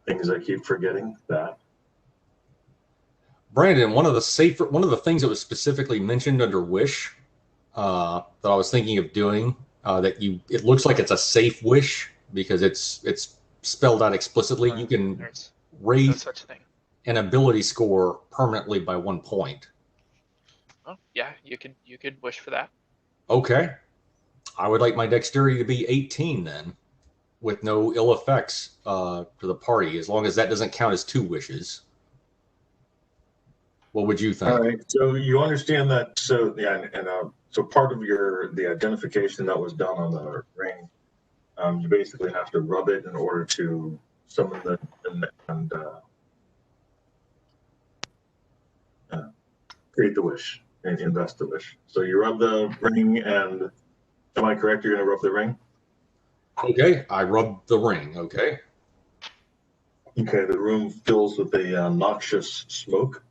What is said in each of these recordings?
things I keep forgetting that. Brandon, one of the things that was specifically mentioned under wish that I was thinking of doing it looks like it's a safe wish because it's spelled out explicitly. You can There's no raise such thing. an ability score permanently by 1 point. Oh, yeah, you could wish for that. Okay. I would like my dexterity to be 18 then, with no ill effects to the party, as long as that doesn't count as 2 wishes. What would you think? All right. So you understand that. So yeah, and so part of the identification that was done on the ring, you basically have to rub it in order to summon and create the wish and invest the wish. So you rub the ring, and am I correct? You're going to rub the ring. Okay, I rub the ring. Okay. Okay. The room fills with a noxious smoke.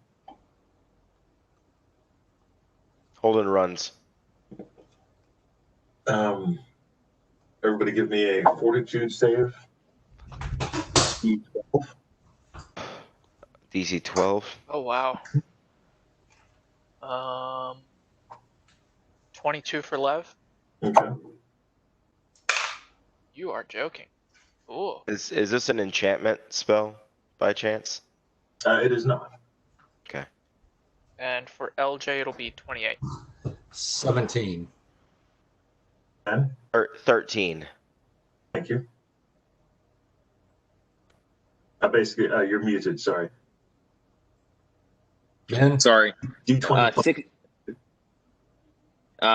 Holden runs. Everybody give me a fortitude save. DC 12. Oh wow. 22 for Lev. Okay. You are joking. Ooh. Is this an enchantment spell by chance? It is not. Okay. And for LJ, it'll be 28. 17. 10. 13. Thank you. Basically, you're muted. Sorry. Ben? Sorry. D20.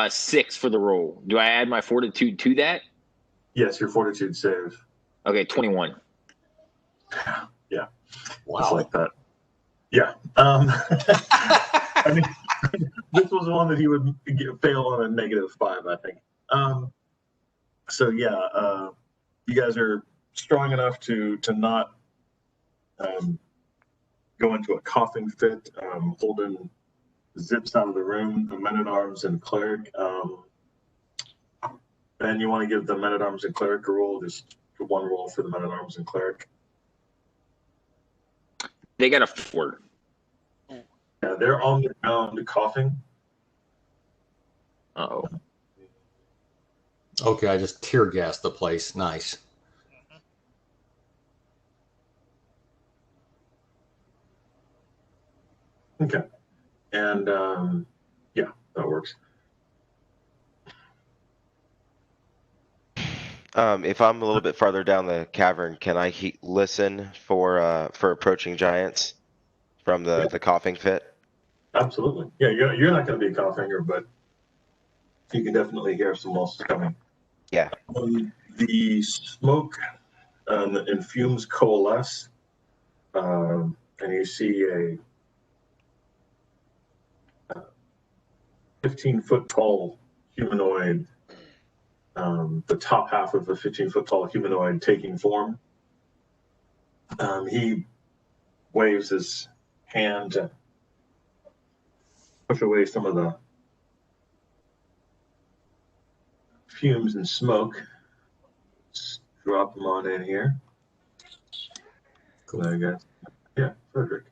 6 for the roll. Do I add my fortitude to that? Yes, your fortitude save. Okay, 21. Yeah. Wow. Just like that. Yeah. I mean, this was one that he would fail on a -5, I think. So yeah, you guys are strong enough to not go into a coughing fit. Holden zips out of the room. The men-at-arms and cleric. And you want to give the men-at-arms and cleric a roll? Just one roll for the men-at-arms and cleric. They got a 4. Yeah, they're on the ground coughing. Uh-oh. Okay, I just tear gassed the place. Nice. Okay. And yeah, that works. If I'm a little bit farther down the cavern, can I listen for approaching giants from the coughing fit? Absolutely. Yeah, you're not going to be a coughfinger, but you can definitely hear some else coming. Yeah. The smoke and fumes coalesce, and you see a 15-foot tall humanoid, the top half of a 15-foot tall humanoid taking form. He waves his hand to push away some of the fumes and smoke. Just drop them on in here. Cool. I guess. Yeah, Froedrick.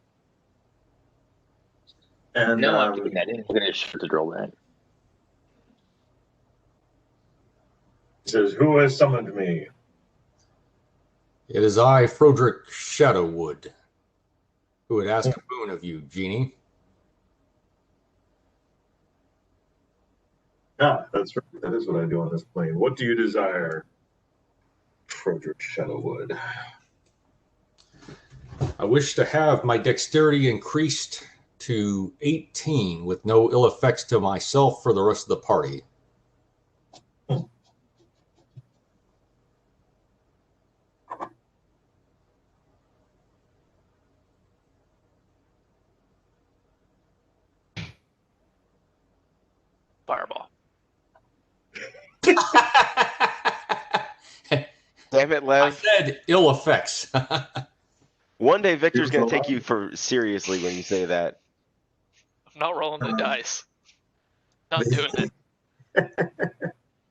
And No, I'm doing that in. I'm going to shut the drill back. He says, "Who has summoned me?" It is I, Froedrick Shadowwood, who would ask a boon of you, genie. Ah, that's right. That is what I do on this plane. What do you desire, Froedrick Shadowwood? I wish to have my dexterity increased to 18 with no ill effects to myself for the rest of the party. Fireball. Damn it, I Lev. said ill effects. One day Victor's going to take you seriously when you say that. I'm not rolling the dice. Not doing it.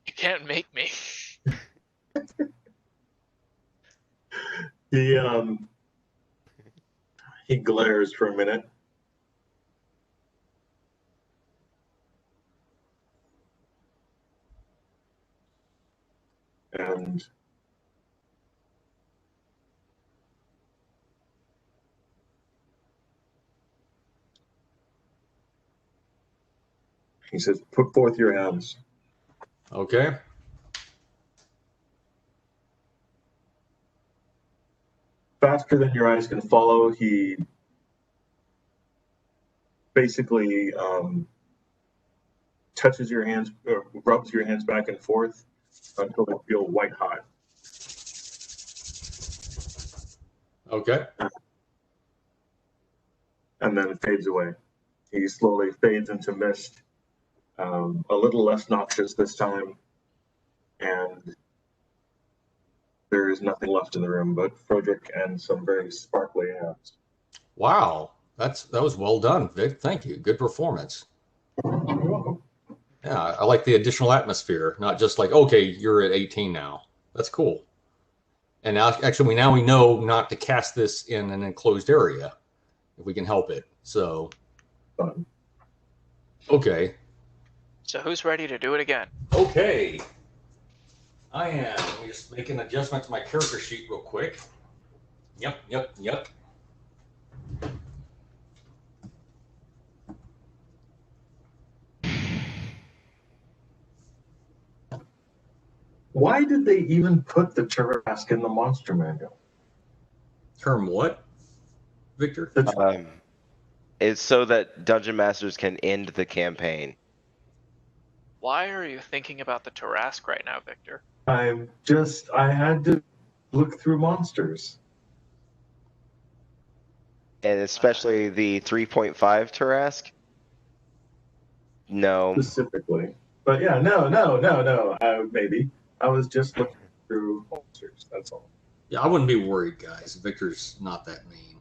You can't make me. He glares for a minute. And he says, "Put forth your hands." Okay. Faster than your eyes can follow, he basically touches your hands, rubs your hands back and forth until they feel white hot. Okay. And then it fades away. He slowly fades into mist, a little less noxious this time, and there is nothing left in the room but Froedrick and some very sparkly hands. Wow. That was well done, Vic. Thank you. Good performance. You're welcome. Yeah, I like the additional atmosphere, not just like, okay, you're at 18 now. That's cool. And now, actually, now we know not to cast this in an enclosed area if we can help it. So, Fun. okay. So who's ready to do it again? Okay. I am. Let me just make an adjustment to my character sheet real quick. Yep. Why did they even put the Tarrasque in the monster manual? Term what, Victor? It's so that Dungeon Masters can end the campaign. Why are you thinking about the Tarrasque right now, Victor? I had to look through monsters. And especially the 3.5 Tarrasque? No. Specifically. But yeah, no. Maybe. I was just looking through monsters, that's all. Yeah, I wouldn't be worried, guys. Victor's not that mean.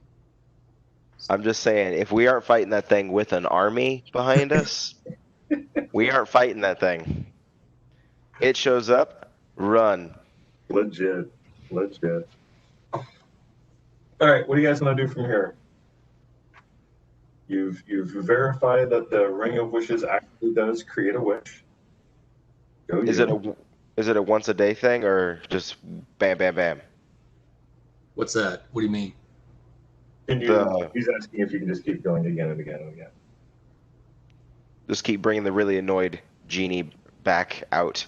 I'm just saying, if we aren't fighting that thing with an army behind us, we aren't fighting that thing. It shows up, run. Legit. All right, what do you guys want to do from here? You've verified that the Ring of Wishes actually does create a wish. Go Is it a once a day thing or just bam, bam, bam? What's that? What do you mean? And he's asking if you can just keep going again and again and again. Just keep bringing the really annoyed genie back out.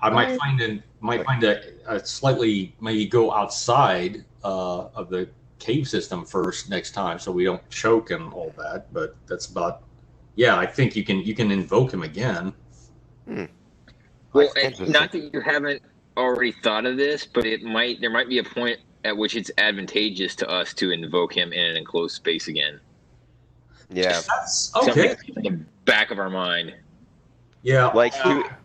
I might find a slightly, maybe go outside of the cave system first next time, so we don't choke and all that. But that's about. Yeah, I think you can invoke him again. Well, not that you haven't already thought of this, but there might be a point at which it's advantageous to us to invoke him in an enclosed space again. Yeah. That's okay. Something in the back of our mind. Yeah. Like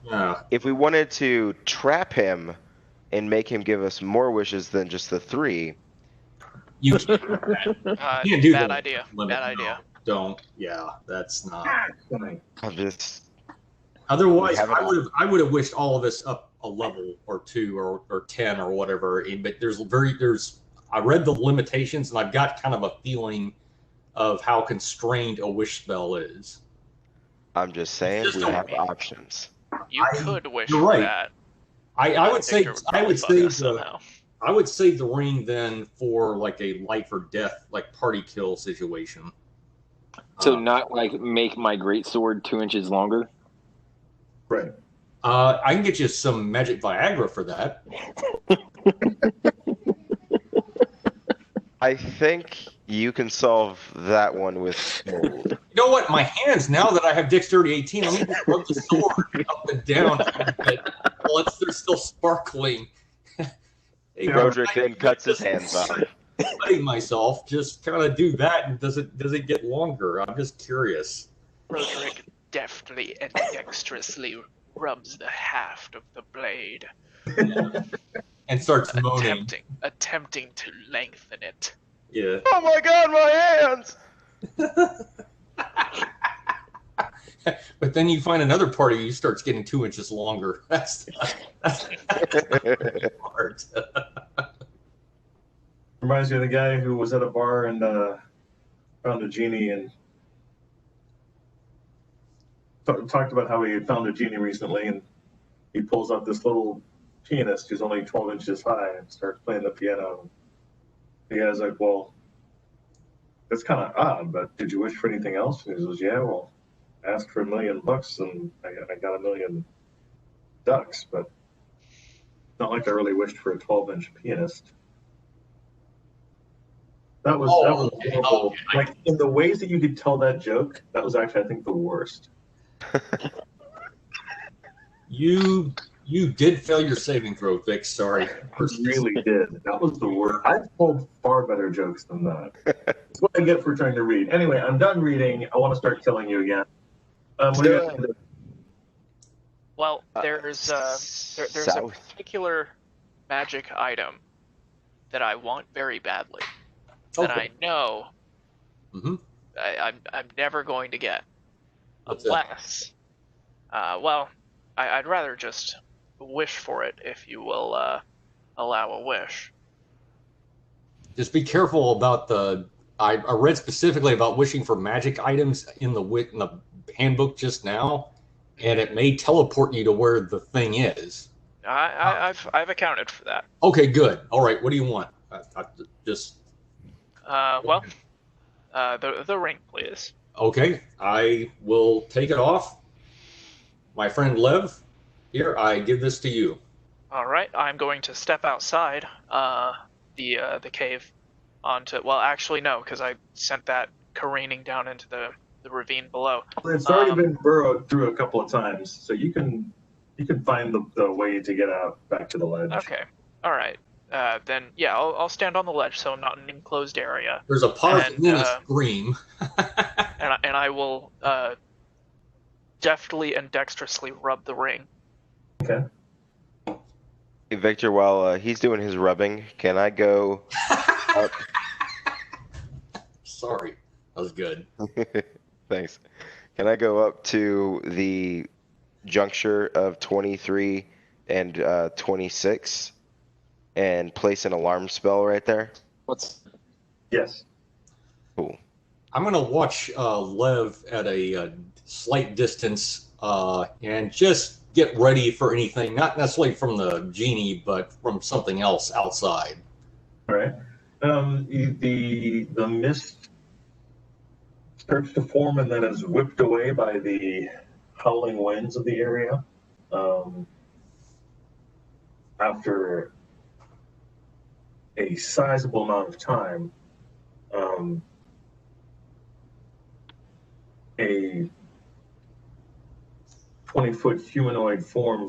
yeah. if we wanted to trap him and make him give us more wishes than just the 3. You can't do Bad that. idea. Bad idea. Don't. Yeah, that's not. I'm just. Otherwise, I would have wished all of us up a level or 2 or 10 or whatever. But I read the limitations and I've got kind of a feeling of how constrained a wish spell is. I'm just saying we have options. You could wish you're right. that. I would say somehow. I would save the ring then for like a life or death, like party kill situation. So not like make my greatsword 2 inches longer? Right. I can get you some magic Viagra for that. I think you can solve that one with gold. You know what? My hands, now that I have dexterity 18, let me just rub the sword up and down while they're still sparkling. Hey, Froedrick then cuts his hands off. Letting myself just kind of do that, and does it get longer? I'm just curious. Froedrick deftly and dexterously rubs the haft of the blade, and starts moaning, attempting to lengthen it. Yeah. Oh my God, my hands! But then you find another part of you starts getting 2 inches longer. That's the part. Reminds me of the guy who was at a bar and found a genie and talked about how he had found a genie recently, and he pulls out this little pianist who's only 12 inches high and starts playing the piano. The guy's like, well, that's kind of odd, but did you wish for anything else? And he goes, yeah, well, I asked for $1 million and I got $1 million ducks, but it's not like I really wished for a 12-inch pianist. That was horrible. Like, in the ways that you could tell that joke, that was actually, I think, the worst. You did fail your saving throw, Vic. Sorry. Really did. That was the worst. I've told far better jokes than that. That's what I get for trying to read. Anyway, I'm done reading. I want to start killing you again. What do you guys do? Well, there's a particular magic item that I want very badly that I know I'm never going to get unless, I'd rather just wish for it, if you will allow a wish. Just be careful about I read specifically about wishing for magic items in the handbook just now, and it may teleport you to where the thing is. I've accounted for that. Okay, good. All right, what do you want? The ring, please. Okay, I will take it off. My friend Lev, here, I give this to you. All right, I'm going to step outside the cave onto. Well, actually, no, because I sent that careening down into the ravine below. It's already been burrowed through a couple of times, so you can find the way to get out back to the ledge. Okay, all right. Then yeah, I'll stand on the ledge, so I'm not in an enclosed area. There's a pause and then a scream. and I will deftly and dexterously rub the ring. Okay. Hey, Victor, while he's doing his rubbing, can I go up? Sorry, that was good. Thanks. Can I go up to the juncture of 23 and 26 and place an alarm spell right there? Yes. Cool. I'm going to watch Lev at a slight distance and just get ready for anything, not necessarily from the genie, but from something else outside. All right. The mist starts to form and then is whipped away by the howling winds of the area. After a sizable amount of time, a 20-foot humanoid form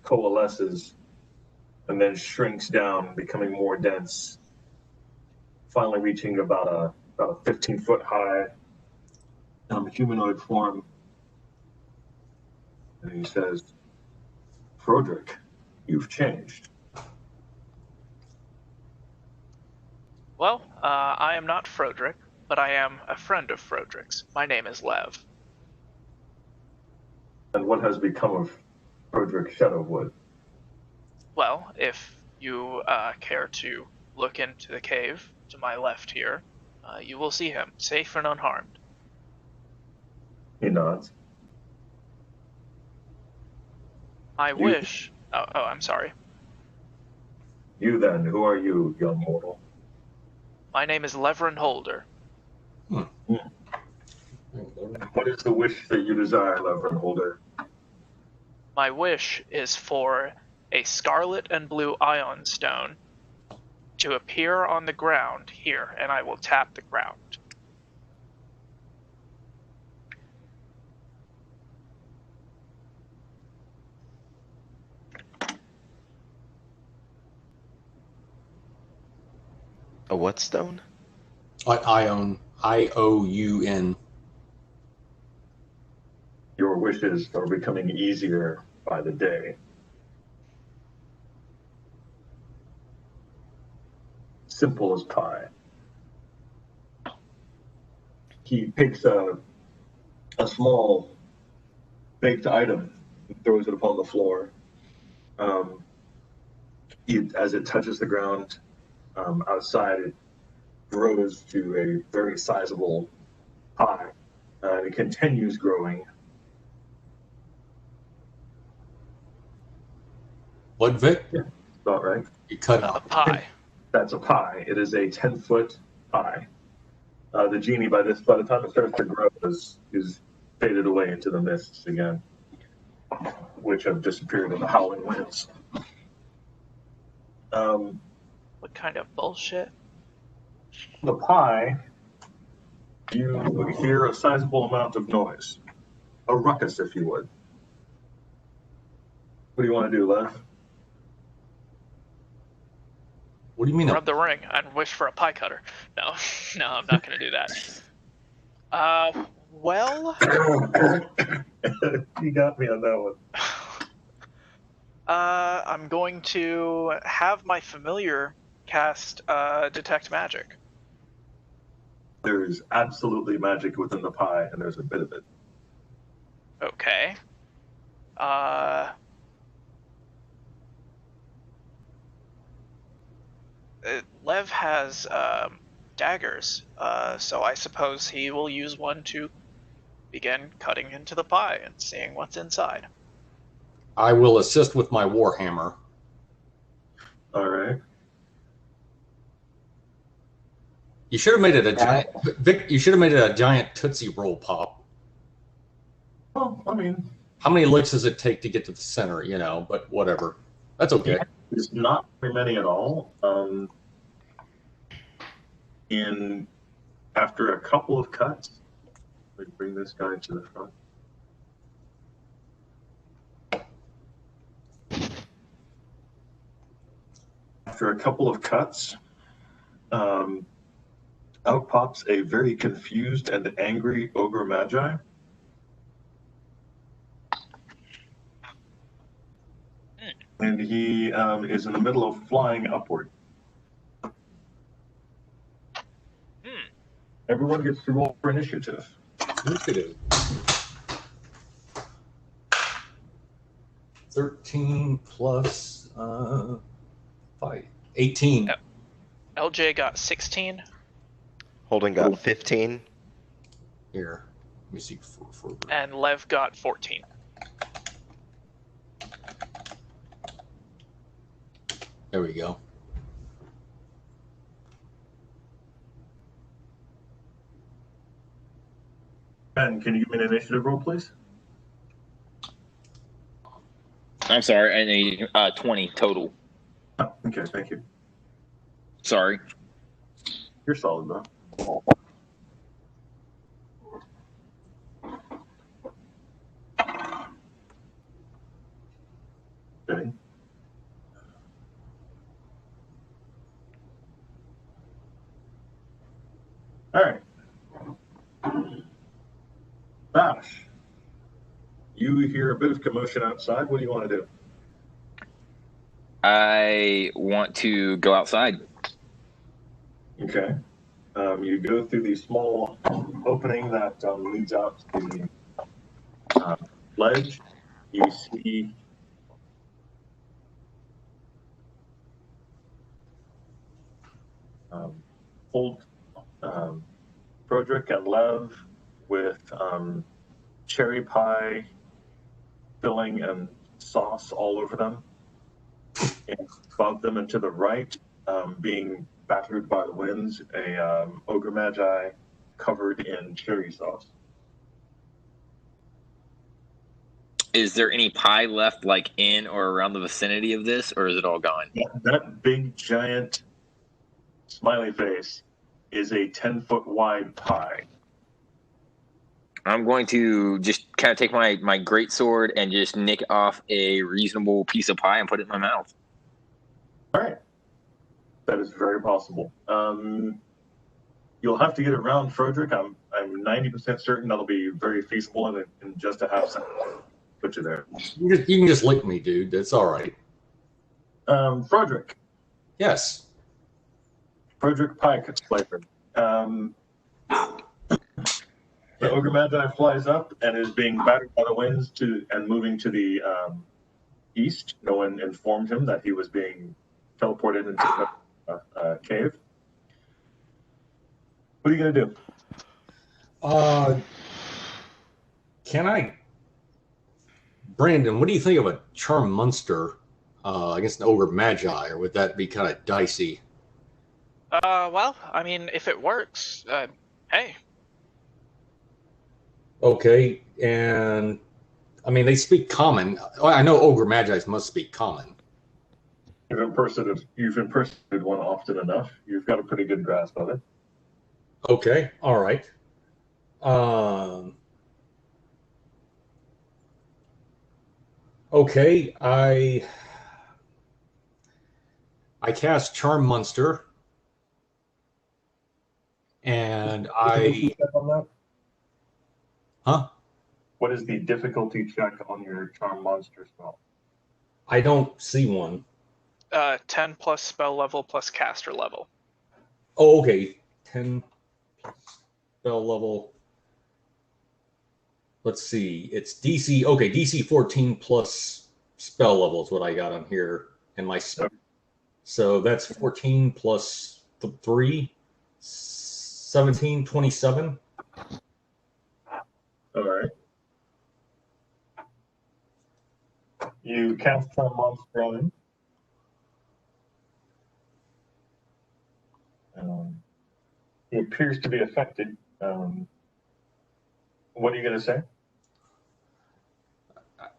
coalesces and then shrinks down, becoming more dense, finally reaching about a 15-foot high humanoid form. And he says, Froedrick, you've changed. Well, I am not Froedrick, but I am a friend of Froedrick's. My name is Lev. And what has become of Froedrick Shadowwood? Well, if you care to look into the cave to my left here, you will see him, safe and unharmed. He nods. I wish... Oh, I'm sorry. You then, who are you, young mortal? My name is Levrin Holder. What is the wish that you desire, Levrin Holder? My wish is for a scarlet and blue ion stone to appear on the ground here, and I will tap the ground. A what stone? Ion. I-O-U-N. Your wishes are becoming easier by the day. Simple as pie. He picks a small baked item and throws it upon the floor. as it touches the ground outside, it grows to a very sizable pie. And it continues growing. What, Vic? Yeah, about right. You cut A out. pie. That's a pie. It is a 10-foot pie. The genie, by the time it starts to grow, is faded away into the mists again, which have disappeared in the howling winds. What kind of bullshit? The pie, you hear a sizable amount of noise, a ruckus, if you would. What do you want to do, Lev? What do you mean? Rub the ring and wish for a pie cutter. No, no, I'm not going to do that. Well, you got me on that one. I'm going to have my familiar cast Detect Magic. There's absolutely magic within the pie, and there's a bit of it. Okay. Lev has daggers, so I suppose he will use one to begin cutting into the pie and seeing what's inside. I will assist with my warhammer. All right. You should have made it a giant. Vic, you should have made it a giant Tootsie Roll pop. Well, I mean, how many licks does it take to get to the center? You know, but whatever. That's okay. There's not very many at all. After a couple of cuts, let me bring this guy to the front. After a couple of cuts, out pops a very confused and angry Ogre-Magi. And he is in the middle of flying upward. Everyone gets to roll for initiative. Initiative. 13 plus 5. 18. Yep. LJ got 16. Holden got 15. Here. Let me see. And Lev got 14. There we go. Ben, can you give me an initiative roll, please? I'm sorry, I need 20 total. Oh, okay, thank you. Sorry. You're solid, though. Okay. All right. Bash, you hear a bit of commotion outside. What do you want to do? I want to go outside. Okay. You go through the small opening that leads out to the ledge. You see old Froedrick and Lev with cherry pie filling and sauce all over them. And above them and to the right, being battered by the winds, a Ogre-Magi covered in cherry sauce. Is there any pie left, like in or around the vicinity of this, or is it all gone? That big giant smiley face is a 10-foot wide pie. I'm going to just kind of take my greatsword and just nick off a reasonable piece of pie and put it in my mouth. All right. That is very possible. You'll have to get around Froedrick. I'm 90% certain that'll be very feasible in just a half second. Put you there. You can just lick me, dude. That's all right. Froedrick. Yes. Froedrick Pie flavor. The Ogre-Magi flies up and is being battered by the winds and moving to the east. No one informed him that he was being teleported into the cave. What are you gonna do? Can I, Brandon? What do you think of a charm monster against an Ogre-Magi, or would that be kind of dicey? Well, I mean, if it works, hey. Okay, and I mean they speak common. I know Ogre-Magi's must speak common. You've impersonated one often enough. You've got a pretty good grasp of it. Okay, all right. Okay, I cast Charm Monster, and Difficulty check on that? huh? What is the difficulty check on your charm monster spell? I don't see one. 10 plus spell level plus caster level. Oh, okay. 10 spell level. Let's see. It's DC. Okay, DC 14 plus spell level is what I got on here. And my spell. So that's 14 plus 3, 17, 27. All right. You cast charm monster on him. He appears to be affected. What are you going to say?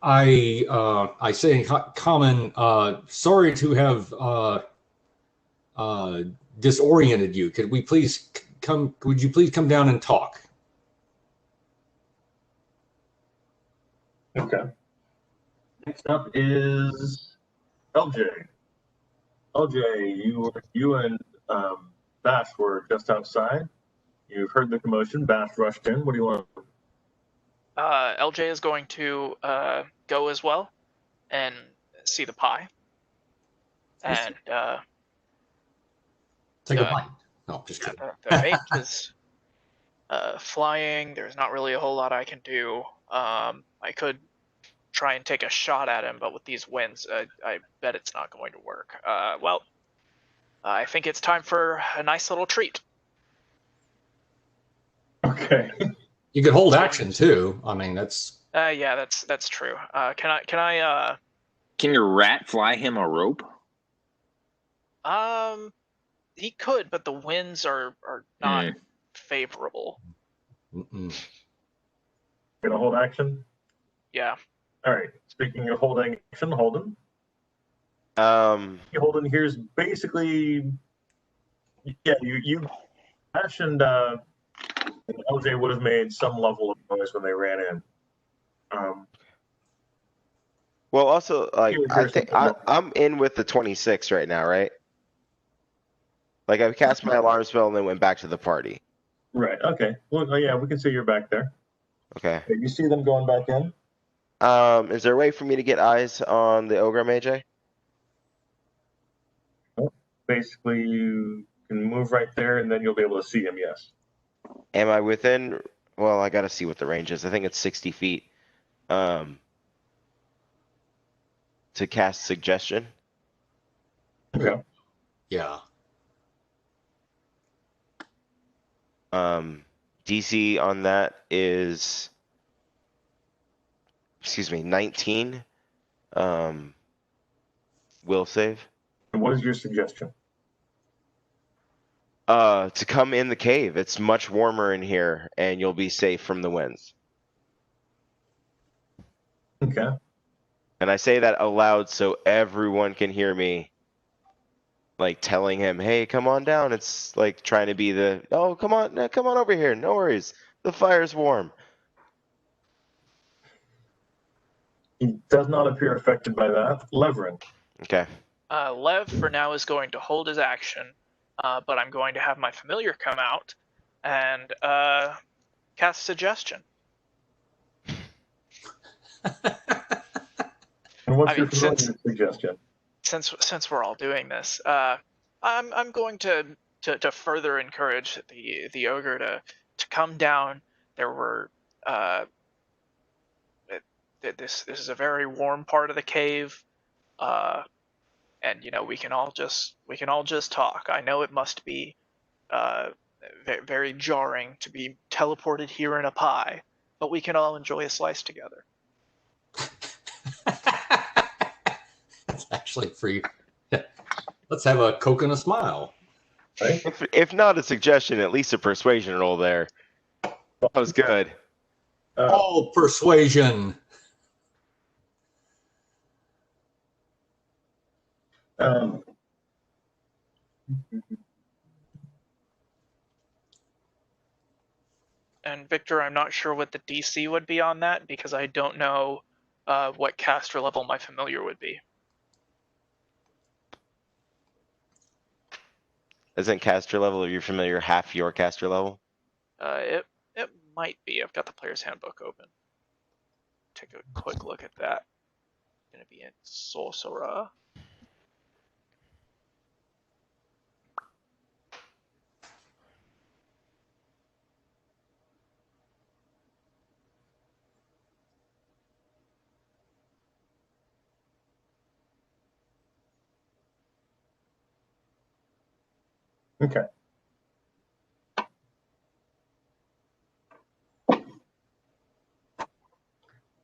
I say in common, sorry to have disoriented you. Could we please come? Would you please come down and talk? Okay. Next up is LJ. LJ, you and Bash were just outside. You've heard the commotion. Bash rushed in. What do you want? LJ is going to go as well and see the pie. And take a bite. No, just kidding. The mate is flying. There's not really a whole lot I can do. I could try and take a shot at him, but with these winds, I bet it's not going to work. Well, I think it's time for a nice little treat. Okay. You could hold action too. I mean, that's. Yeah, that's true. Can your rat fly him a rope? He could, but the winds are not favorable. Mm-mm. Gonna hold action? Yeah. All right. Speaking of holding action, Holden. Holden, here's basically, yeah, you Ash and LJ would have made some level of noise when they ran in. Well, also, like, I think I'm in with the 26 right now, right? Like, I cast my alarm spell and then went back to the party. Right. Okay. Well, yeah, we can see you're back there. Okay. You see them going back in? Is there a way for me to get eyes on the Ogre-Magi? Basically, you can move right there, and then you'll be able to see him. Yes. Am I within? Well, I got to see what the range is. I think it's 60 feet. To cast suggestion. Okay. Yeah. DC on that is, excuse me, 19. Will save. And what is your suggestion? To come in the cave. It's much warmer in here, and you'll be safe from the winds. Okay. And I say that aloud so everyone can hear me, like telling him, "Hey, come on down." It's like trying to be the, "Oh, come on over here. No worries. The fire's warm." He does not appear affected by that. Levrin. Okay. Lev for now is going to hold his action, but I'm going to have my familiar come out and cast suggestion. And what's your familiar suggestion? Since we're all doing this, I'm going to further encourage the ogre to come down. There were this is a very warm part of the cave. and we can all just talk. I know it must be very jarring to be teleported here in a pie, but we can all enjoy a slice together. That's actually free. Let's have a Coke and a smile. Right? If not a suggestion, at least a persuasion roll there. That was good. All persuasion. And Victor, I'm not sure what the DC would be on that because I don't know what caster level my familiar would be. Isn't caster level, are you familiar, half your caster level? It might be. I've got the player's handbook open. Take a quick look at that. Gonna be in sorcerer. Okay.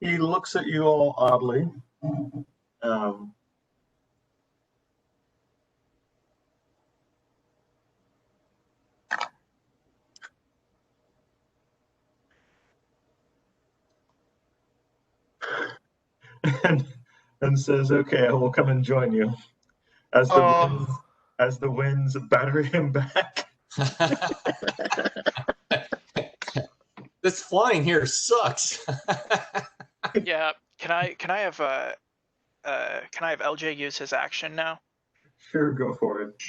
He looks at you all oddly. And says, "Okay, I will come and join you." As the winds batter him back. This flying here sucks. Yeah. Can I have LJ use his action now? Sure, go for it.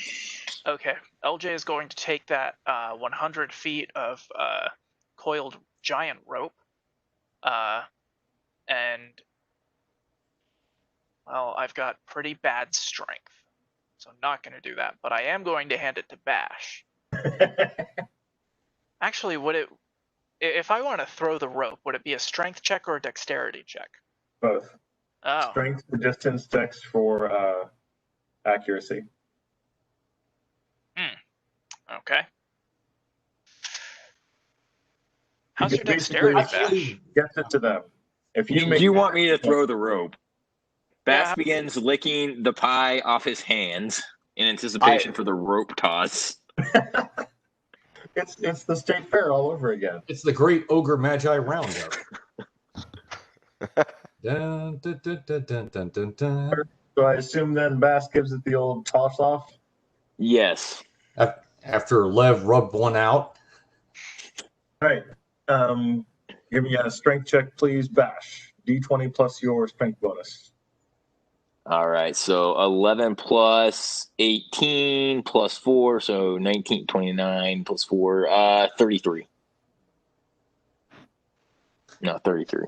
Okay. LJ is going to take that 100 feet of coiled giant rope, and well, I've got pretty bad strength, so I'm not going to do that. But I am going to hand it to Bash. Actually, if I want to throw the rope, would it be a strength check or a dexterity check? Both. Oh. Strength for distance, dex for accuracy. Okay. How's your dexterity, Bash? Gets it to them. If you want me to throw the rope? Bash Yeah. begins licking the pie off his hands in anticipation for the rope toss. It's the state fair all over again. It's the great Ogre-Magi roundup. Dun, dun, dun, dun, dun, dun, dun, dun. So I assume then Bass gives it the old toss off. Yes. After Lev rubbed one out. All right. Give me a strength check, please, Bash. D20 plus your strength bonus. All right, so 11 plus 18 plus 4, so 19, 29 plus 4, 33. No, 33.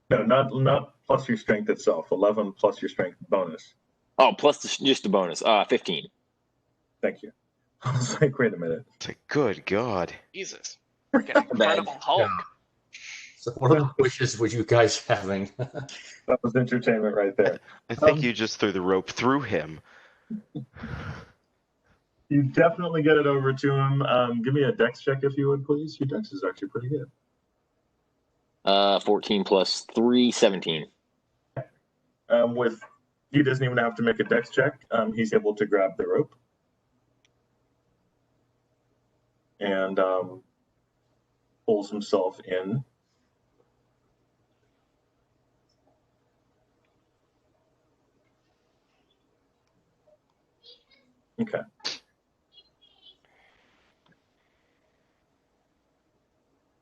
No, not plus your strength itself. 11 plus your strength bonus. Oh, plus just the bonus. 15. Thank you. I was like, wait a minute. It's like, good God. Jesus. Freaking Incredible Hulk. Yeah. So what other wishes were you guys having? That was entertainment right there. I think you just threw the rope through him. You definitely get it over to him. Give me a dex check if you would, please. Your dex is actually pretty good. 14 plus 3, 17. He doesn't even have to make a dex check. He's able to grab the rope and pulls himself in. Okay.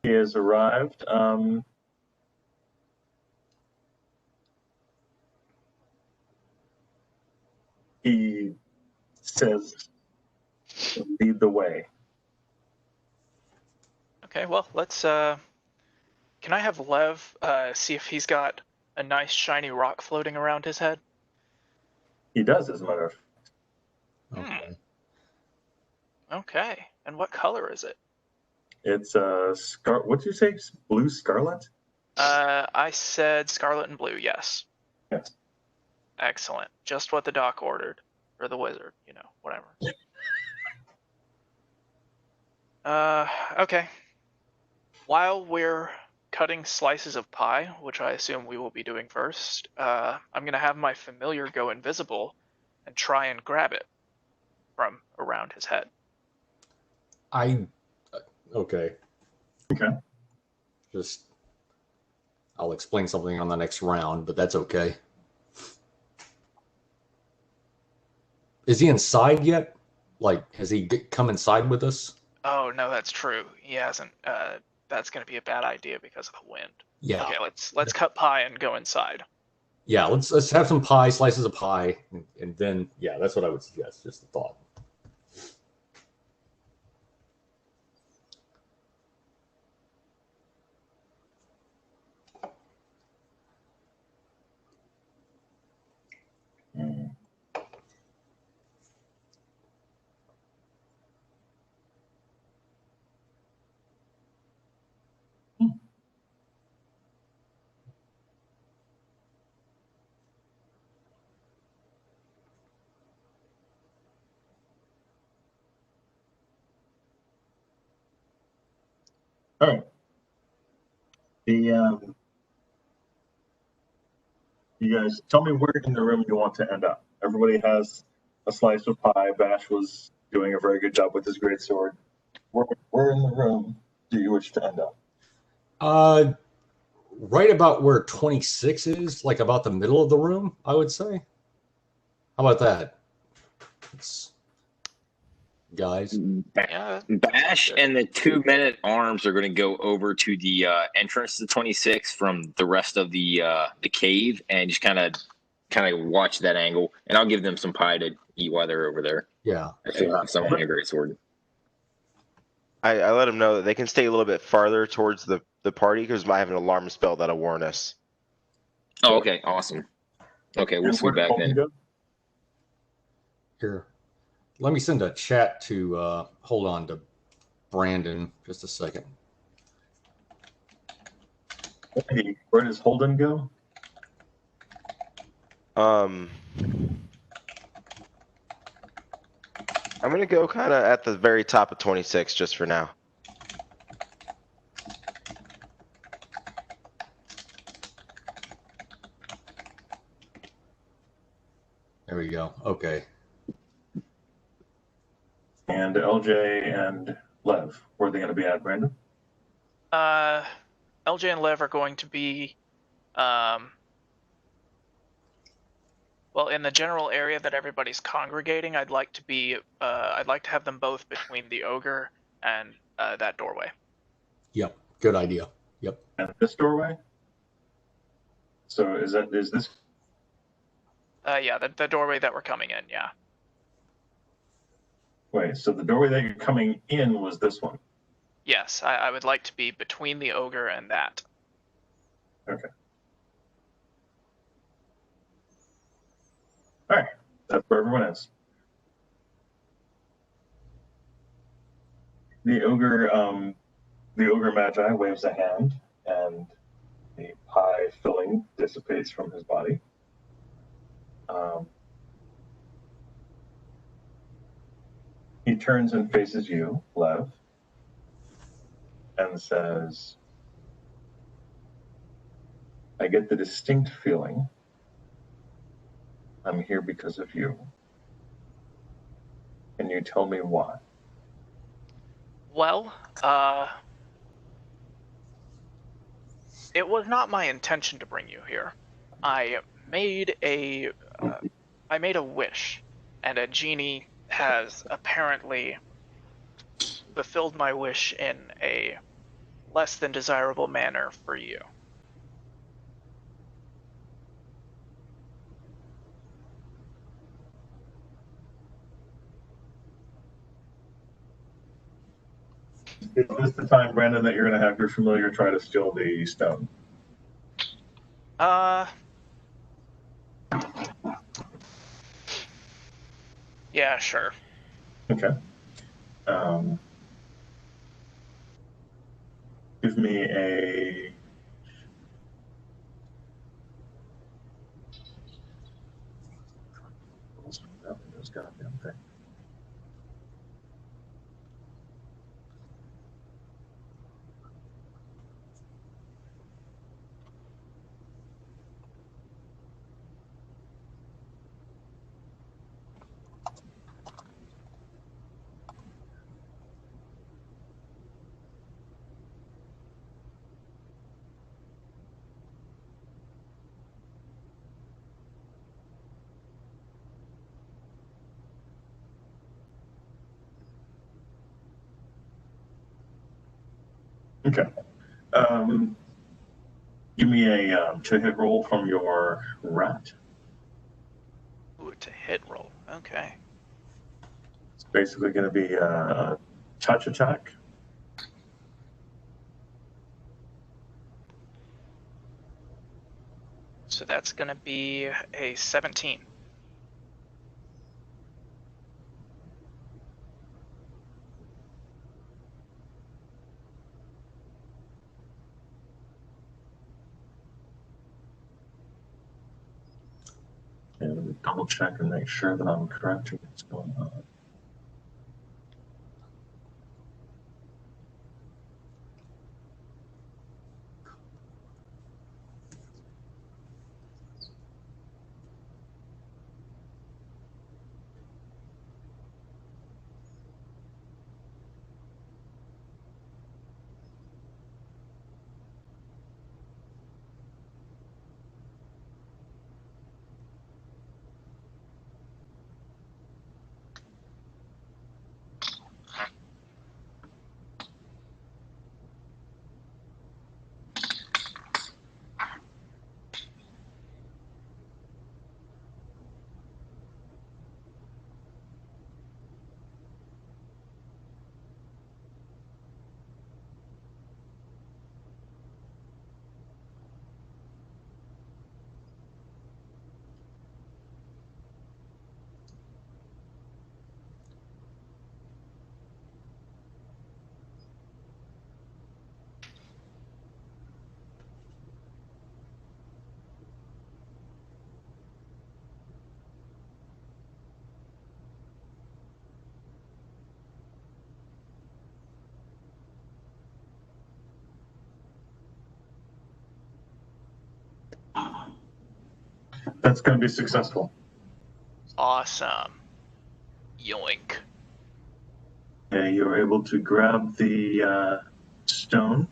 He has arrived. He says, "Lead the way." Okay, well, let's can I have Lev see if he's got a nice shiny rock floating around his head? He does, as a matter of fact. Okay. Okay. And what color is it? It's what'd you say? Blue scarlet? I said scarlet and blue, yes. Yes. Excellent. Just what the doc ordered. or the wizard, whatever. Okay. While we're cutting slices of pie, which I assume we will be doing first, I'm gonna have my familiar go invisible and try and grab it from around his head. Okay. Okay. I'll explain something on the next round, but that's okay. Is he inside yet? Like, has he come inside with us? Oh no, that's true. He hasn't. That's gonna be a bad idea because of the wind. Yeah. Okay, let's cut pie and go inside. Yeah, let's have some pie, slices of pie, and then that's what I would suggest. Just a thought. Mm. All right. You guys tell me where in the room you want to end up. Everybody has a slice of pie. Bash was doing a very good job with his great sword. Where in the room do you wish to end up? Right about where 26 is, like about the middle of the room, I would say. How about that? Guys. Yeah. Bash and the 2 men-at-arms are going to go over to the entrance to 26 from the rest of the cave and just kind of watch that angle. And I'll give them some pie to eat while they're over there. Yeah. I still have some on my greatsword. I let them know that they can stay a little bit farther towards the party because I have an alarm spell that'll warn us. Oh, okay, awesome. Okay, we'll scoot back then. Here, let me send a chat to hold on to Brandon just a second. Where does Holden go? I'm gonna go kind of at the very top of 26 just for now. There we go. Okay. And LJ and Lev, where are they going to be at, Brandon? LJ and Lev are going to be, well, in the general area that everybody's congregating. I'd like to have them both between the ogre and that doorway. Yep. Good idea. Yep. And this doorway? So is this? Yeah, the doorway that we're coming in. Yeah. Wait, so the doorway that you're coming in was this one? Yes, I would like to be between the ogre and that. Okay. All right, that's where everyone is. The Ogre-Magi waves a hand, and the pie filling dissipates from his body. He turns and faces you, Lev, and says, I get the distinct feeling I'm here because of you. Can you tell me why? Well, it was not my intention to bring you here. I made a wish, and a genie has apparently fulfilled my wish in a less than desirable manner for you. Is this the time, Brandon, that you're going to have your familiar try to steal the stone? Yeah, sure. Okay. Give me a... goddamn thing. Okay. Give me a to hit roll from your rat. Ooh, to hit roll. Okay. It's basically going to be a touch attack. So that's going to be a 17. And double check and make sure that I'm correct in what's going on. That's going to be successful. Awesome. Yoink. Okay, you're able to grab the stone.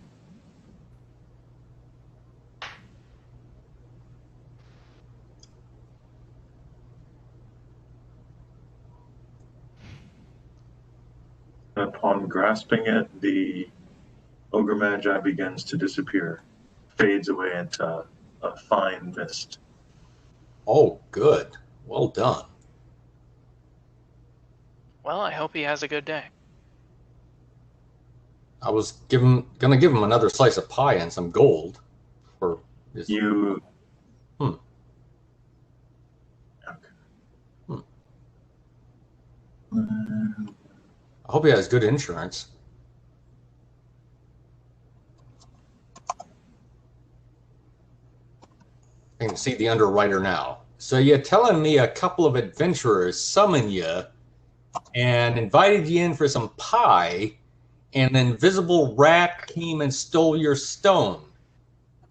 Upon grasping it, the Ogre-Magi begins to disappear, fades away into a fine mist. Oh, good. Well done. Well, I hope he has a good day. I was gonna give him another slice of pie and some gold for his. You. Hmm. Okay. I hope he has good insurance. I can see the underwriter now. So you're telling me a couple of adventurers summoned you and invited you in for some pie, and an invisible rat came and stole your stone.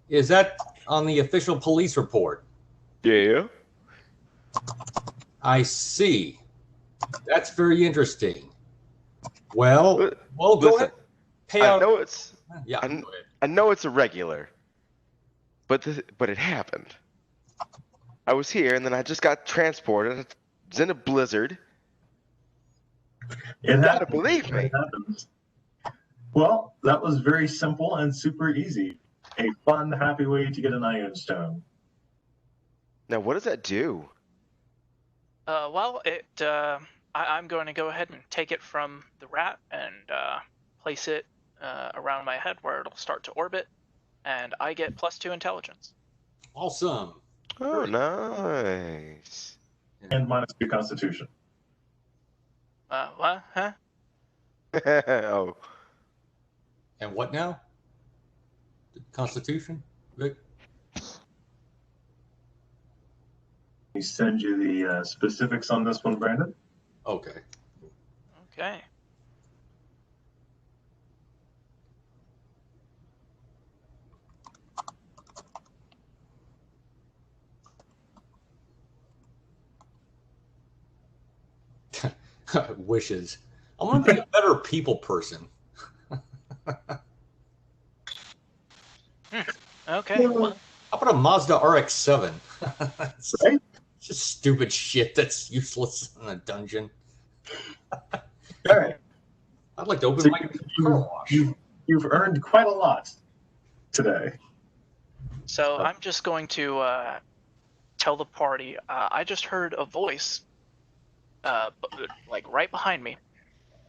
Is that on the official police report? Yeah. I see. That's very interesting. Well, Li- go Listen, ahead. Pay I out. know it's Yeah, I, go ahead. I know it's irregular, but it happened. I was here and then I just got transported. I was in a blizzard. It You gotta happens. believe me. It happens. Well, that was very simple and super easy. A fun, happy way to get an iron stone. Now, what does that do? Well, I'm going to go ahead and take it from the rat and place it around my head where it'll start to orbit, and I get +2 intelligence. Awesome. Oh, Very- nice. And -2 constitution. What? Huh? Oh, And what now? The Constitution? Vic? We send you the specifics on this one, Brandon. Okay. Okay. Wishes. I want to be a better people person. Okay. Well, How about a Mazda RX-7? It's Right? just stupid shit that's useless in a dungeon. All right. I'd like to open So my car wash. you've earned quite a lot today. so I'm just going to tell the party. I just heard a voice, like right behind me,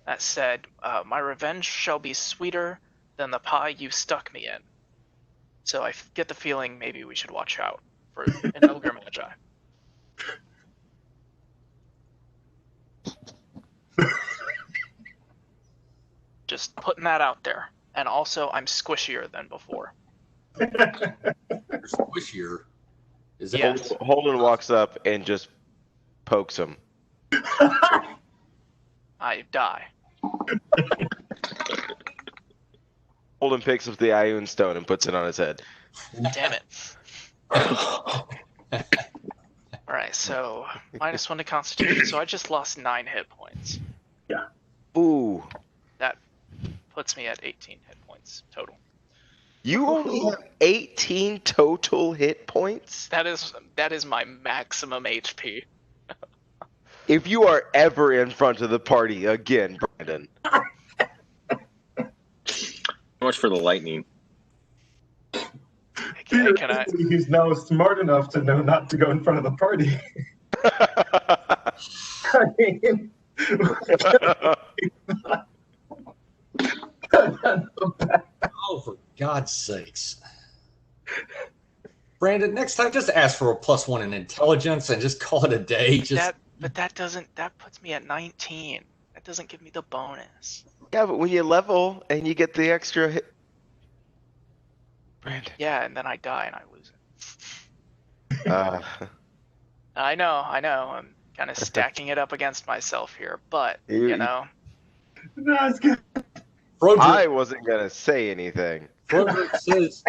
that said, "My revenge shall be sweeter than the pie you stuck me in." So I get the feeling maybe we should watch out for an Ogre-Magi. Just putting that out there. And also, I'm squishier than before. You're squishier. Is that Yes. Holden walks up and just pokes him. I die. Holden picks up the Ioun stone and puts it on his head. Damn it. Alright, so -1 to Constitution. So I just lost 9 hit points. Ooh. That puts me at 18 hit points total. You only have 18 total hit points? That is my maximum HP. If you are ever in front of the party again, Brandon. How much for the lightning? Can I? He's now smart enough to know not to go in front of the party. I mean, Oh, for God's sakes. Brandon, next time just ask for a +1 in intelligence and just call it a day. That puts me at 19. That doesn't give me the bonus. Yeah, but when you level and you get the extra hit. Brandon. Yeah, and then I die and I lose it. I know. I'm kind of stacking it up against myself here, but you know. that's good. I wasn't gonna say anything. Froedrick says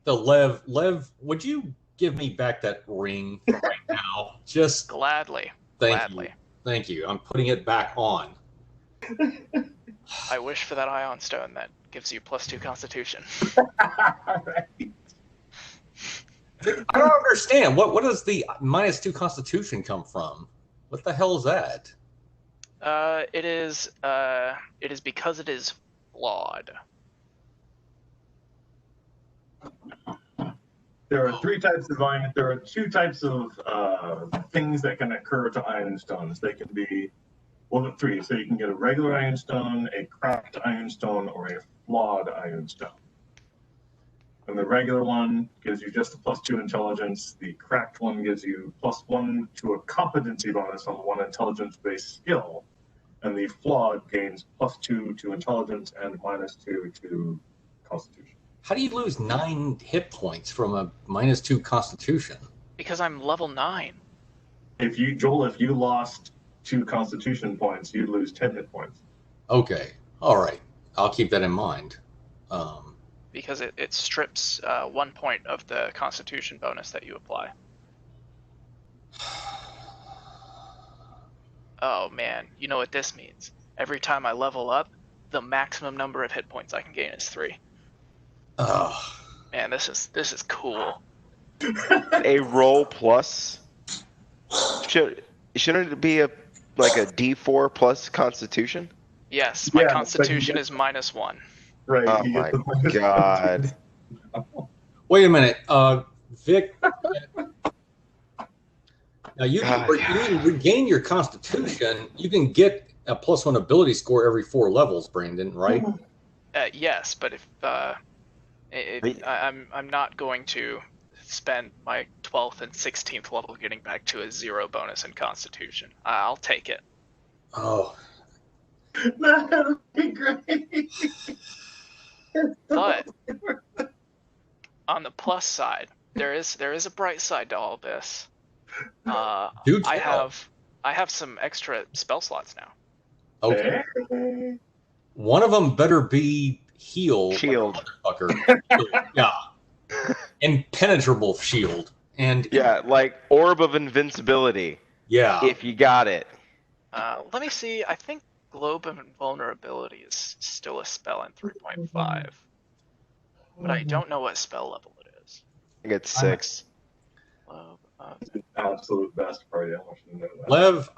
to Lev, would you give me back that ring right now? Just Gladly. Thank you. I'm putting it back on. I wish for that ion stone that gives you +2 Constitution. Right. I don't understand. What does the -2 Constitution come from? What the hell is that? It is because it is flawed. There are 3 types of iron. There are 2 types of things that can occur to iron stones. They can be 3. So you can get a regular iron stone, a cracked iron stone, or a flawed iron stone. And the regular one gives you just a +2 intelligence. The cracked one gives you +1 to a competency bonus on 1 intelligence-based skill. And the flawed gains +2 to intelligence and -2 to constitution. How do you lose 9 hit points from a -2 Constitution? Because I'm level 9. If you lost 2 constitution points, you'd lose 10 hit points. Okay. All right. I'll keep that in mind. Because it strips 1 point of the Constitution bonus that you apply. Oh man, you know what this means. Every time I level up, the maximum number of hit points I can gain is 3. Oh. Man, this is cool. A roll plus. Shouldn't it be a D4 plus Constitution? Yes, my Yeah, Constitution but is -1. Right. Oh my God. Wait a minute, Vic. Now you can regain your Constitution. You can get a +1 ability score every 4 levels, Brandon. Right? Yes, but if I'm not going to spend my 12th and 16th level getting back to a 0 bonus in Constitution. I'll take it. Oh. That would be great. But on the plus side, there is a bright side to all this. Do I tell. I have some extra spell slots now. Okay. Hey. One of them better be heal. Shield. Fucker. Yeah. Impenetrable shield. And Yeah, like Orb of Invincibility, yeah. if you got it. Let me see. I think Globe of Invulnerability is still a spell in 3.5, but I don't know what spell level it is. I think it's 6. Globe of... Absolute best party. I want you to know that. Lev,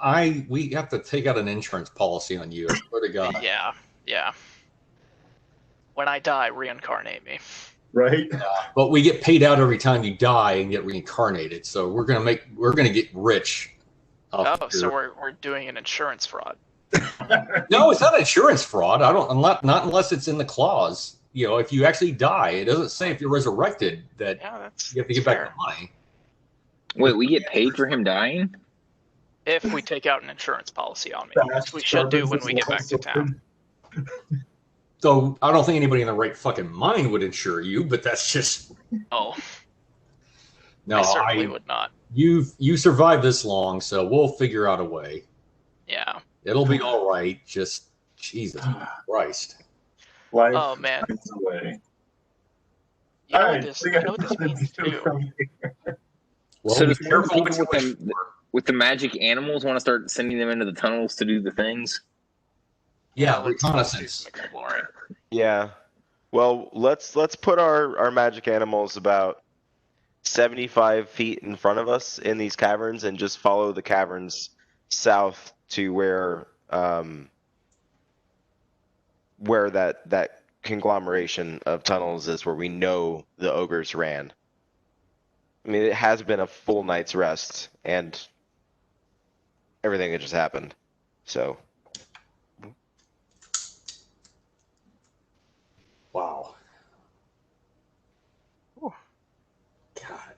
we have to take out an insurance policy on you. I swear to God. Yeah. When I die, reincarnate me. Right? But we get paid out every time you die and get reincarnated. So we're gonna get rich. So we're doing an insurance fraud. No, it's not insurance fraud. Not unless it's in the clause. You know, if you actually die, it doesn't say if you're resurrected that you have to get back the money. Wait, we get paid for him dying? If we take out an insurance policy on me, which we should do when we get back to town. So I don't think anybody in the right fucking mind would insure you, but that's just Oh. No, I certainly would not. You survived this long, so we'll figure out a way. Yeah. It'll be all right. Just Jesus Christ. Life Oh man. finds a way. You know what this means too. Well, So be does one of the careful what people you wish for. with the magic animals want to start sending them into the tunnels to do the things? Yeah, let's reconnaissance. do some exploring. Yeah. Well, let's put our magic animals about 75 feet in front of us in these caverns and just follow the caverns south to where that conglomeration of tunnels is, where we know the ogres ran. I mean, it has been a full night's rest and everything that just happened. So, Wow. Ooh. God.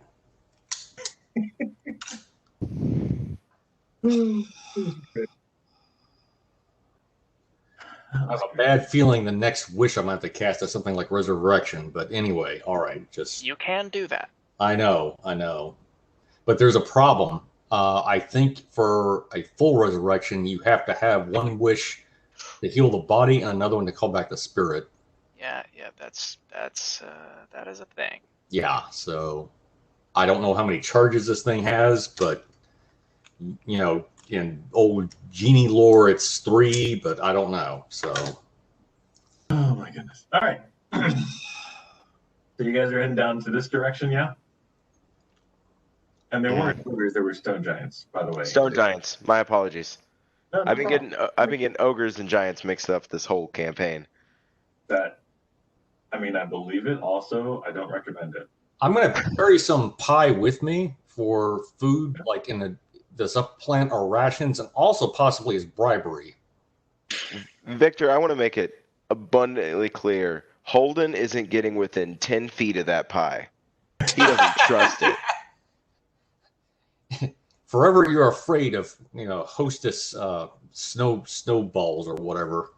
I have a bad feeling the next wish I'm going to have to cast is something like Resurrection. But anyway, all right. Just You can do that. I know. But there's a problem. I think for a full resurrection, you have to have one wish to heal the body and another one to call back the spirit. Yeah, that is a thing. Yeah, so I don't know how many charges this thing has, but you know, in old genie lore, it's 3, but I don't know. So, Oh my goodness! All right, so you guys are heading down to this direction, yeah? And there weren't ogres; there were stone giants, by the way. stone giants. My apologies. No, I've been getting ogres and giants mixed up this whole campaign. that. I mean, I believe it. Also, I don't recommend it. I'm going to carry some pie with me for food, like in the supplement or rations, and also possibly as bribery. Victor, I want to make it abundantly clear. Holden isn't getting within 10 feet of that pie. He doesn't trust it. Forever, you're afraid of hostess snowballs or whatever.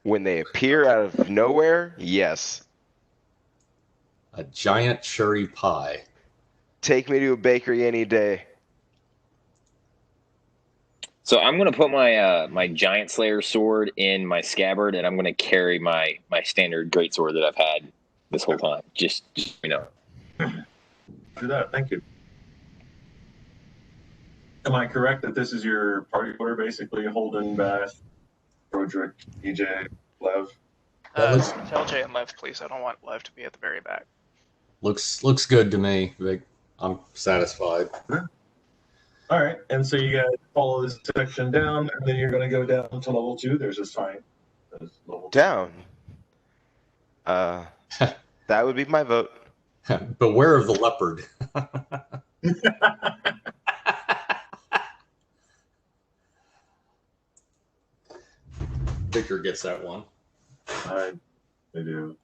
When they appear out of nowhere, yes. A giant cherry pie. Take me to a bakery any day. So I'm gonna put my my giant slayer sword in my scabbard, and I'm gonna carry my standard greatsword that I've had this whole time. Just Do that. Thank you. Am I correct that this is your party order, basically? Holden, Bath, Froedrick, EJ, Lev. Tell Jay and Lev, please. I don't want Lev to be at the very back. Looks good to me. I'm satisfied. All right, and so you guys follow this section down, and then you're going to go down to level 2. There's a sign. Down. That would be my vote. Beware of the leopard. Victor gets that one. I do.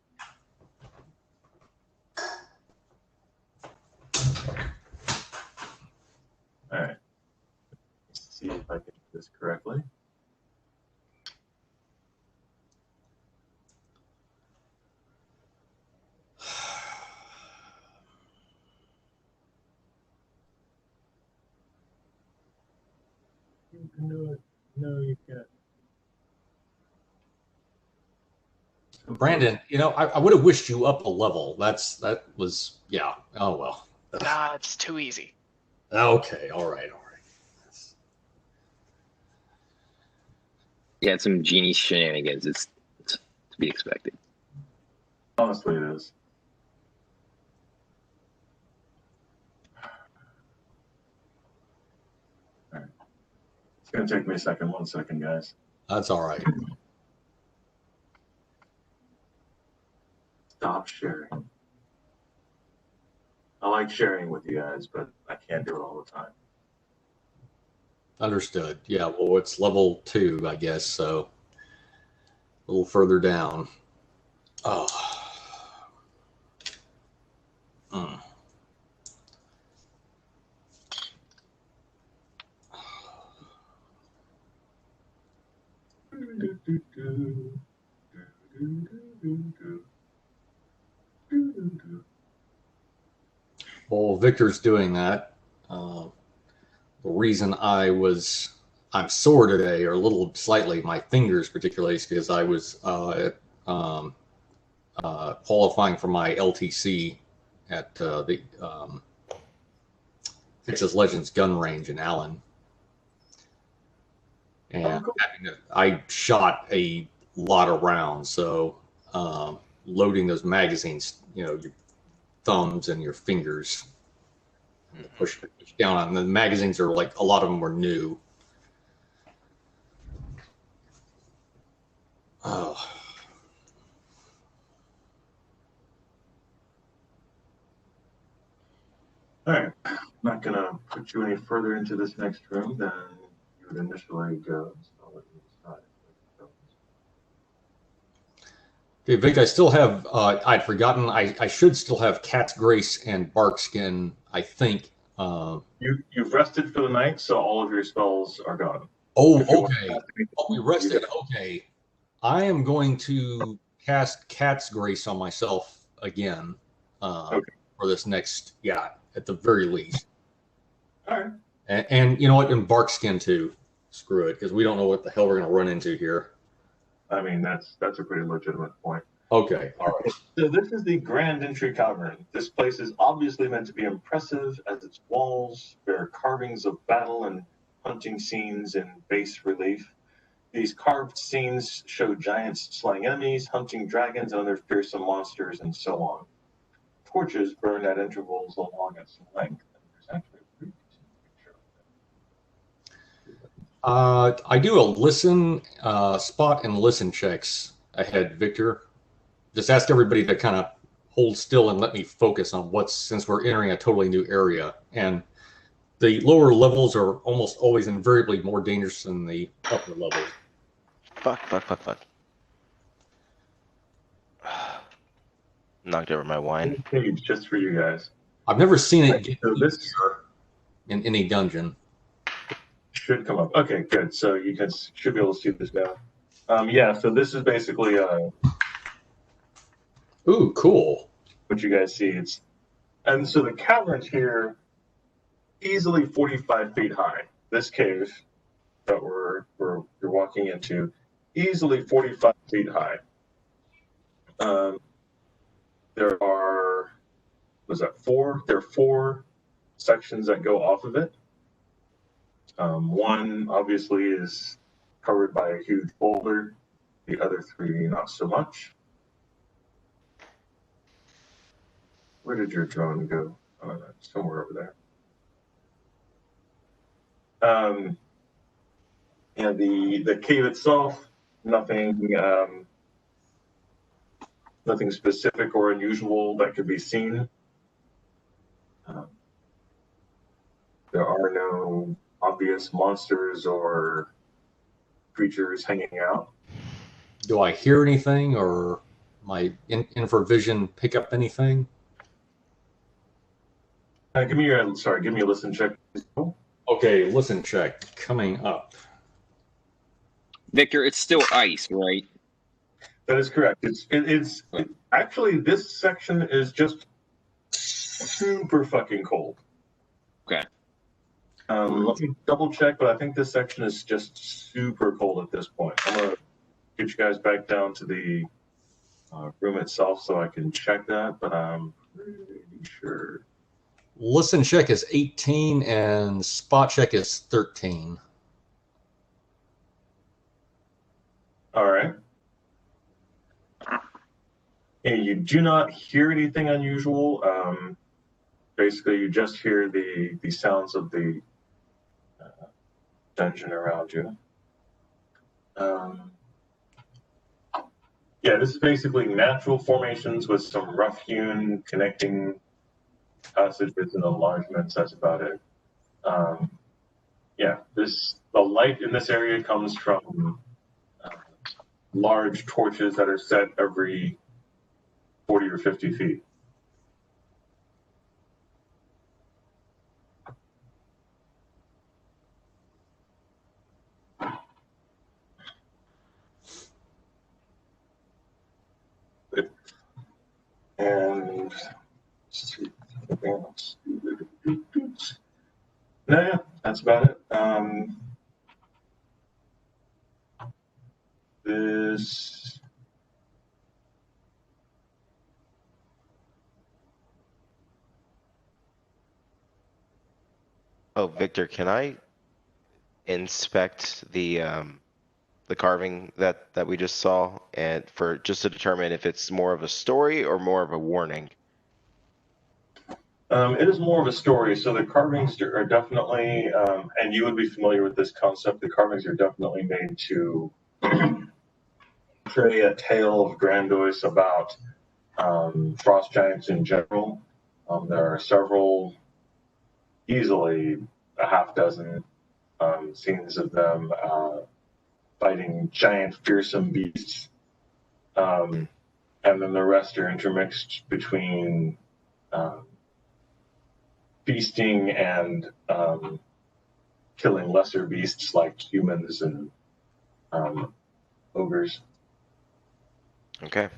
All right. Let's see if I can do this correctly. can do it. No, you can't. Brandon, I would have wished you up a level. That was yeah. Oh well. Nah, it's too easy. Okay, all right. Yeah, it's some genie shenanigans. It's to be expected. Honestly, it is. All right. It's going to take me a second. 1 second, guys. That's all right. Stop sharing. I like sharing with you guys, but I can't do it all the time. Understood. Yeah, well, it's level 2, I guess, so a little further down. Oh. Mm. While Victor's doing that, the reason I'm sore today, or a little slightly, my fingers particularly, is because I was qualifying for my LTC at the Texas Legends gun range in Allen. And I shot a lot of rounds, so loading those magazines, your thumbs and your fingers, and push down on the magazines are like, a lot of them were new. Oh. All right. I'm not going to put you any further into this next room than you would initially go. So I'll let you decide. Okay, Vic, I still have, I'd forgotten, I should still have Cat's Grace and Barkskin, I think. You've rested for the night, so all of your spells are gone. Oh, okay. Oh, we rested. Okay. I am going to cast Cat's Grace on myself again for this next, at the very least. All right. And you know what? And Barkskin too. Screw it, because we don't know what the hell we're going to run into here. I mean, that's a pretty legitimate point. Okay, all right. So this is the Grand Entry Cavern. This place is obviously meant to be impressive, as its walls bear carvings of battle and hunting scenes in bas relief. These carved scenes show giants slaying enemies, hunting dragons and other fearsome monsters, and so on. Torches burn at intervals along its length. There's actually a pretty decent picture of that. I do a listen, spot and listen checks ahead, Victor. Just ask everybody to kind of hold still and let me focus on since we're entering a totally new area. And the lower levels are almost always invariably more dangerous than the upper levels. Fuck. Knocked over my wine. Page just for you guys. I've never seen it get So this in any dungeon. should come up. Okay, good. So you guys should be able to see this now. So this is basically Ooh, cool. what you guys see. And so the caverns here, easily 45 feet high. This cave that you're walking into, easily 45 feet high. There are, four? There are 4 sections that go off of it. One obviously is covered by a huge boulder. The other 3 not so much. Where did your drone go? Somewhere over there. And the cave itself, nothing specific or unusual that could be seen. There are no obvious monsters or creatures hanging out. Do I hear anything, or my infravision pick up anything? Give me a listen check. Okay, listen check coming up. Victor, it's still ice, right? That is correct. It's actually, this section is just super fucking cold. Okay. Let me double check, but I think this section is just super cold at this point. I'm gonna get you guys back down to the room itself so I can check that, but I'm pretty sure. Listen check is 18 and spot check is 13. All right. And you do not hear anything unusual. Basically, you just hear the sounds of the dungeon around you. Yeah, this is basically natural formations with some rough-hewn connecting passages and enlargements. That's about it. Yeah, the light in this area comes from large torches that are set every 40 or 50 feet. And no, yeah, that's about it. This Oh, Victor, can I inspect the carving that we just saw, and for just to determine if it's more of a story or more of a warning? It is more of a story. So the carvings are definitely, and you would be familiar with this concept. The carvings are definitely made to portray a tale of Grandois about frost giants in general. There are several, easily a half dozen scenes of them fighting giant, fearsome beasts, and then the rest are intermixed between feasting and killing lesser beasts like humans and ogres. Okay.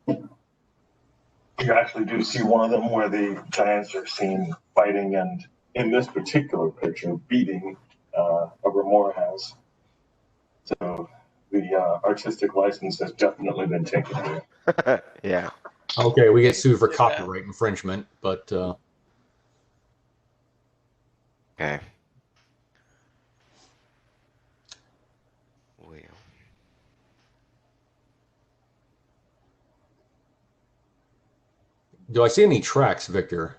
You actually do see one of them where the giants are seen fighting, and in this particular picture, beating a remora has. So the artistic license has definitely been taken here. Yeah. Okay, we get sued for Yeah. copyright infringement, but Okay. do I see any tracks, Victor?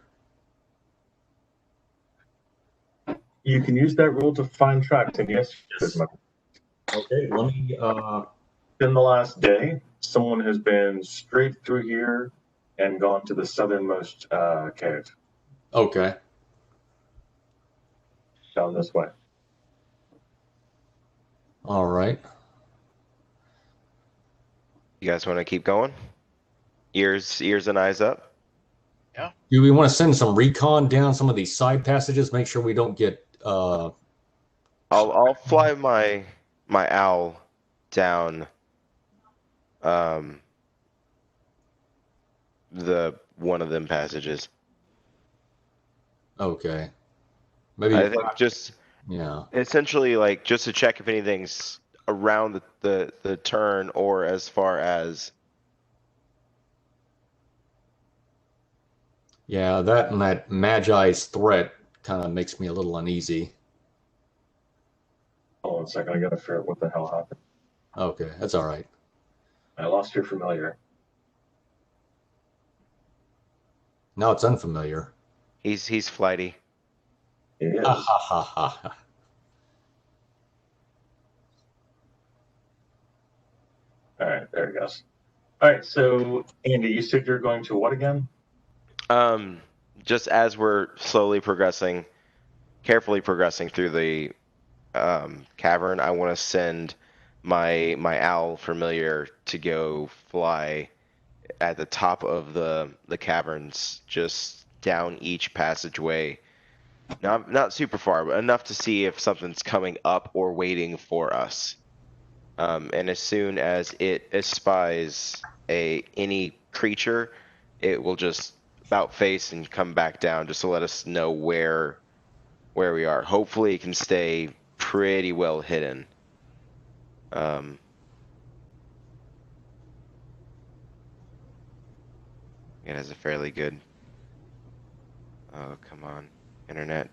You can use that rule to find tracks, and yes. Okay, let me. In the last day, someone has been straight through here and gone to the southernmost cave Okay. down this way. All right. You guys want to keep going? Ears and eyes up. Do we want to send some recon down some of these side passages? Make sure we don't get. I'll fly my owl down the one of them passages. Okay. Maybe. I think just Yeah. essentially like just to check if anything's around the turn or as far as. Yeah, that and that Magi's threat kind of makes me a little uneasy. Hold on a second, I gotta figure out what the hell happened. Okay, that's all right. I lost your familiar. Now it's unfamiliar. He's flighty. He is. Ha ha ha ha ha. All right, there he goes. All right, so Andy, you said you're going to what again? Just as we're slowly progressing, carefully progressing through the cavern, I want to send my owl familiar to go fly at the top of the caverns, just down each passageway. Not super far, but enough to see if something's coming up or waiting for us. And as soon as it espies any creature, it will just about face and come back down just to let us know where we are. Hopefully, it can stay pretty well hidden. It has a fairly good. Oh, come on, internet.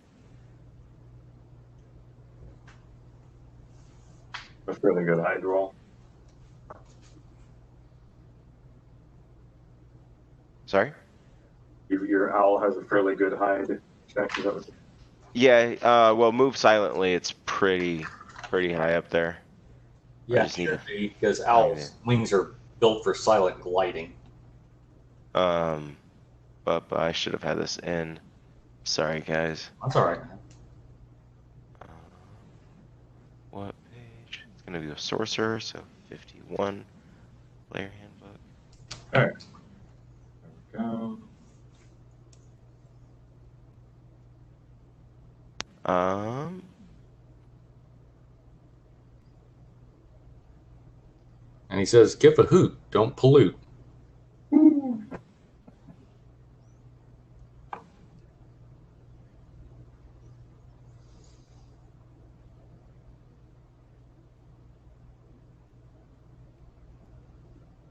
A fairly good hide roll. Sorry? Your owl has a fairly good hide check. Is that what- Yeah, well, move silently. It's pretty high up there. Yeah, just it need should to be, because find owls' it. wings are built for silent gliding. But I should have had this in. Sorry, guys. That's all right, man. What page? It's gonna be a sorcerer, so 51. Player handbook. All right. There we go. And he says, "Give a hoot, don't pollute." Woo.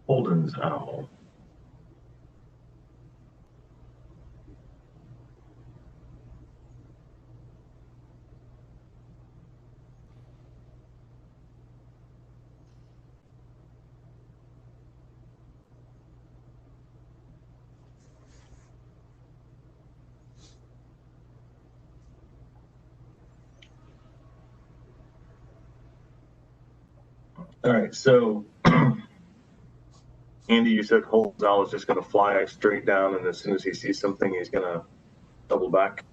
Holden's owl. All right, so Andy, you said Holden's owl is just going to fly straight down, and as soon as he sees something, he's going to double back.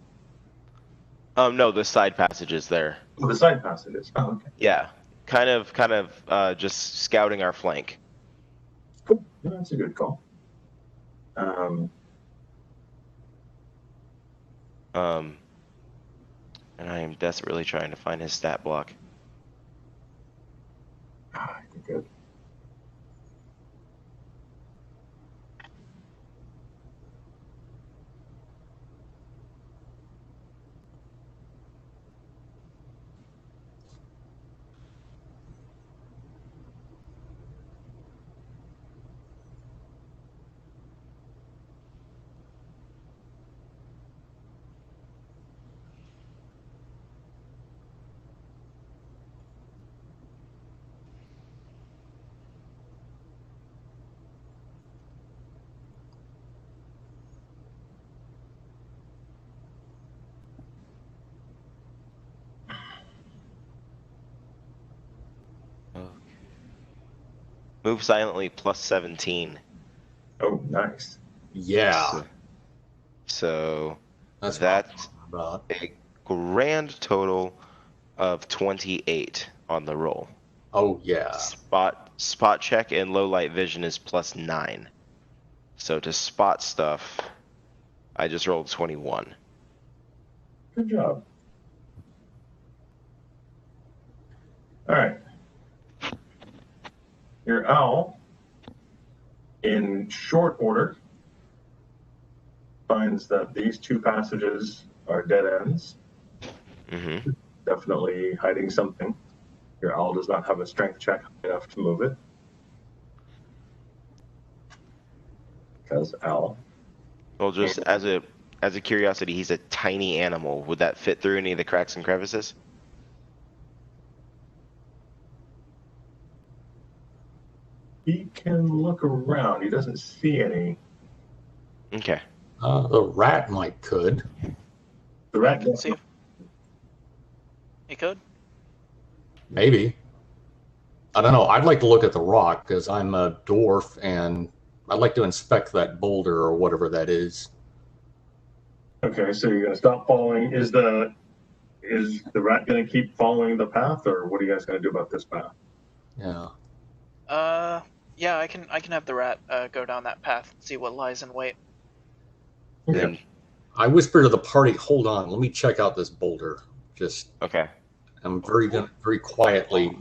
No, the side passages there. Oh, the side passages. Oh, okay. Yeah, kind of, just scouting our flank. Cool. Yeah, that's a good call. And I am desperately trying to find his stat block. Good. Move silently plus 17. Oh, nice. Yeah, So that's that's what I'm talking about. a grand total of 28 on the roll. Oh yeah, Spot check and low light vision is plus 9. So to spot stuff, I just rolled 21. Good job. All right. Your owl, in short order, finds that these two passages are dead ends, Mm-hmm. definitely hiding something. Your owl does not have a strength check enough to move it. Because owl. Well, just as a curiosity, he's a tiny animal. Would that fit through any of the cracks and crevices? He can look around. He doesn't see any. Okay. the rat might could. The I rat can see if he could. Maybe. I don't know. I'd like to look at the rock because I'm a dwarf and I'd like to inspect that boulder or whatever that is. Okay, so you're gonna stop following. Is the rat gonna keep following the path, or what are you guys gonna do about this path? Yeah. Yeah, I can have the rat go down that path and see what lies in wait. Then I whisper to the party, "Hold on, let me check out this boulder." Just okay. I'm very quietly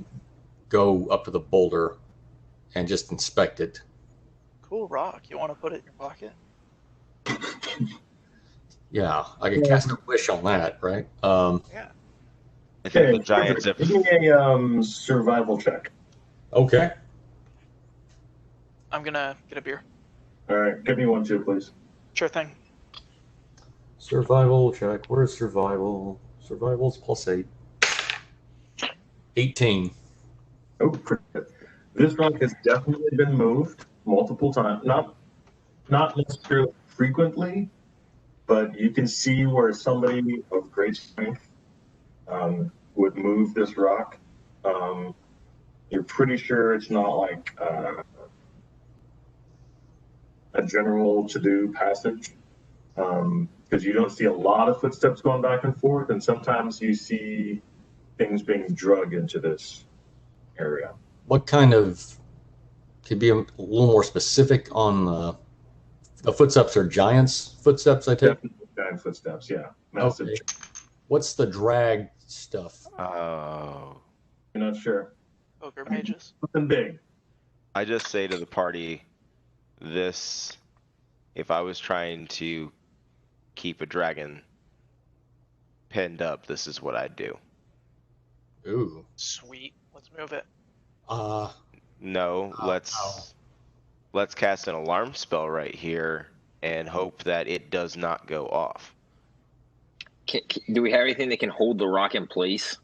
go up to the boulder and just inspect it. Cool rock. You want to put it in your pocket? Yeah, I could cast a wish on that, right? Yeah. I think Okay, the giants have. give me a survival check. Okay. I'm gonna get a beer. All right, give me one too, please. Sure thing. Survival check. Where's survival? Survival's +8. 18. Oh, pretty good. This rock has definitely been moved multiple times. Not necessarily frequently, but you can see where somebody of great strength would move this rock. You're pretty sure it's not like a general to-do passage, because you don't see a lot of footsteps going back and forth, and sometimes you see things being dragged into this area. What kind of, could be a little more specific on the footsteps are giants footsteps, I take? Definitely giant footsteps, yeah. Massive. Okay. What's the drag stuff? Oh. You're not sure. Ogre mages. Something big. I just say to the party, this, if I was trying to keep a dragon pinned up, this is what I'd do. Ooh. Sweet. Let's move it. No, let's cast an alarm spell right here and hope that it does not go off. Do we have anything that can hold the rock in place?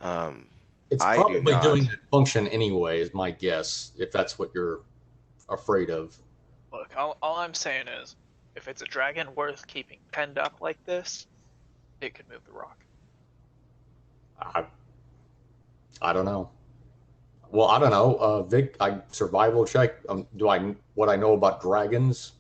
It's I do probably not. doing that function anyway, is my guess, if that's what you're afraid of. Look, all I'm saying is, if it's a dragon worth keeping penned up like this, it could move the rock. I don't know. Well, I don't know. Vic, I survival check. What I know about dragons,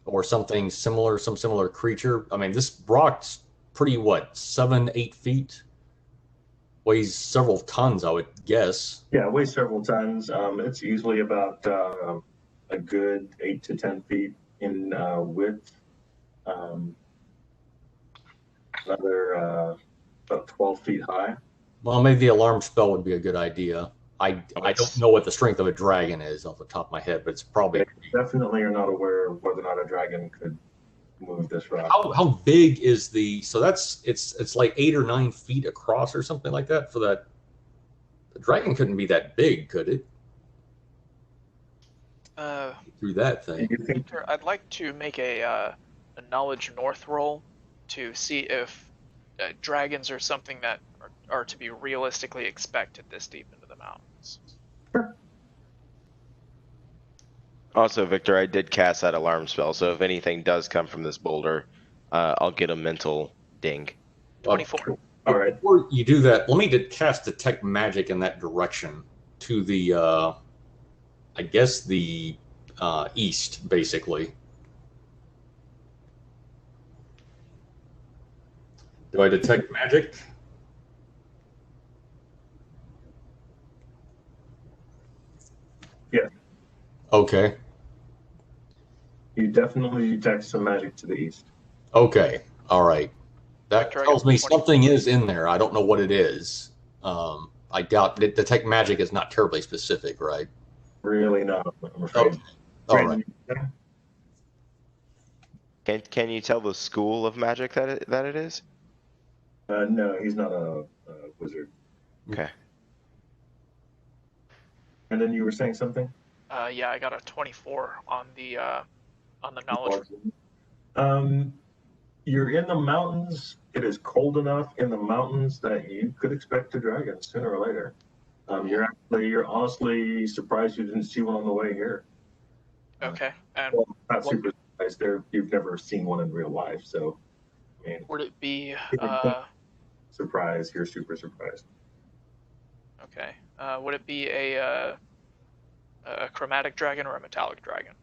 or something similar, some similar creature. I mean, this rock's pretty 7-8 feet, weighs several tons, I would guess. Yeah, it weighs several tons. It's usually about a good 8 to 10 feet in width. Another about 12 feet high. Well, maybe the alarm spell would be a good idea. I don't know what the strength of a dragon is off the top of my head, but it's probably Definitely are not aware of whether or not a dragon could move this rock. how big is the? So it's like 8 or 9 feet across or something like that. For that, the dragon couldn't be that big, could it? Through that thing. Do you think? Victor, I'd like to make a knowledge north roll to see if dragons are something that are to be realistically expected this deep into the mountains. Also, Victor, I did cast that alarm spell, so if anything does come from this boulder, I'll get a mental ding. 24. All right. Before you do that, let me cast detect magic in that direction to the, I guess the east, basically. Do I detect magic? Yeah. Okay. You definitely detect some magic to the east. Okay. All right. That Victor, I tells got me 24. something is in there. I don't know what it is. I doubt detect magic is not terribly specific, right? Really not, I'm afraid. Okay. All right. Can you tell the school of magic that it is? No, he's not a wizard. Okay. And then you were saying something? Yeah, I got a 24 on the knowledge. You're in the mountains. It is cold enough in the mountains that you could expect a dragon sooner or later. You're honestly surprised you didn't see one on the way here. Okay, and Well, not super surprised. You've never seen one in real life, so I mean, would it be surprise. You're super surprised. okay? Would it be a chromatic dragon or a metallic dragon?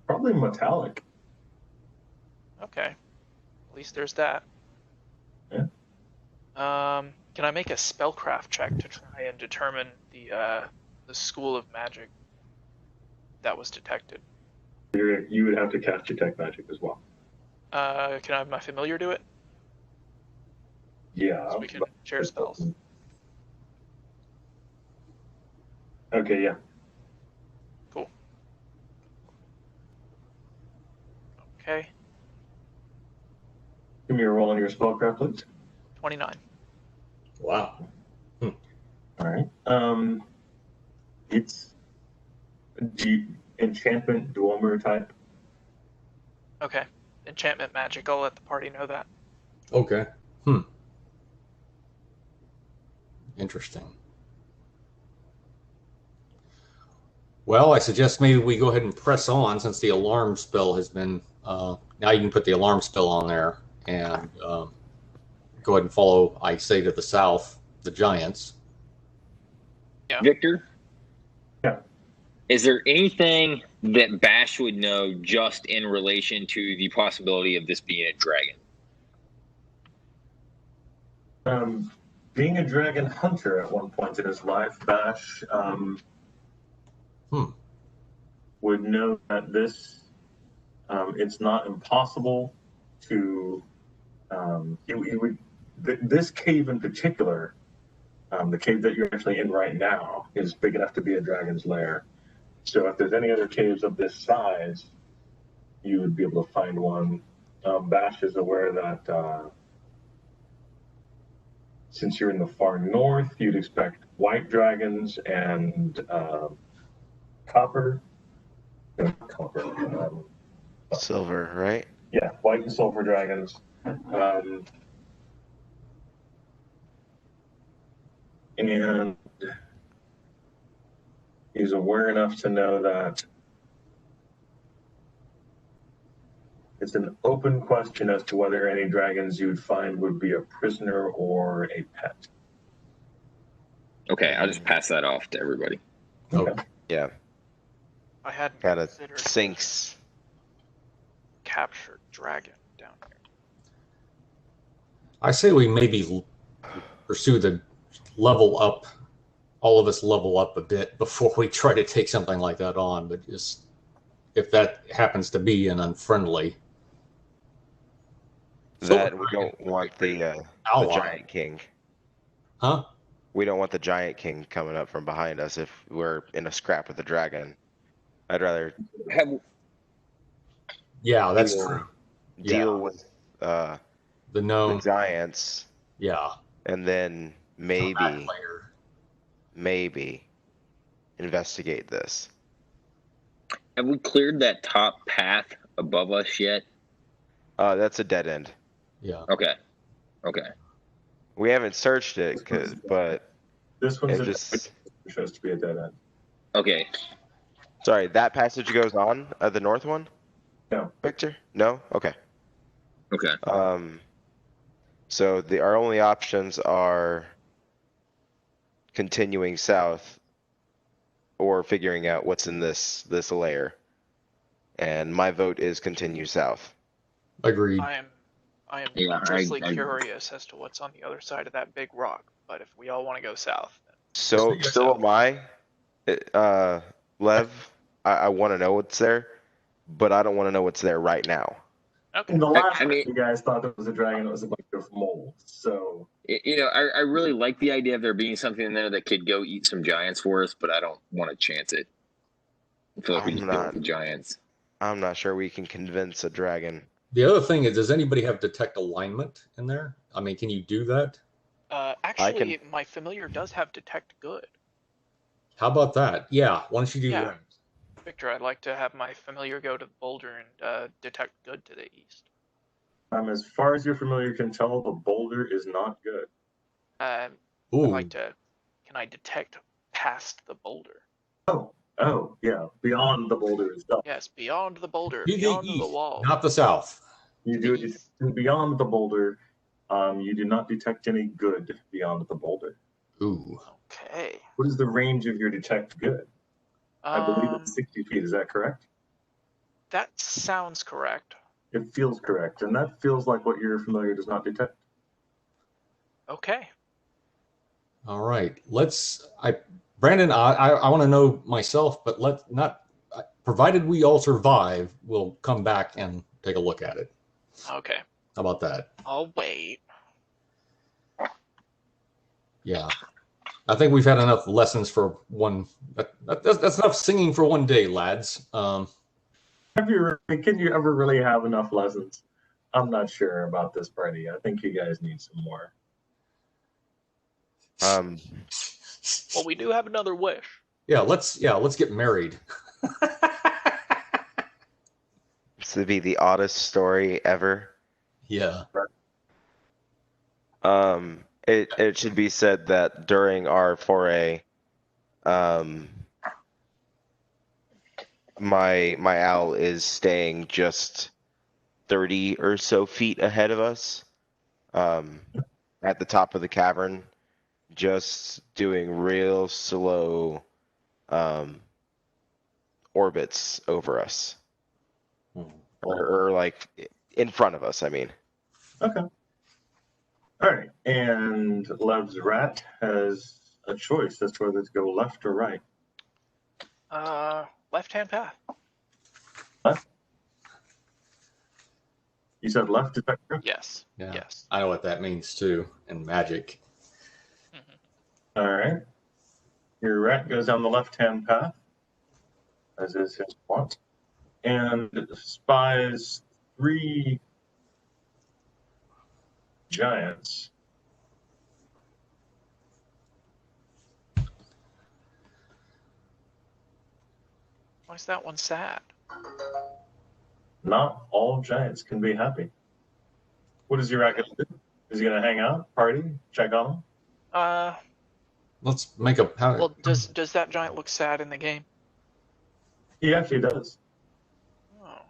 Probably metallic. Okay, at least there's that. Yeah. Can I make a spellcraft check to try and determine the school of magic that was detected? You would have to cast detect magic as well. Can I have my familiar do it? Yeah. So we can share spells. Okay, yeah. Cool. Okay. Give me a roll on your spellcraft, please. 29. Wow. All right. It's enchantment Dwemer type. Okay. Enchantment magic. I'll let the party know that. Okay. Interesting. Well, I suggest maybe we go ahead and press on since the alarm spell has been. Now you can put the alarm spell on there and go ahead and follow. I say to the south, the giants. Yeah. Victor? Yeah. Is there anything that Bash would know just in relation to the possibility of this being a dragon? Being a dragon hunter at one point in his life, Bash would know that this, it's not impossible to, he would, this cave in particular, the cave that you're actually in right now, is big enough to be a dragon's lair. So if there's any other caves of this size, you would be able to find one. Bash is aware that since you're in the far north, you'd expect white dragons and copper. Silver, right? Yeah, white and silver dragons. And he's aware enough to know that it's an open question as to whether any dragons you'd find would be a prisoner or a pet. Okay, I'll just pass that off to everybody. Okay. Yeah, I hadn't kind of considered sinks. captured dragon down here. I say we maybe pursue the level up. All of us level up a bit before we try to take something like that on. But just if that happens to be an unfriendly. That we don't want the Giant King. Huh? We don't want the Giant King coming up from behind us if we're in a scrap with the dragon. I'd rather Yeah, that's true. deal with The the gnome. giants, Yeah. and then Come back later. maybe investigate this. Have we cleared that top path above us yet? That's a dead end. Yeah. Okay. We haven't searched it, but This one's just supposed to be a dead end. Okay. sorry. That passage goes on the north one. No. Victor? No. Okay. Okay. So our only options are continuing south or figuring out what's in this layer. And my vote is continue south. Agreed. I am Yeah, dangerously I- curious as to what's on the other side of that big rock. But if we all want to go south, then So Let's so go am I. Lev, I want to know what's there, but I don't want to know what's there right now. okay. In the last I mean- you guys thought there was a dragon, it was a bunch of moles. So I really like the idea of there being something in there that could go eat some giants for us, but I don't want to chance it. I feel like we I'm just deal with not- the giants. I'm not sure we can convince a dragon. The other thing is, does anybody have detect alignment in there? I mean, can you do that? Actually, my familiar does have detect good. How about that? Yeah. Why don't you do Yeah. that? Victor, I'd like to have my familiar go to the boulder and detect good to the east. as far as you're familiar can tell, the boulder is not good. I'd Ooh. like to. Can I detect past the boulder? Oh, yeah, beyond the boulder itself. Yes, beyond the boulder, To the beyond the east, wall. not the south. You do it beyond the boulder. You do not detect any good beyond the boulder. Ooh. Okay. What is the range of your detect good? I believe it's 60 feet. Is that correct? That sounds correct. It feels correct, and that feels like what your familiar does not detect. Okay. All right. Brandon, I want to know myself, but provided we all survive, we'll come back and take a look at it. Okay. How about that? I'll wait. Yeah. I think we've had enough lessons for one. That's enough singing for one day, lads. Can you ever really have enough lessons? I'm not sure about this party. I think you guys need some more. Well, we do have another wish. Yeah, let's get married. This would be the oddest story ever. Yeah. It should be said that during our foray, my owl is staying just 30 or so feet ahead of us, at the top of the cavern, just doing real slow orbits over us, or like in front of us, I mean. Okay. All right. And Lev's rat has a choice as to whether to go left or right. Left-hand path. Left? You said left, is that correct? Yes. Yeah. Yes. I know what that means too in magic. All right. Your rat goes down the left-hand path, as is his wont, and spies 3 giants. Why is that one sad? Not all giants can be happy. What is your rat going to do? Is he going to hang out, party, check on them? Let's make a pattern. Well, does that giant look sad in the game? He actually does. Oh,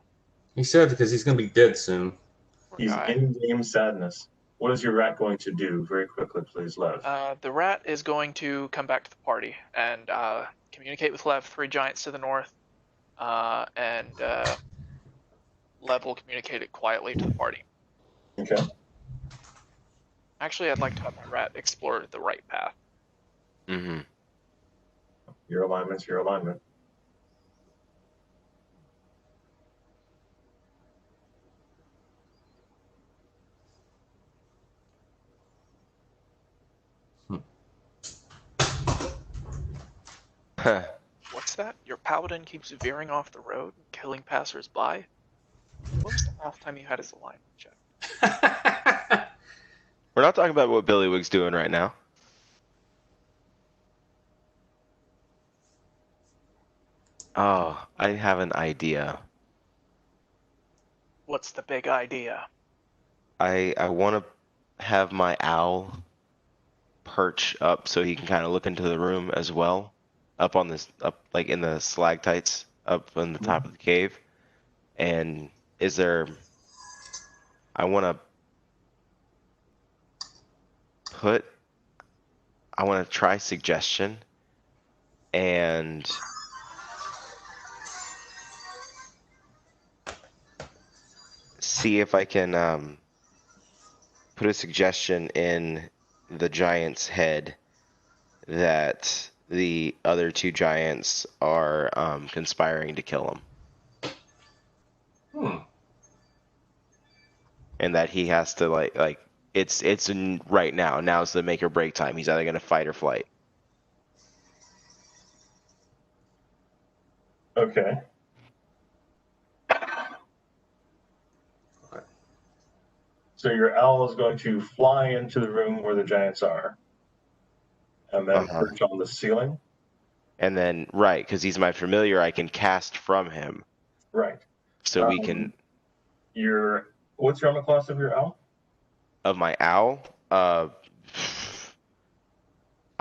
He said because he's going to be dead soon. poor He's guy. in-game sadness. What is your rat going to do? Very quickly, please, Lev. The rat is going to come back to the party and communicate with Lev, 3 giants to the north, and Lev will communicate it quietly to the party. Okay. Actually, I'd like to have my rat explore the right path. Mm-hmm. Your alignment's your alignment. What's that? Your paladin keeps veering off the road and killing passers-by? When was the last time you had his alignment check? We're not talking about what Billywig's doing right now. Oh, I have an idea. What's the big idea? I want to have my owl perch up so he can kind of look into the room as well, up like in the stalactites up on the top of the cave. And I want to try suggestion and see if I can put a suggestion in the giant's head that the other 2 giants are conspiring to kill him. And that he has to like it's right now. Now's the make or break time. He's either going to fight or flight. Okay. So your owl is going to fly into the room where the giants are, and then perch on the ceiling. And then, right, because he's my familiar, I can cast from him. Right. So we can. What's your armor class of your owl? Of my owl, I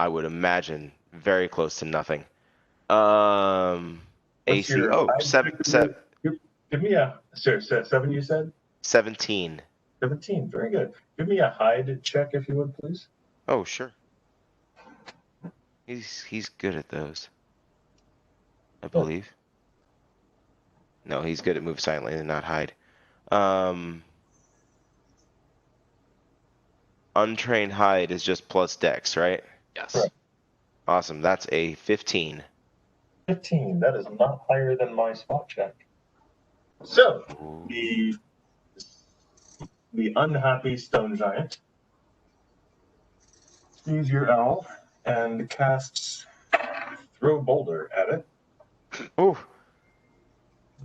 would imagine very close to nothing. AC. Oh, 7. Give me a 7. You said 17. 17. Very good. Give me a hide check if you would, please. Oh, sure. He's good at those, I believe. No, he's good at move silently and not hide. Untrained hide is just plus dex, right? Yes. Correct. Awesome. That's a 15. 15. That is not higher than my spot check. So the unhappy stone giant sees your owl and casts Throw Boulder at it. Oh,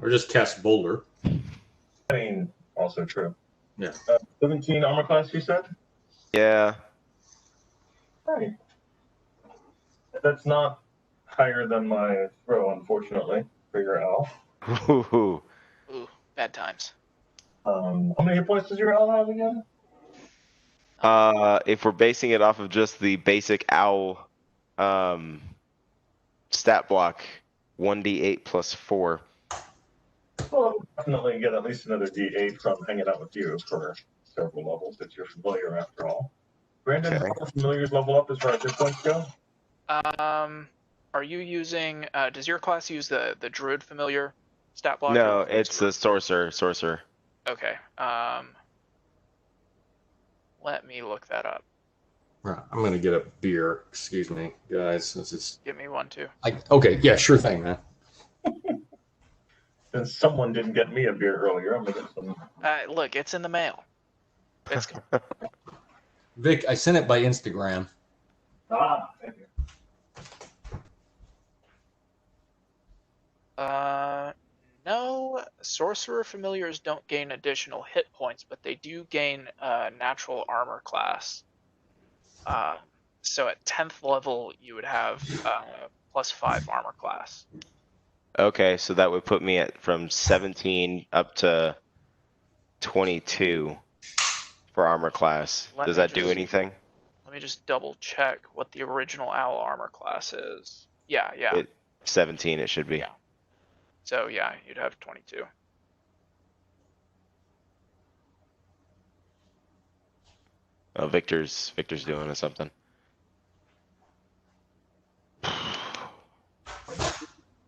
Or just cast Boulder. I mean, also true. Yeah. 17 armor class, you said? yeah. Right. That's not higher than my throw, unfortunately, for your owl. Ooh. Ooh, bad times. How many hit points does your owl have again? If we're basing it off of just the basic owl stat block, 1d8 plus 4. Well, I'll definitely get at least another D8 from hanging out with you for several levels. It's your familiar after all. Brandon, Okay. how familiars level up as far as hit points go? Are you using? Does your class use the druid familiar stat block? No, it's the sorcerer. Okay. Let me look that up. Right, I'm gonna get a beer. Excuse me, guys. This is. Give me one too. Okay, yeah, sure thing, man. Since someone didn't get me a beer earlier, I'm gonna get some. Look, it's in the mail. It's Vic, I sent it by Instagram. Thank you. no, sorcerer familiars don't gain additional hit points, but they do gain natural armor class. So at 10th level, you would have +5 armor class. Okay, so that would put me at from 17 up to 22 for armor class. Does that do anything? Let me just double check what the original owl armor class is. Yeah. 17 it should be. Yeah. So yeah, you'd have 22. Oh, Victor's doing something.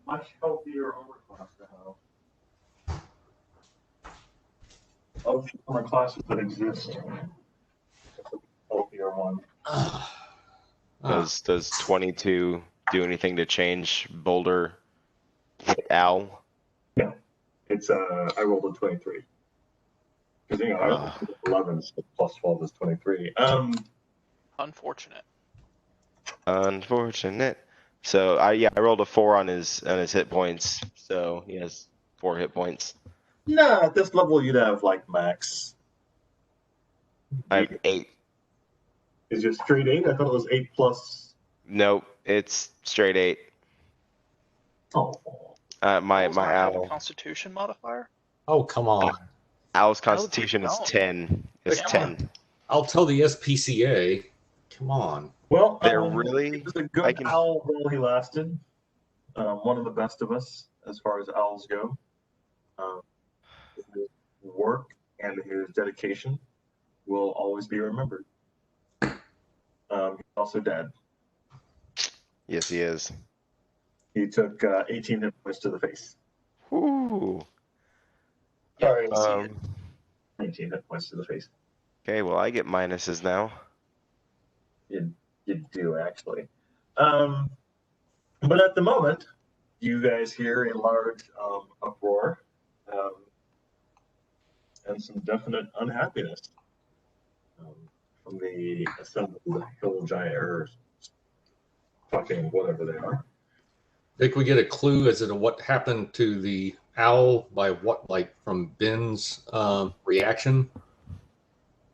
Much healthier armor class to have. Of the armor classes that exist, healthier one. Does 22 do anything to change Boulder hit owl? No, it's I rolled a 23. Because I rolled 11, so plus 12 is 23. Unfortunate. Unfortunate. So I rolled a 4 on his hit points, so he has 4 hit points. Nah, at this level you'd have like max. I have 8. Is it straight 8? I thought it was 8 plus. Nope, it's straight 8. Oh. My Owls don't have a owl. Constitution modifier. Oh, come on. Owl's constitution is don't. 10. It's Come 10. I'll tell the SPCA. Come on. Well, They're really. it was a good owl while he lasted. One of the best of us as far as owls go. His work and his dedication will always be remembered. He's also dead. Yes, he is. He took 18 hit points to the face. Ooh. Sorry, 19 hit points to the face. Okay, well I get minuses now. You do actually. But at the moment, you guys hear a large uproar and some definite unhappiness from the assembled hill giant or fucking whatever they are. Vic, we get a clue as to what happened to the owl by what, like, from Ben's reaction?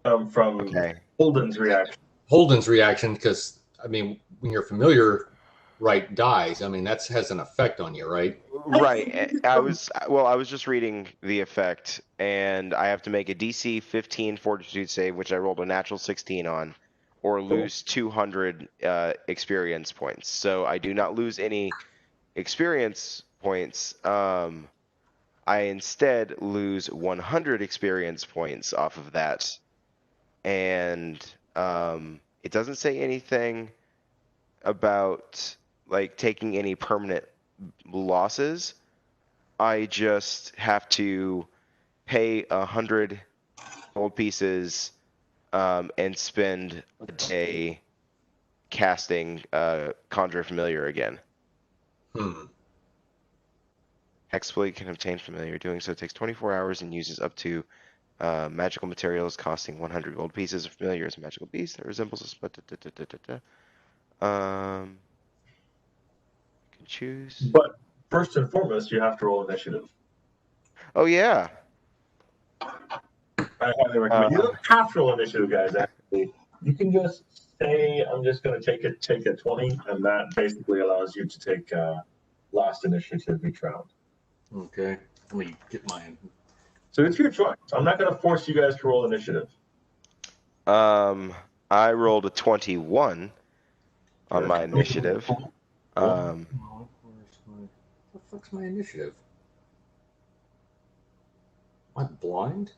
From Okay. Holden's reaction. Holden's reaction, because, I mean, when your familiar dies, I mean, that has an effect on you, right? Right. I was just reading the effect, and I have to make a DC 15 Fortitude save, which I rolled a natural 16 on, or lose 200 experience points. So I do not lose any experience points. I instead lose 100 experience points off of that, and it doesn't say anything about like taking any permanent losses. I just have to pay 100 gold pieces and spend a day casting Conjure Familiar again. Hexblade can obtain Familiar. Doing so takes 24 hours and uses up to magical materials costing 100 gold pieces. Familiar is a magical beast that resembles a split. Can choose. But first and foremost, you have to roll initiative. Oh yeah. I highly recommend. You don't have to roll initiative, guys. Actually, you can just say, "I'm just going to take a 20," and that basically allows you to take last initiative each round. Okay. Let me get mine. So it's your choice. I'm not going to force you guys to roll initiative. I rolled a 21 on my initiative. Where's my, what the fuck's my initiative? Am I blind?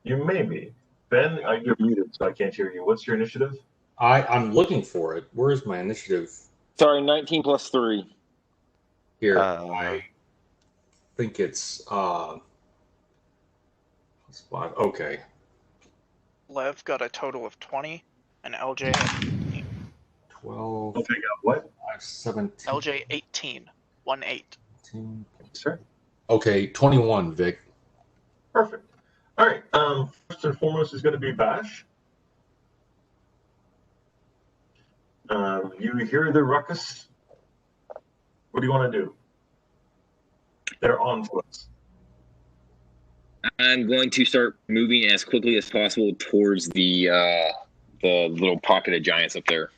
You may be. Ben, you're muted, so I can't hear you. What's your initiative? I'm looking for it. Where's my initiative? Sorry, 19 plus 3. Here. I think it's plus 5. Okay. Lev got a total of 20, and LJ had 12. Okay, got what? 5, 17. LJ 18. 1-8. 18. Sir. Okay, 21, Vic. Perfect. All right. First and foremost is going to be Bash. You hear the ruckus. What do you want to do? They're on to us. I'm going to start moving as quickly as possible towards the little pocket of giants up there.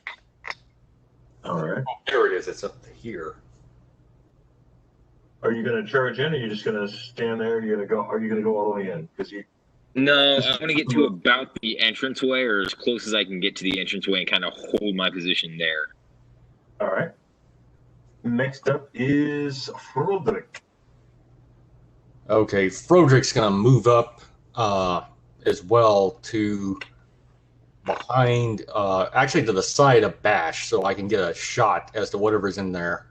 All right. Oh, there it is. It's up here. Are you going to charge in, or are you just going to stand there? Are you going to go all the way in? Because you. No, I'm going to get to about the entranceway, or as close as I can get to the entranceway, and kind of hold my position there. All right. Next up is Froedrick. Okay, Froedrick's going to move up as well to behind, actually to the side of Bash, so I can get a shot as to whatever's in there.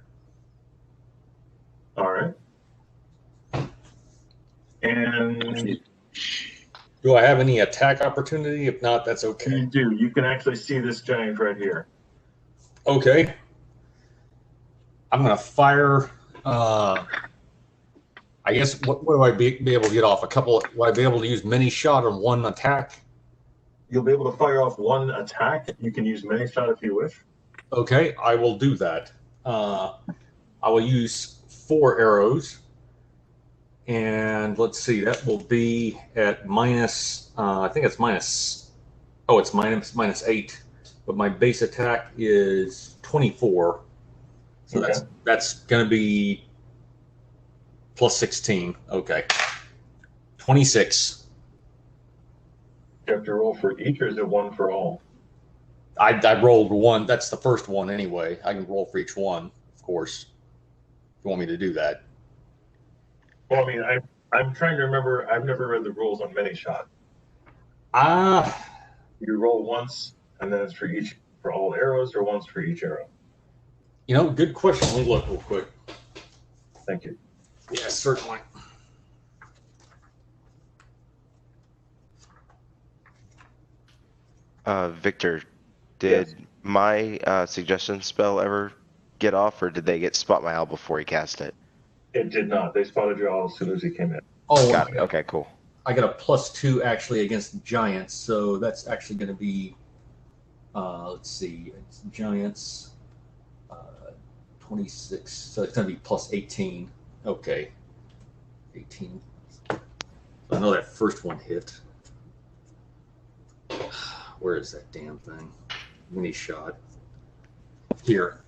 All right. And do I have any attack opportunity? If not, that's okay. you do. You can actually see this giant right here. Okay. I'm going to fire. I guess, what do I be able to get off? Will I be able to use mini shot on one attack? You'll be able to fire off one attack. You can use many shot if you wish. Okay, I will do that. I will use 4 arrows. And let's see, that will be at minus, I think it's minus, it's minus 8. But my base attack is 24. So okay. that's going to be plus 16. Okay. 26. You have to roll for each, or is it one for all? I rolled one. That's the first one anyway. I can roll for each one, of course, if you want me to do that. Well, I mean, I'm trying to remember. I've never read the rules on many shot. You roll once, and then it's for all arrows, or once for each arrow. Good question. Let me look real quick. Thank you. Yes, certainly. Victor, did my suggestion spell ever get off, or did they get spot my owl before he cast it? It did not. They spotted your owl as soon as he came in. Oh, Got it. Okay, cool. I got a +2 actually against giants, so that's actually going to be, let's see, it's giants, 26, so it's going to be +18. Okay, 18. So I know that first one hit. Where is that damn thing? Mini shot. Here,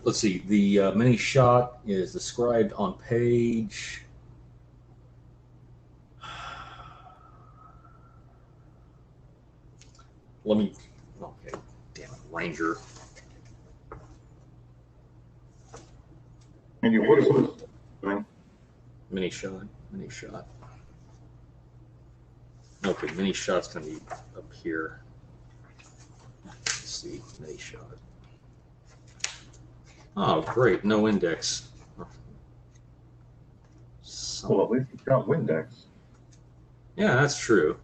let's see, the mini shot is described on page. Okay, damn it, Ranger. And you would have. Mini shot. Okay, mini shot's gonna be up here. Let's see, mini shot. Oh, great, no index. Well, at least you got Windex. Yeah, that's true.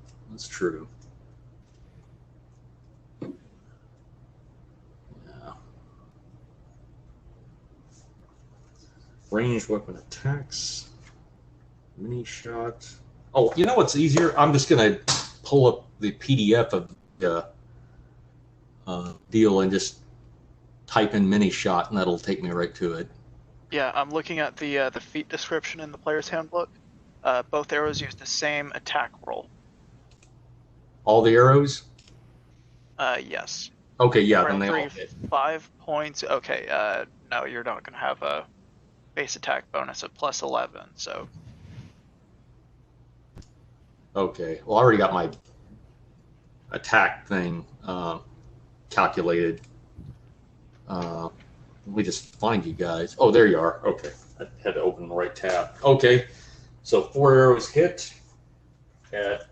Yeah. Ranged weapon attacks. Mini shot. Oh, you know what's easier? I'm just going to pull up the PDF of the deal and just type in mini shot, and that'll take me right to it. Yeah, I'm looking at the feat description in the player's handbook. Both arrows use the same attack roll. All the arrows? Yes. Okay, yeah, For then they all every hit. 5 points. Okay. No, you're not gonna have a base attack bonus of plus 11. So. Okay, well, I already got my attack thing calculated. Let me just find you guys. Oh, there you are. Okay, I had to open the right tab. Okay, so 4 arrows hit at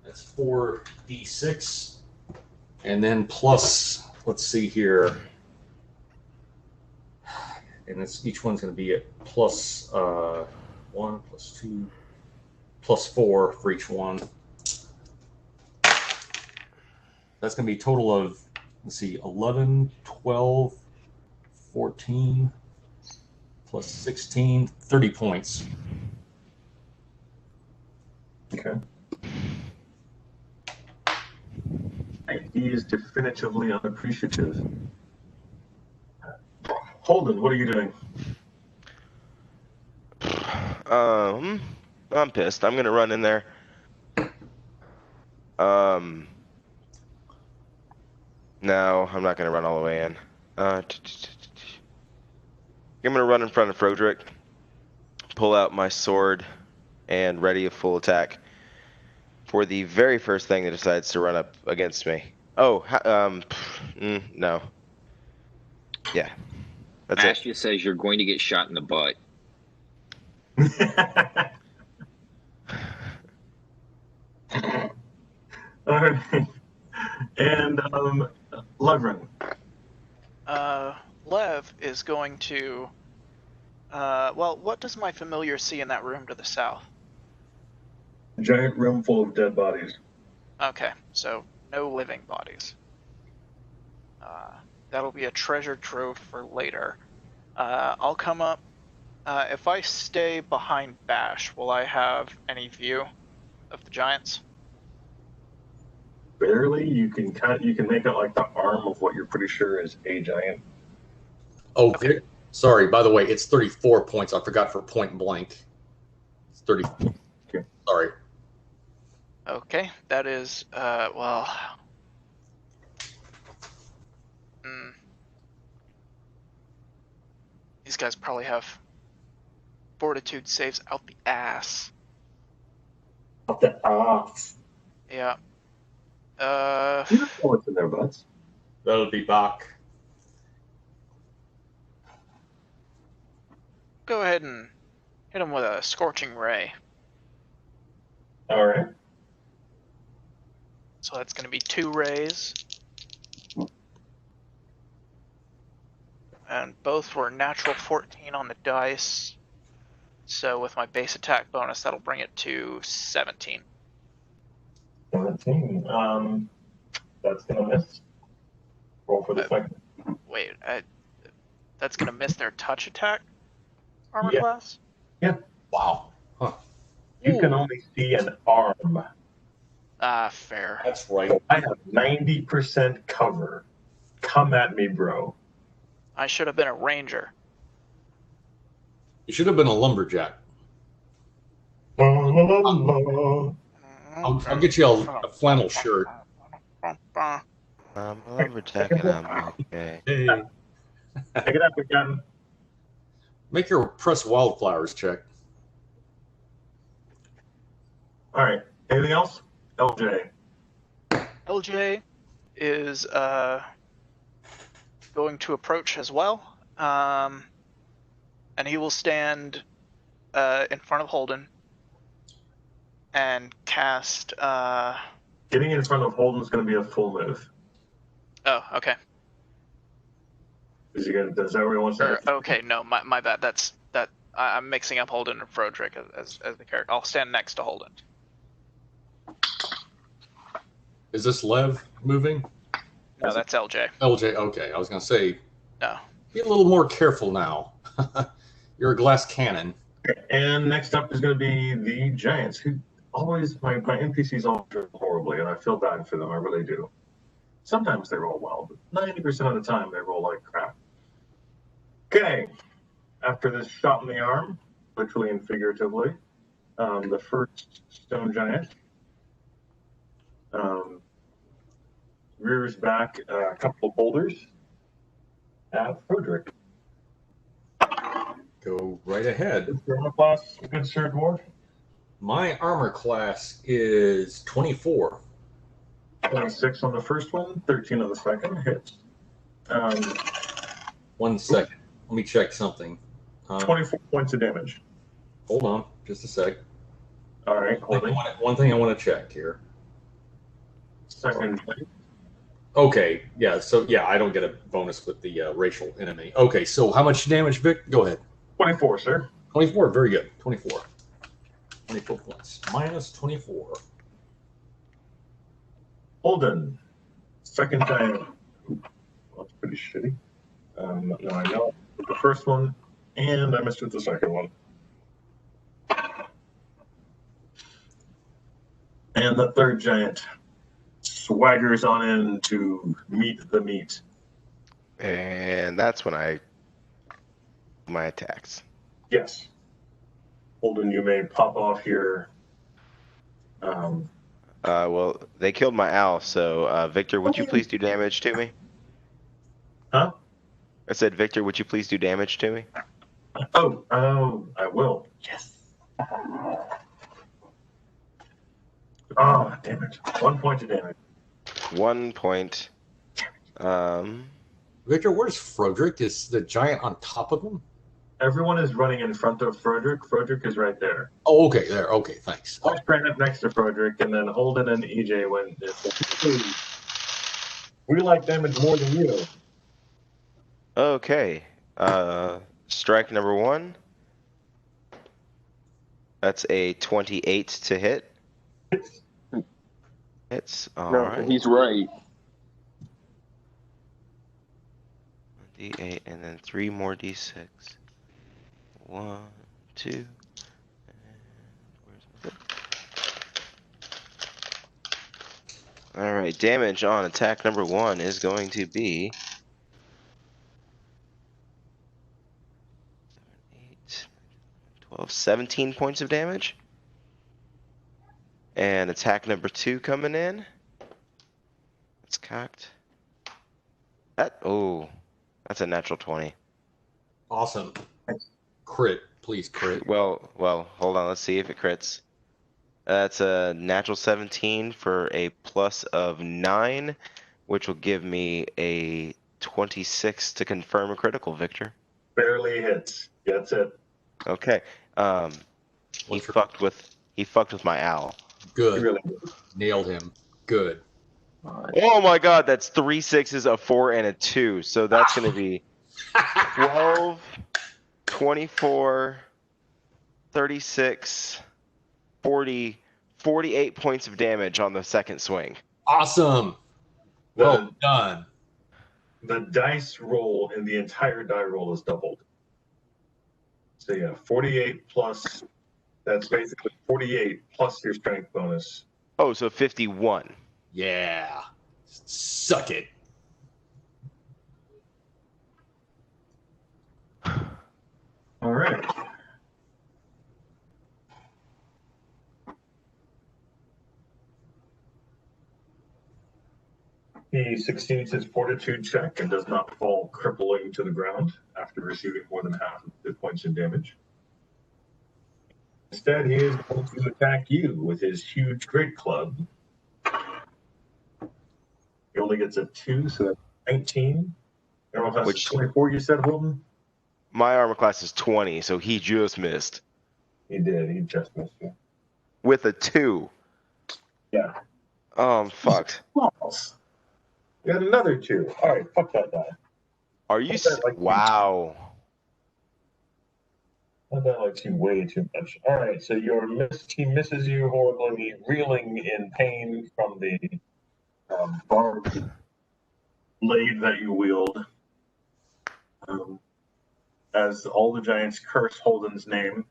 that's 4d6, and then plus, let's see here, and it's each one's going to be at plus 1, plus 2, plus 4 for each one. That's going to be a total of, let's see, 11, 12, 14, plus 16, 30 points. Okay. He is definitively unappreciative. Holden, what are you doing? I'm pissed. I'm gonna run in there. No, I'm not gonna run all the way in. I'm gonna run in front of Froedrick, pull out my sword, and ready a full attack for the very first thing that decides to run up against me. Oh, no. Yeah, that's it. Astia says you're going to get shot in the butt. All right. And Levrin. Lev is going to. Well, what does my familiar see in that room to the south? Giant room full of dead bodies. Okay, so no living bodies. That'll be a treasure trove for later. I'll come up. If I stay behind Bash, will I have any view of the giants? Barely. You can make out like the arm of what you're pretty sure is a giant. Okay. Sorry, by the way, it's 34 points. I forgot for point blank. It's 30. Okay. Sorry. Okay, that is, well... These guys probably have fortitude saves out the ass. Up the ass. Yeah. You don't know what's in their butts. That'll be Bach. Go ahead and hit him with a scorching ray. All right. So that's going to be 2 rays. And both were natural 14 on the dice. So with my base attack bonus, that'll bring it to 17. 17. That's gonna miss. Roll for the second. Wait, that's going to miss their touch attack armor Yeah. class? Yeah. Wow. Huh. You can only see an arm. Fair. That's right. I have 90% cover. Come at me, bro. I should have been a ranger. You should have been a lumberjack. La, la, la, la. I'll get you a flannel shirt. I'm a lumberjack and I'm okay. Hey. Pick it up again. Make your press wildflowers check. All right. Anything else? LJ. LJ is going to approach as well, and he will stand in front of Holden and cast. Getting in front of Holden is going to be a full move. Oh, okay. Is he gonna? Does everyone want to? Okay, no, my bad. That's that. I'm mixing up Holden and Froedrick as the character. I'll stand next to Holden. Is this Lev moving? No, that's LJ. LJ, okay. I was going to say, No. be a little more careful now. You're a glass cannon. And next up is going to be the Giants, who always my NPCs always do horribly, and I feel bad for them. I really do. Sometimes they roll well, but 90% of the time they roll like crap. Okay, after this shot in the arm, literally and figuratively, the first stone giant rears back a couple of boulders at Froedrick. Go right ahead. Good armor class, good Sir Dwarf. My armor class is 24. 26 on the first one, 13 on the second. Hits. 1 second. Let me check something. 24 points of damage. Hold on, just a sec. All right, holding. One thing I want to check here. Second. Okay, yeah, so yeah, I don't get a bonus with the racial enemy. Okay, so how much damage, Vic? Go ahead. 24, sir. 24, very good. 24. 24 points. Minus 24. Holden. Second giant. Ooh, that's pretty shitty. No, I know. The first one, and I missed with the second one. And the third giant swaggers on in to meet the meat. And that's when I my attacks. Yes. Holden, you may pop off your. Well, they killed my owl, so Victor, would you please do damage to me? Huh? I said, Victor, would you please do damage to me? Oh, I will. Yes. Oh, damn it. 1 point of damage. 1 point. Victor, where's Froedrick? Is the giant on top of him? Everyone is running in front of Froedrick. Froedrick is right there. Oh, okay, there. Okay, thanks. I ran up next to Froedrick, and then Holden and EJ went. We like damage more than you. Okay. Strike number 1. That's a 28 to hit. Hits. All right. He's right. D8 and then 3 more D6. 1, 2. And where's my book? All right. Damage on attack number 1 is going to be 8, 12, 17 points of damage. And attack number 2 coming in. It's cocked. That's a natural 20. Awesome. Crit, please crit. Well, hold on. Let's see if it crits. That's a natural 17 for a plus of 9, which will give me a 26 to confirm a critical, Victor. Barely hits. That's it. Okay. He fucked with my owl. Good. Really Nailed him. Good. Oh my god, that's 3 6s, a 4, and a 2. So that's going to be 12, 24, 36, 40, 48 points of damage on the second swing. Awesome. Well done. The dice roll and the entire die roll is doubled. So yeah, 48 plus, that's basically 48 plus your strength bonus. Oh, so 51. Yeah. Suck it. All right. He succeeds his fortitude check and does not fall crippling to the ground after receiving more than half of the points in damage. Instead, he is going to attack you with his huge great club. He only gets a 2, so that's 19. Everyone has Which- 24, you said, Holden? My armor class is 20, so he just missed. He did. He just missed you. With a 2. Yeah. Oh, I'm fucked. False. You got another 2. All right, fuck that die. Are you... Like- Wow. That likes you way too much. All right, so he misses you horribly, reeling in pain from the barbed blade that you wield. As all the giants curse Holden's name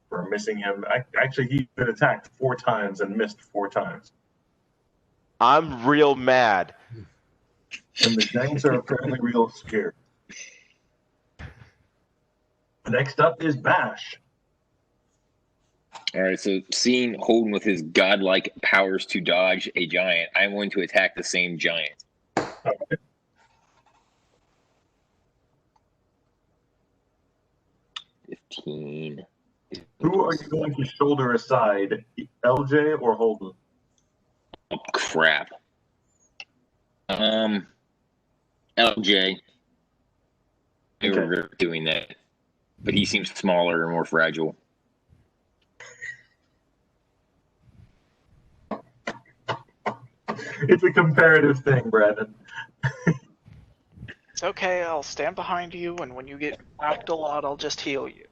for missing him. Actually, he's been attacked 4 times and missed 4 times. I'm real mad. And the giants are apparently real scared. Next up is Bash. All right, so seeing Holden with his godlike powers to dodge a giant, I'm going to attack the same giant. Okay. 15. Who are you going to shoulder aside, LJ or Holden? Oh, crap. LJ. I Okay. regret doing that. But he seems smaller and more fragile. It's a comparative thing, Brandon. It's okay. I'll stand behind you, and when you get knocked a lot, I'll just heal you.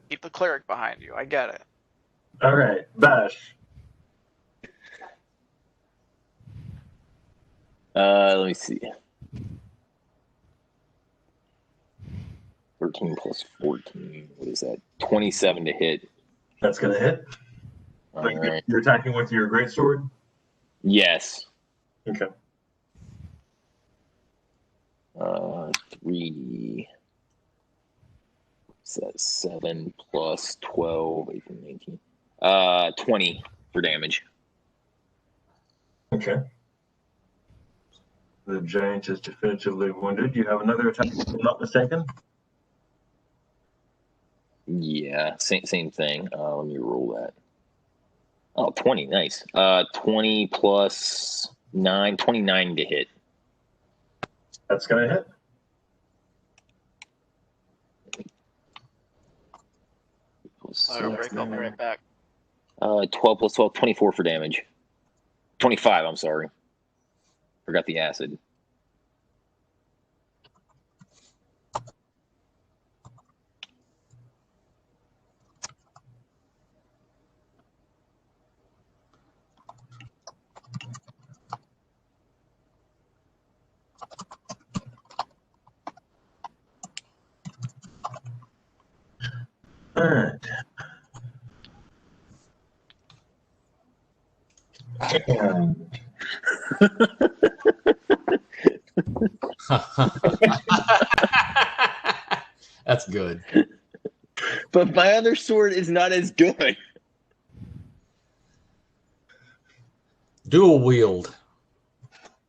Keep the cleric behind you. I get it. All right, Bash. Let me see. 13 plus 14. What is that? 27 to hit. That's going to hit. All right. You're attacking with your greatsword? Yes. Okay. 3. So that's 7 plus 12, 18, 19. 20 for damage. Okay. The giant is definitively wounded. You have another attack, if I'm not mistaken? Yeah, same thing. Let me roll that. Oh, 20, nice. 20 plus 9, 29 to hit. That's going to hit. Rick, I'll be right back. 12 plus 12, 24 for damage. 25, I'm sorry. Forgot the acid. All right. And That's good. But my other sword is not as good. Dual wield.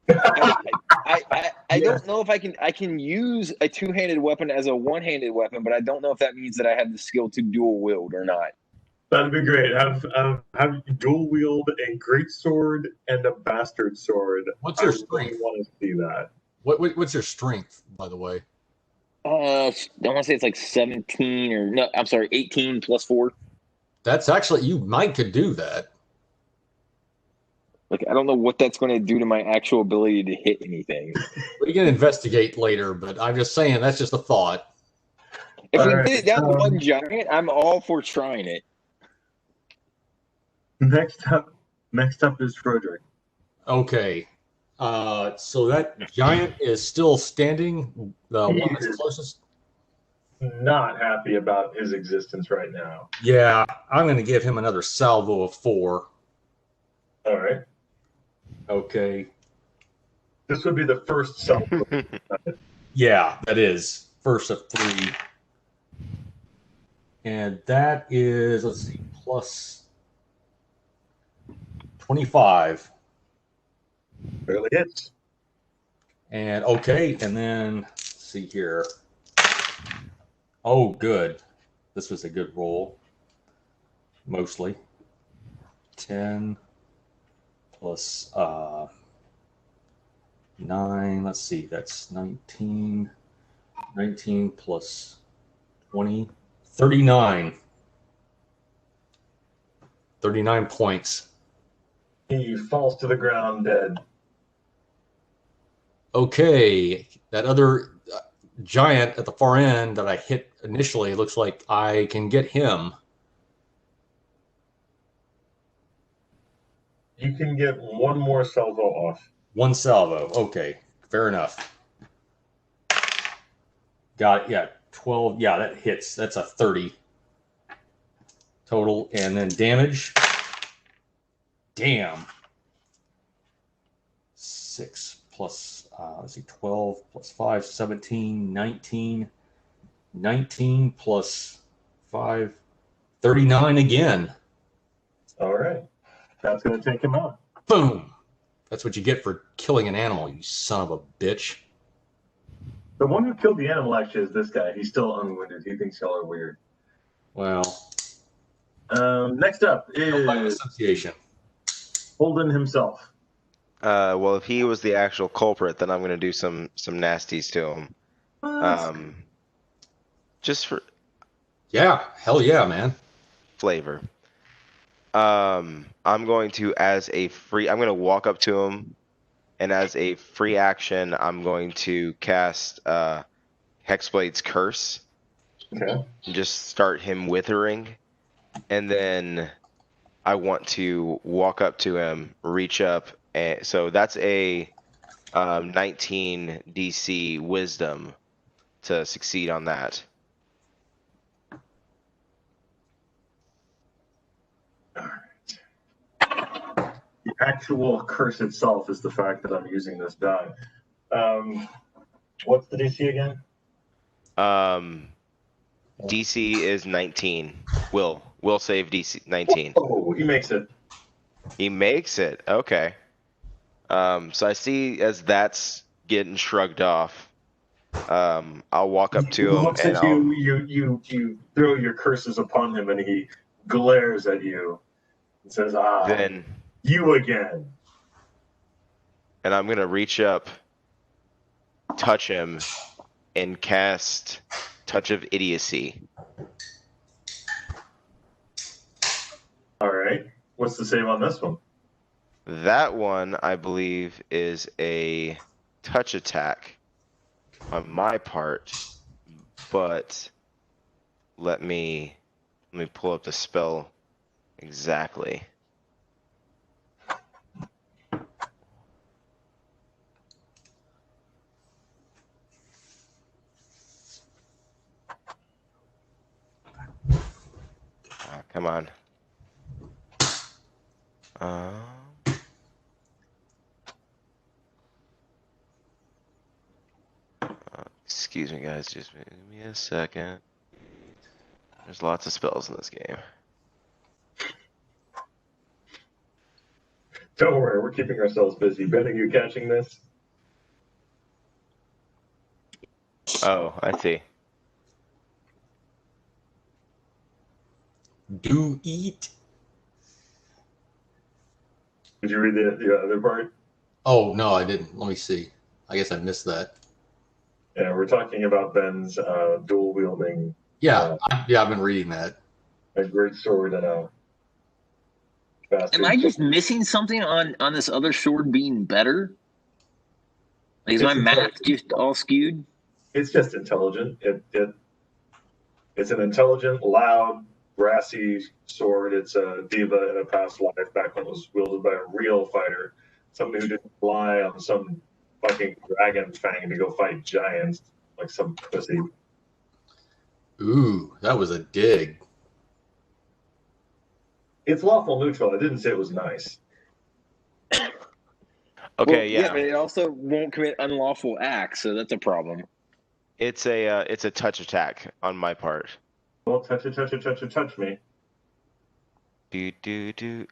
I don't know if I can use a two-handed weapon as a one-handed weapon, but I don't know if that means that I have the skill to dual wield or not. that'd be great. Have you dual wield a greatsword and a bastard sword. What's your I really strength? want to see that. What's your strength, by the way? I want to say it's like 17 or no, I'm sorry, 18 plus 4. That's actually, you might could do that. Like, I don't know what that's going to do to my actual ability to hit anything. We can investigate later, but I'm just saying that's just a thought. If All we right, get it down to one giant, I'm all for trying it. Next up is Froedrick. Okay. So that giant is still standing. The He one that's is- closest. Not happy about his existence right now. Yeah, I'm going to give him another salvo of 4. All right. Okay. This would be the first self. Yeah, that is first of 3. And that is, let's see, plus 25. Barely hits. And okay, and then let's see here. Oh, good. This was a good roll. Mostly. 10 plus 9. Let's see, that's 19. 19 plus 20. 39. 39 points. He falls to the ground dead. Okay, that other giant at the far end that I hit initially, looks like I can get him. You can get one more salvo off. 1 salvo. Okay, fair enough. Got it. Yeah, 12. Yeah, that hits. That's a 30 total. And then damage. Damn. 6 plus, let's see, 12 plus 5, 17, 19. 19 plus 5, 39 again. All right. That's going to take him out. Boom. That's what you get for killing an animal, you son of a bitch. The one who killed the animal actually is this guy. He's still unwounded. He thinks y'all are weird. Well, next up is association. Holden himself. Well, if he was the actual culprit, then I'm going to do some nasties to him. Just for Yeah, hell yeah, man. flavor. I'm going to, I'm going to walk up to him, and as a free action, I'm going to cast Hexblade's Curse. Okay. And just start him withering, and then I want to walk up to him, reach up, and so that's a 19 DC Wisdom to succeed on that. The actual curse itself is the fact that I'm using this die. What's the DC again? DC is 19. Will save DC 19. Oh, he makes it. He makes it. Okay. So I see as that's getting shrugged off. I'll walk up to He him looks and at you throw your curses upon him, and he glares at you and says, then you again. And I'm gonna reach up, touch him, and cast Touch of Idiocy. All right. What's the save on this one? That one, I believe, is a touch attack on my part, but let me pull up the spell exactly. Come on. Excuse me, guys. Just give me a second. There's lots of spells in this game. Don't worry, we're keeping ourselves busy. Ben, are you catching this? Oh, I see. Do eat. Did you read the other part? Oh, no, I didn't. Let me see. I guess I missed that. Yeah, we're talking about Ben's dual wielding. Yeah, I've been reading that. A great sword and a bastard. Am I just missing something on this other sword being better? Like, is my math just all skewed? It's just intelligent. It's an intelligent, loud, brassy sword. It's a diva in a past life back when it was wielded by a real fighter, somebody who didn't rely on some fucking dragon fang to go fight giants like some pussy. Ooh, that was a dig. It's lawful neutral. I didn't say it was nice. Okay, Well, yeah. but it also won't commit unlawful acts, so that's a problem. It's a touch attack on my part. Well, touch me. Do.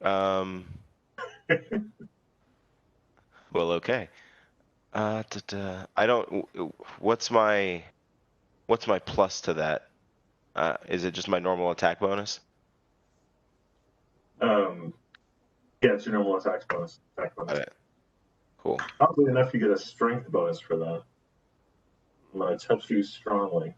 Well, okay. I don't. What's my plus to that? Is it just my normal attack bonus? Yeah, it's your normal attack bonus. Okay. Cool. Probably enough you get a strength bonus for that. I'm gonna touch you strongly.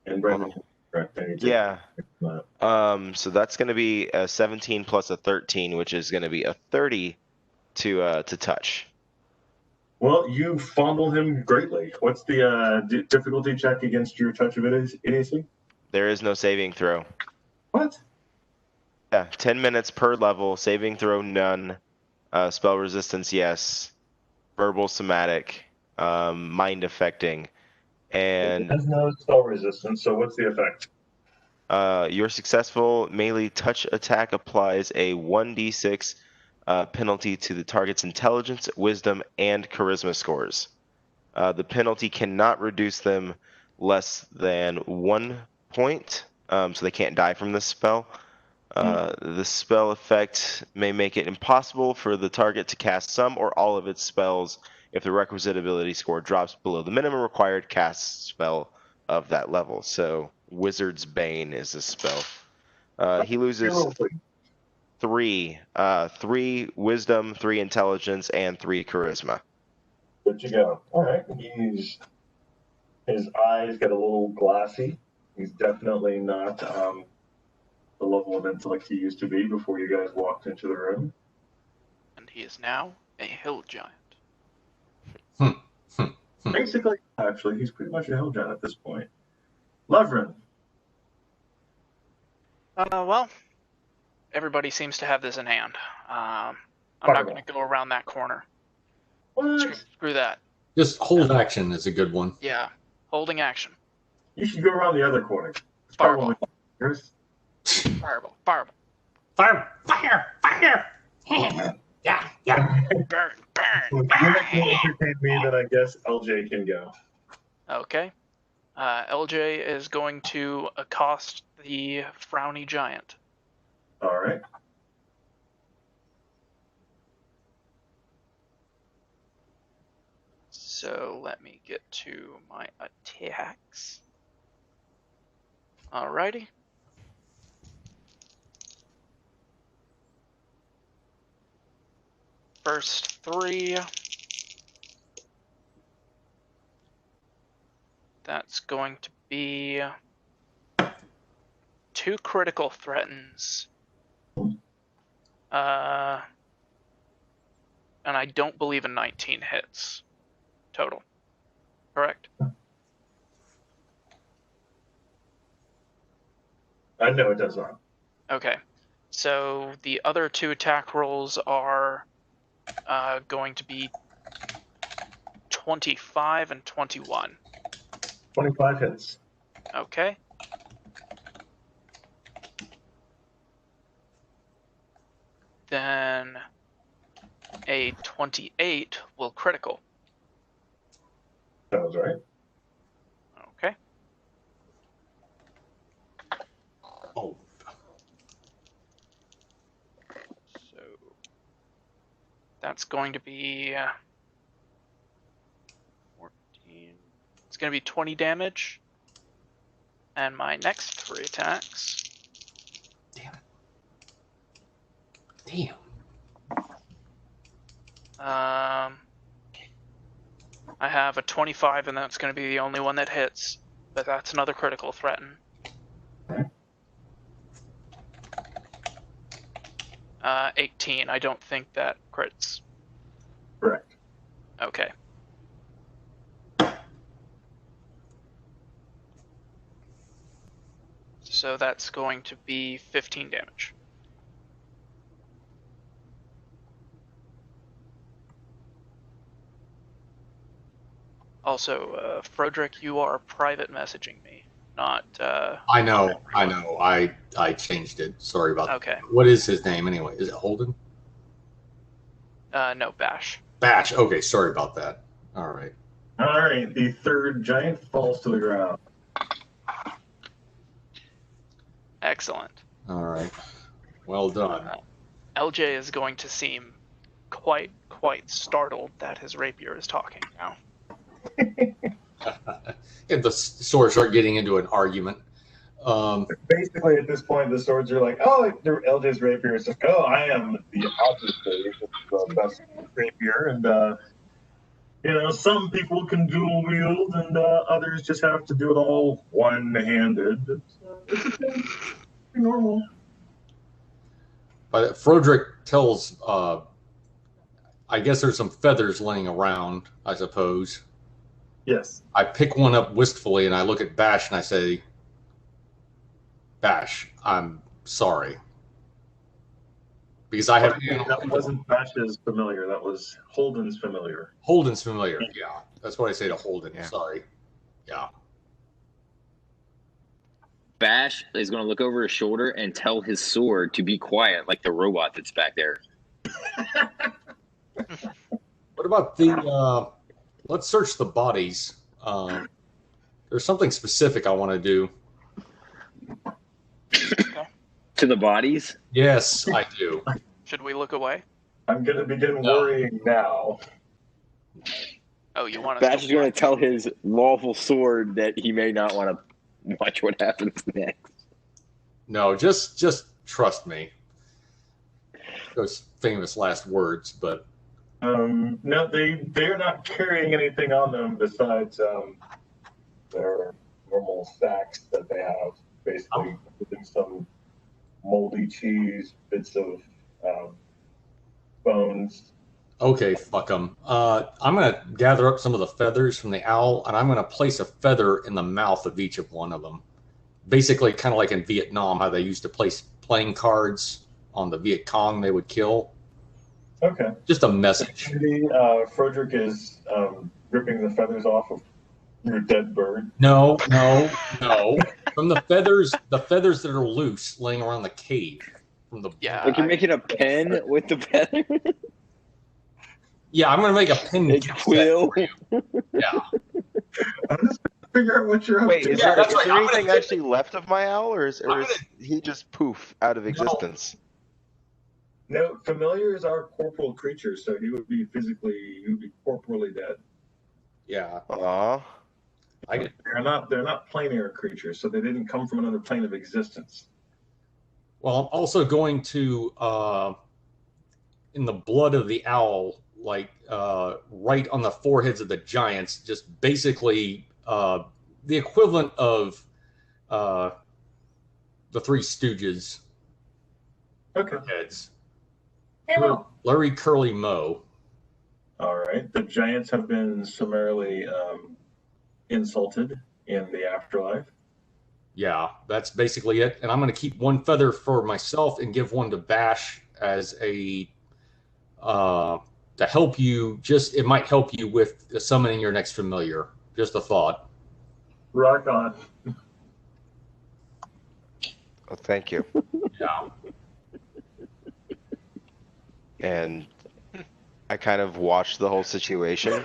And Brendan, correct? Yeah. So that's gonna be a 17 plus a 13, which is gonna be a 30 to touch. Well, you fondle him greatly. What's the difficulty check against your touch of idiocy? There is no saving throw. What? Yeah, 10 minutes per level. Saving throw none. Spell resistance yes. Verbal somatic. Mind affecting. And it has no spell resistance. So what's the effect? Your successful melee touch attack applies a 1d6 penalty to the target's intelligence, wisdom, and charisma scores. The penalty cannot reduce them less than 1 point, so they can't die from this spell. The spell effect may make it impossible for the target to cast some or all of its spells if the requisite ability score drops below the minimum required cast spell of that level. So Wizard's Bane is this spell. He loses 3 wisdom, 3 intelligence, and 3 charisma. Good to go. All right. His eyes get a little glassy. He's definitely not the level of intellect he used to be before you guys walked into the room. And he is now a hill giant. Basically, actually, he's pretty much a hill giant at this point. Levrin. Well, everybody seems to have this in hand. I'm not going to go around that corner. What? Screw that. Just hold action is a good one. Yeah, holding action. You should go around the other corner. It's Fireball. probably Fireball. Fireball. Fire! Yeah. Burn. If you can't entertain me, then I guess LJ can go. Okay. LJ is going to accost the frowny giant. All right. So let me get to my attacks. Alrighty. First 3. That's going to be 2 critical threatens. And I don't believe a 19 hits total. Correct? No, it does not. Okay. So the other 2 attack rolls are going to be 25 and 21. 25 hits. Okay. Then a 28 will critical. Sounds right. Okay. Oh. So that's going to be 14. It's going to be 20 damage. And my next 3 attacks. Damn it. I have a 25, and that's going to be the only one that hits. But that's another critical threaten. 18. I don't think that crits. Correct. Okay. So that's going to be 15 damage. Also, Froedrick, you are private messaging me, not. I know. I changed it. Sorry about that. Okay. What is his name anyway? Is it Holden? No, Bash. Bash. Okay, sorry about that. All right. All right. The third giant falls to the ground. Excellent. All right. Well done. LJ is going to seem quite startled that his rapier is talking now. And the swords start getting into an argument. Basically, at this point, the swords are like, oh, LJ's rapier is like, oh, I am the obviously the best rapier, and some people can dual wield, and others just have to do it all one-handed. It's normal. But Froedrick tells, I guess there's some feathers laying around, I suppose. Yes. I pick one up wistfully and I look at Bash and I say, Bash, I'm sorry. Because I have... That wasn't Bash's familiar. That was Holden's familiar. Holden's familiar, yeah. That's what I say to Holden. Yeah. Sorry. Yeah. Bash is going to look over his shoulder and tell his sword to be quiet, like the robot that's back there. What about the? Let's search the bodies. There's something specific I want to do. To the bodies? Yes, I do. Should we look away? I'm gonna begin No. worrying now. Oh, you want us Bash is to going watch? to tell his lawful sword that he may not want to watch what happens next. No, just trust me. Those famous last words, but No, they're not carrying anything on them besides their normal sacks that they have, basically including some moldy cheese, bits of bones. okay, fuck them. I'm gonna gather up some of the feathers from the owl, and I'm gonna place a feather in the mouth of each of one of them. Basically, kind of like in Vietnam, how they used to place playing cards on the Viet Cong they would kill. Okay. Just a message. Maybe Froedrick is ripping the feathers off of your dead bird. No. From the feathers that are loose laying around the cave. From the Yeah. Like you're making a pen with the feather? Yeah, I'm gonna make a pin. A quill? Yeah. I'm just trying to figure out what you're up Wait, to. is Yeah, there, that's is right. there I'm gonna anything get- actually left of my owl, or is I'm he just poof out of existence? No, familiars are corporal creatures, so he would be corporally dead. Yeah. Aw. They're not planar creatures, so they didn't come from another plane of existence. Well, I'm also going to in the blood of the owl, like right on the foreheads of the giants, just basically the equivalent of the Three Stooges Okay. heads. Hey, Mo. Larry, Curly, Moe. All right. The giants have been summarily insulted in the afterlife. Yeah, that's basically it. And I'm going to keep one feather for myself and give one to Bash as a to help you. Just it might help you with summoning your next familiar. Just a thought. Rock on. Oh, thank you. Yeah. And I kind of watched the whole situation,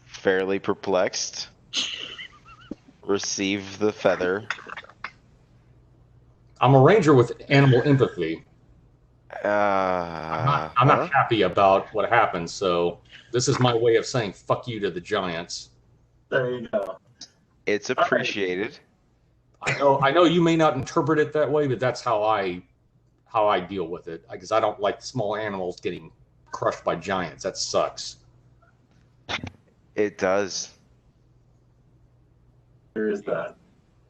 fairly perplexed. Receive the feather. I'm a ranger with animal empathy. I'm I'm not happy about what happened, so this is my way of saying fuck you to the giants. There you go. It's appreciated. I know you may not interpret it that way, but that's how I deal with it, because I don't like small animals getting crushed by giants. That sucks. It does. There is that.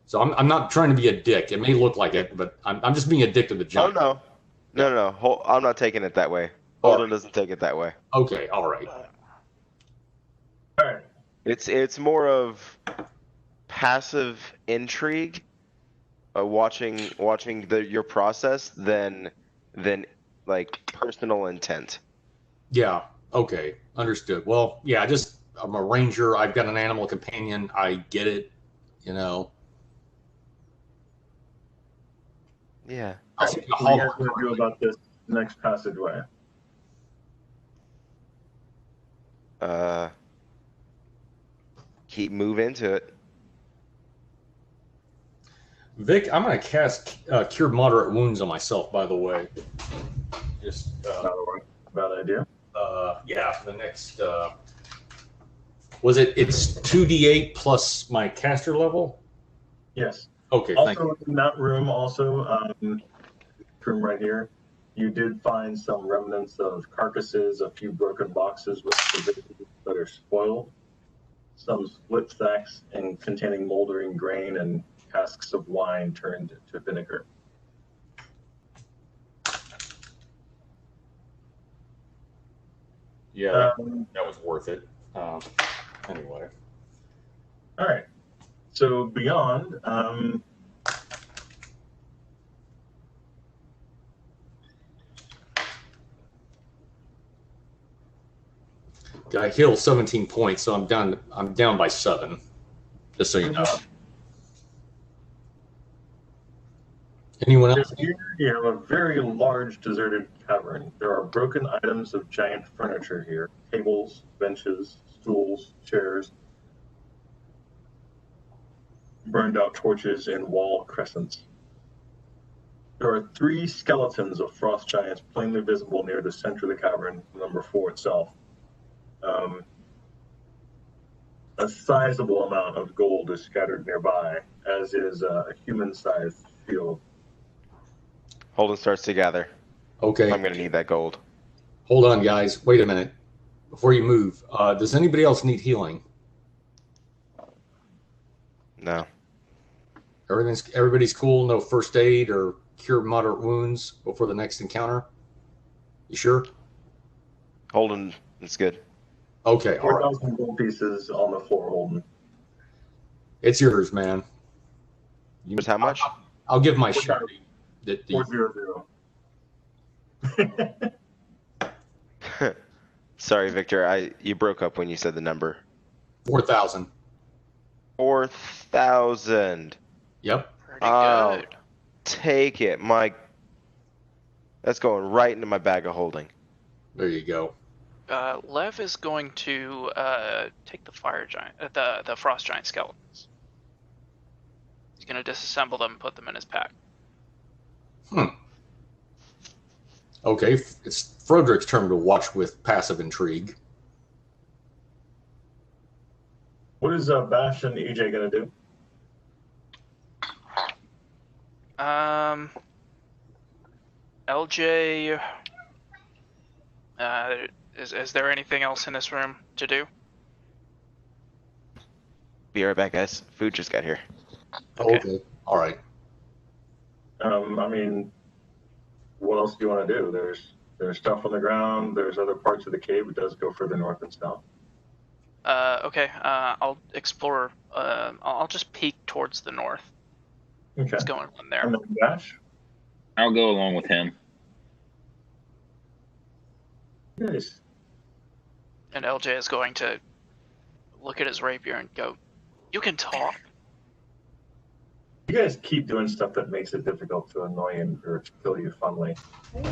So I'm not trying to be a dick. It may look like it, but I'm just being a dick to the Oh giant. no. I'm not taking it that way. Holden doesn't take it that way. Okay, all right. All right. It's more of passive intrigue, watching your process than like personal intent. Yeah. Okay. Understood. Well, yeah. I'm a ranger. I've got an animal companion. I get it. You know. Yeah. I'll What see are you guys going to do about this next passageway? Keep move into it. Vic, I'm going to cast Cure Moderate Wounds on myself, by the way. Just, Not a bad idea. yeah, the next, it's 2d8 plus my caster level? Yes. Okay, thank you. Also, in that room, room right here, you did find some remnants of carcasses, a few broken boxes with provisions that are spoiled, some split sacks and containing moldering grain, and casks of wine turned to vinegar. Yeah, that was worth it. Anyway. All right. So beyond, I healed 17 points, so I'm down by 7. Just so you know. Anyone else? Here you have a very large deserted cavern. There are broken items of giant furniture here: tables, benches, stools, chairs, burned out torches, and wall crescents. There are 3 skeletons of frost giants plainly visible near the center of the cavern, number 4 itself. A sizable amount of gold is scattered nearby, as is a human-sized shield. Holden starts to gather. Okay. I'm going to need that gold. Hold on, guys. Wait a minute. Before you move, does anybody else need healing? No. Everybody's cool. No first aid or cure moderate wounds before the next encounter. You sure? Holden, it's good. Okay. All right. 4,000 gold pieces on the floor, Holden. It's yours, man. Just how much? I'll give my What share. kind? 400. Sorry, Victor. You broke up when you said the number. 4,000. 4,000. Yep. Pretty Oh. good. Take it, Mike. That's going right into my bag of holding. There you go. Lev is going to take the fire giant, the frost giant skeletons. He's going to disassemble them and put them in his pack. Okay. It's Froedrick's turn to watch with passive intrigue. What is Bash and EJ going to do? LJ, is there anything else in this room to do? Be right back, guys. Food just got here. Okay. All right. I mean, what else do you want to do? There's stuff on the ground. There's other parts of the cave. It does go further north and south. Okay. I'll explore. I'll just peek towards the north. Okay. What's going on there? And then Bash? I'll go along with him. Nice. And LJ is going to look at his rapier and go, "You can talk." You guys keep doing stuff that makes it difficult to annoy you or to kill you funly.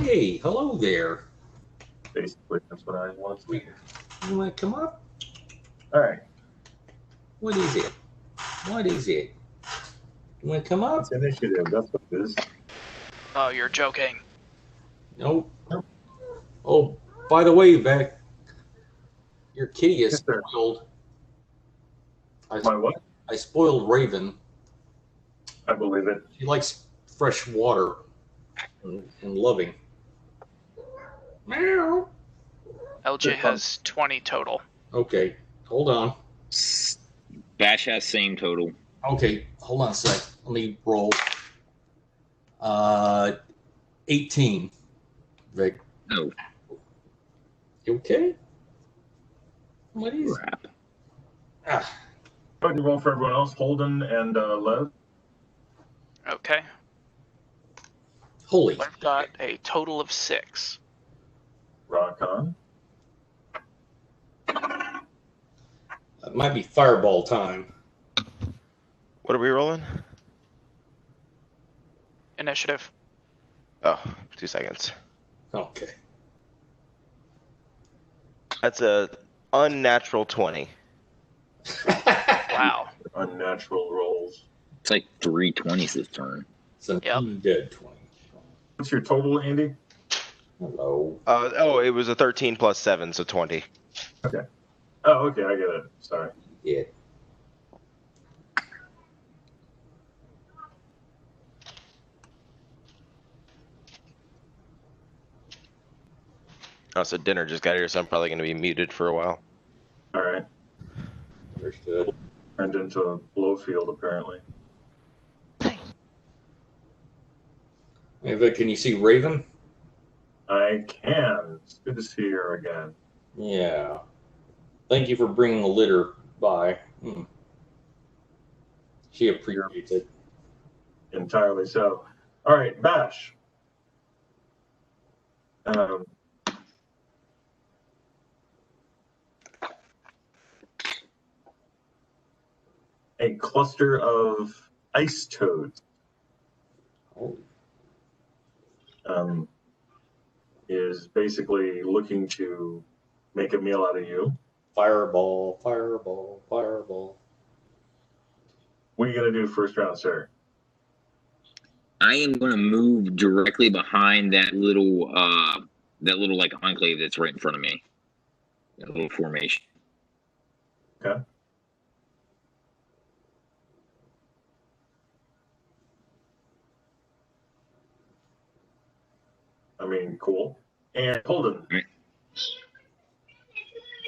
Hey, hello there. Basically, that's what I want to do. You want to come up? All right. What is it? What is it? You want to come up? It's initiative. That's what it is. Oh, you're joking. Nope. Oh, by the way, Beck, your kitty is Yes, sir. spoiled. My what? I spoiled Raven. I believe it. She likes fresh water and loving. Meow. LJ has 20 total. Okay, hold on. Bash has same total. Okay, hold on a sec. Let me roll. 18. Vic, No you okay? What is it? crap. Ah, Go ahead and roll for everyone else. Holden and Lev. Okay. holy. I've got a total of 6. Rock on. It might be fireball time. What are we rolling? Initiative. Oh, 2 seconds. Okay. That's a unnatural 20. Wow. Unnatural rolls. It's like 320s this turn. It's an Yep. undead 20. What's your total, Andy? Hello. It was a 13 plus 7, so 20. Oh, okay. I get it. Sorry. Yeah. Oh, so dinner just got here, so I'm probably going to be muted for a while. All right. Understood. Turned into a blowfield, apparently. Hey, Vic, can you see Raven? I can. It's good to see her again. Yeah. Thank you for bringing the litter by. She appreciates it. Entirely so. All right, Bash. A cluster of ice toads is basically looking to make a meal out of you. Fireball, fireball, fireball. What are you going to do first round, sir? I am going to move directly behind that little like enclave that's right in front of me. That little formation. Okay. I mean, cool. And Holden. Right.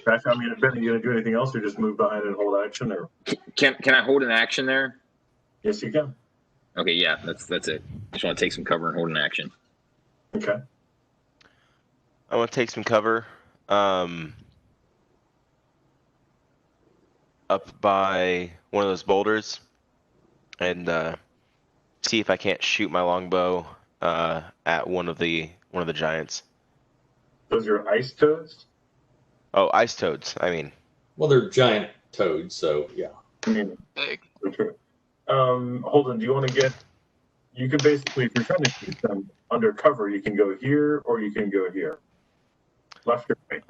Crash, I mean, Ben, are you going to do anything else or just move behind and hold action? Or Can I hold an action there? yes, you can. Okay, yeah, that's it. Just want to take some cover and hold an action. Okay. I want to take some cover. Up by one of those boulders, and see if I can't shoot my longbow at one of the giants. Those are ice toads? Oh, ice toads. I mean, Well, they're giant toads, so yeah. I mean, Big. okay. Holden, do you want to get? You can basically, if you're trying to keep them under cover, you can go here or you can go here. Left or right.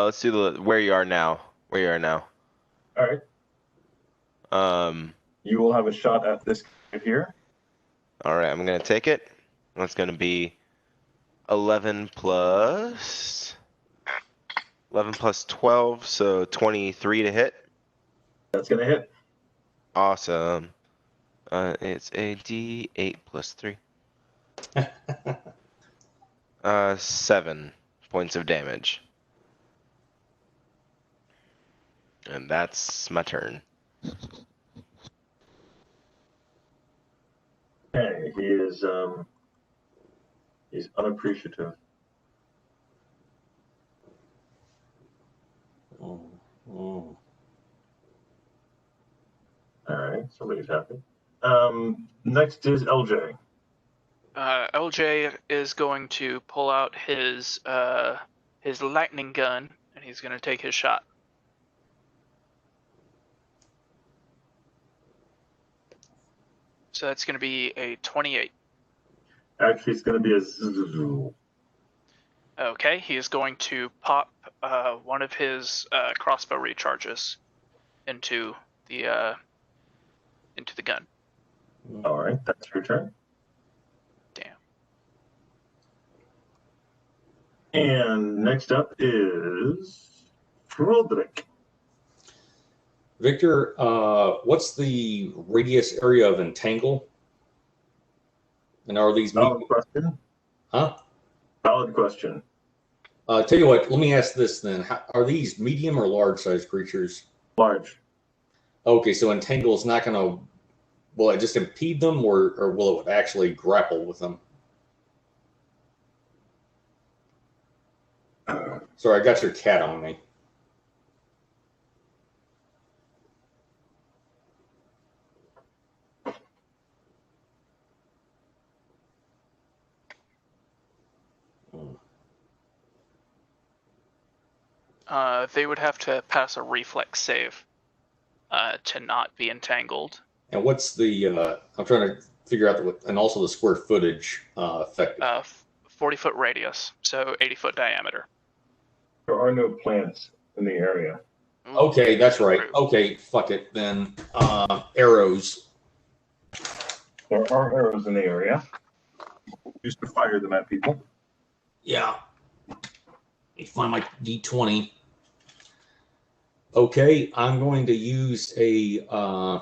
let's do where you are now. Where you are now. All right. You will have a shot at this right here. All right, I'm gonna take it. That's gonna be 11 plus 12, so 23 to hit. That's going to hit. Awesome. It's a D8 plus 3. 7 points of damage. And that's my turn. Okay, he's unappreciative. Mm. All right, somebody's happy. Next is LJ. LJ is going to pull out his lightning gun, and he's going to take his shot. So that's going to be a 28. Actually, it's going to be a zzz. Okay, he is going to pop one of his crossbow recharges into the gun. All right, that's your turn. Damn. And next up is Froedrick. Victor, what's the radius area of entangle? And are these Valid question. Huh? Valid question. Tell you what, let me ask this then. Are these medium or large sized creatures? Large. Okay, so entangle is not going to. Will it just impede them, or will it actually grapple with them? Sorry, I got your cat on me. They would have to pass a reflex save to not be entangled. And what's the? I'm trying to figure out and also the square footage effect. 40-foot radius, so 80-foot diameter. There are no plants in the area. Okay, that's right. Okay, fuck it then. Arrows. There are arrows in the area. Used to fire them at people. Yeah. Let me find my D20. Okay, I'm going to use a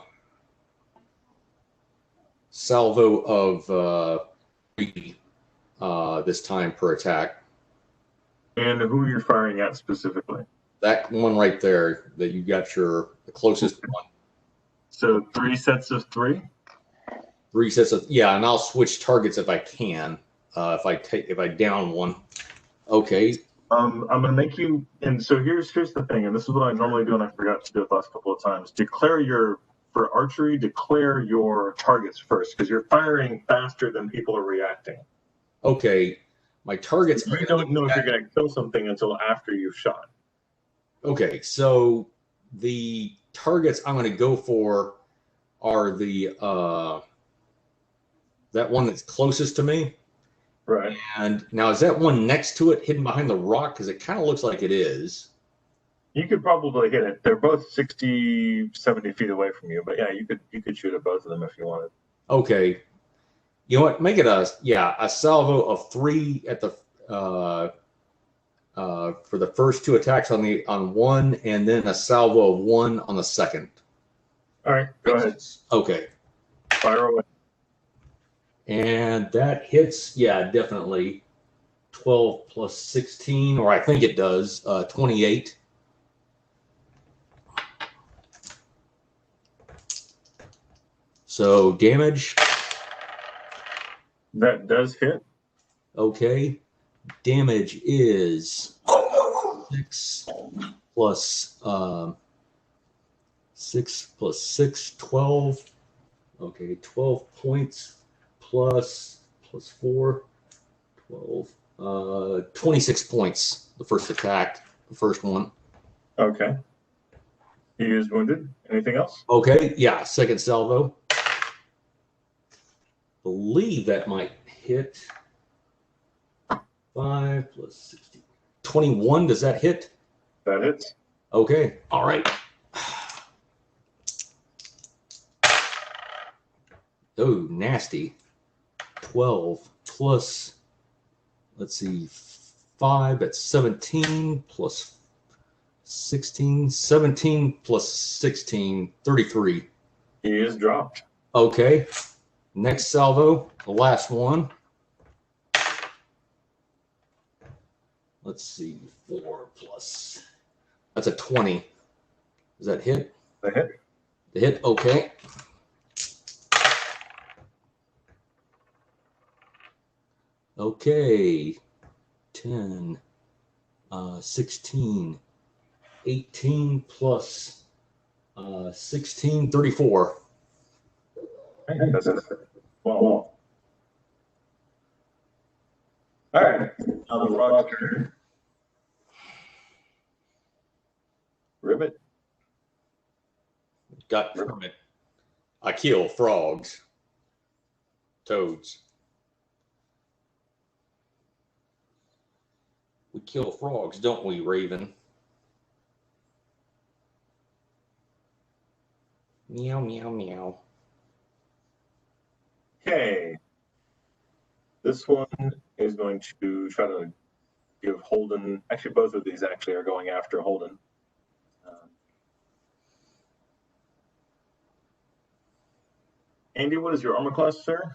salvo of 3 this time per attack. And who you're firing at specifically? That one right there that you got the closest one. So 3 sets of 3? 3 sets of, yeah, and I'll switch targets if I can. If I down one. Okay. I'm gonna make you, and so here's the thing, and this is what I normally do, and I forgot to do it the last couple of times. For archery, declare your targets first, because you're firing faster than people are reacting. Okay. My targets. You don't know if you're gonna kill something until after you've shot. Okay, so the targets I'm going to go for are the that one that's closest to me, Right. And now, is that one next to it hidden behind the rock? Because it kind of looks like it is. You could probably hit it. They're both 60, 70 feet away from you, but yeah, you could shoot at both of them if you wanted. Okay. You know what? Make it a salvo of 3 at the for the first 2 attacks on one, and then a salvo of 1 on the second. All right, go ahead. Okay. Fire away. And that hits, yeah, definitely. 12 plus 16, or I think it does, 28. So damage. That does hit. Okay. Damage is 6 plus 6 plus 6, 12. Okay, 12 points plus 4, 12. 26 points. The first attack, the first one. Okay. He is wounded. Anything else? Okay, yeah, second salvo. Believe that might hit. 5 plus 16. 21, does that hit? That hits. Okay, all right. Oh, nasty. 12 plus, let's see, 5, that's 17 plus 16. 17 plus 16, 33. He is dropped. Okay, next salvo, the last one. Let's see, 4 plus, that's a 20. Does that hit? The hit. The hit, okay. Okay, 10, 16, 18 plus 16, 34. That's it. Well. All right. On the frog's turn. Ribbit. Got from it. I kill frogs, toads. We kill frogs, don't we, Raven? Meow, meow, meow. Okay. This one is going to try to give Holden. Actually, both of these actually are going after Holden. Andy, what is your armor class, sir?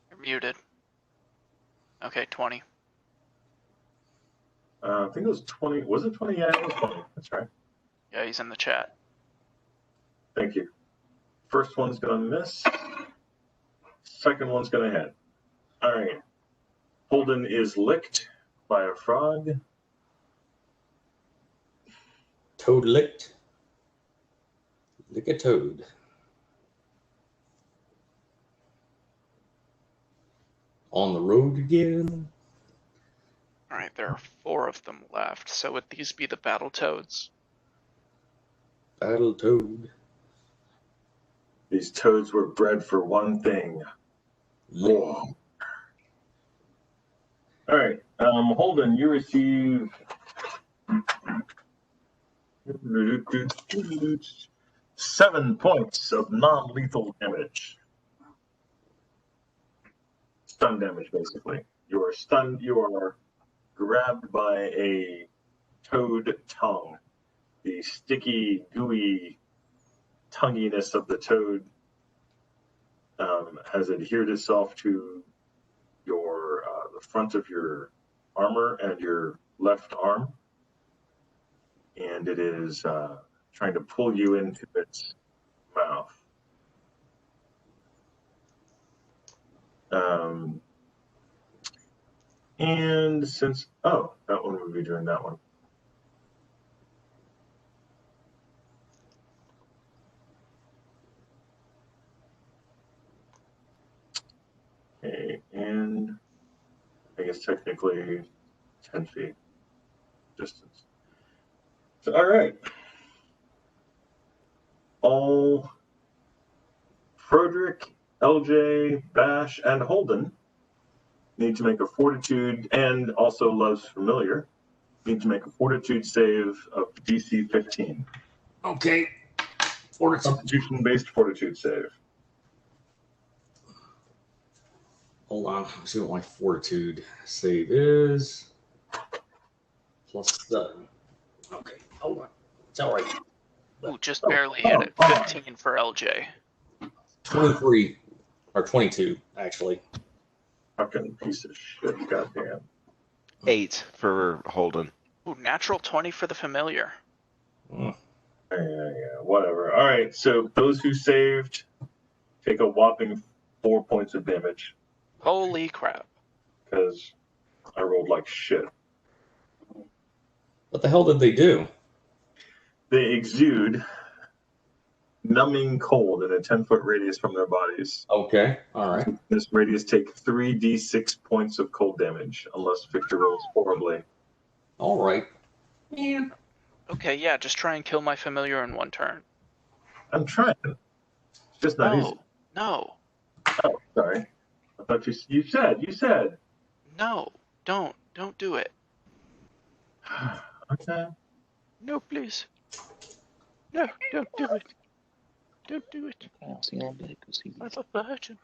You're muted. Okay, 20. I think it was 20. Was it 20? Yeah, it was 20. That's right. Yeah, he's in the chat. Thank you. First one's going to miss. Second one's going to hit. All right. Holden is licked by a frog. Toad licked. Lick a toad. On the road again. Alright, there are 4 of them left. So would these be the battle toads? Battle toad. These toads were bred for one thing. Whoa. All right. Holden, you receive 7 points of non-lethal damage. Stun damage, basically. You are stunned. You are grabbed by a toad tongue. The sticky, gooey tonguiness of the toad has adhered itself to your the front of your armor and your left arm, and it is trying to pull you into its mouth. And since that one would be doing that one. Okay, and I guess technically 10 feet distance. So, all right. All Froedrick LJ, Bash, and Holden need to make a fortitude, and also Love's familiar need to make a fortitude save of DC 15. Okay. Fortitude. Constitution-based fortitude save. Hold on. Let's see what my fortitude save is. +7. Okay. Hold on. It's all right. Ooh, just barely hit it. 15 for LJ. 23 or 22, actually. Fucking piece of shit. Goddamn. 8 for Holden. Ooh, natural 20 for the familiar. Mm. Yeah, whatever. All right, so those who saved take a whopping 4 points of damage Holy crap. because I rolled like shit. What the hell did they do? They exude numbing cold in a 10-foot radius from their bodies. Okay. All right. This radius take 3d6 points of cold damage unless Victor rolls horribly. All right. Man. Okay, yeah, just try and kill my familiar in one turn. I'm trying. It's just not easy. No. Oh, sorry. I thought you said. No. Don't do it. Okay. No, please. No, don't do it. Don't do it. I'm a virgin.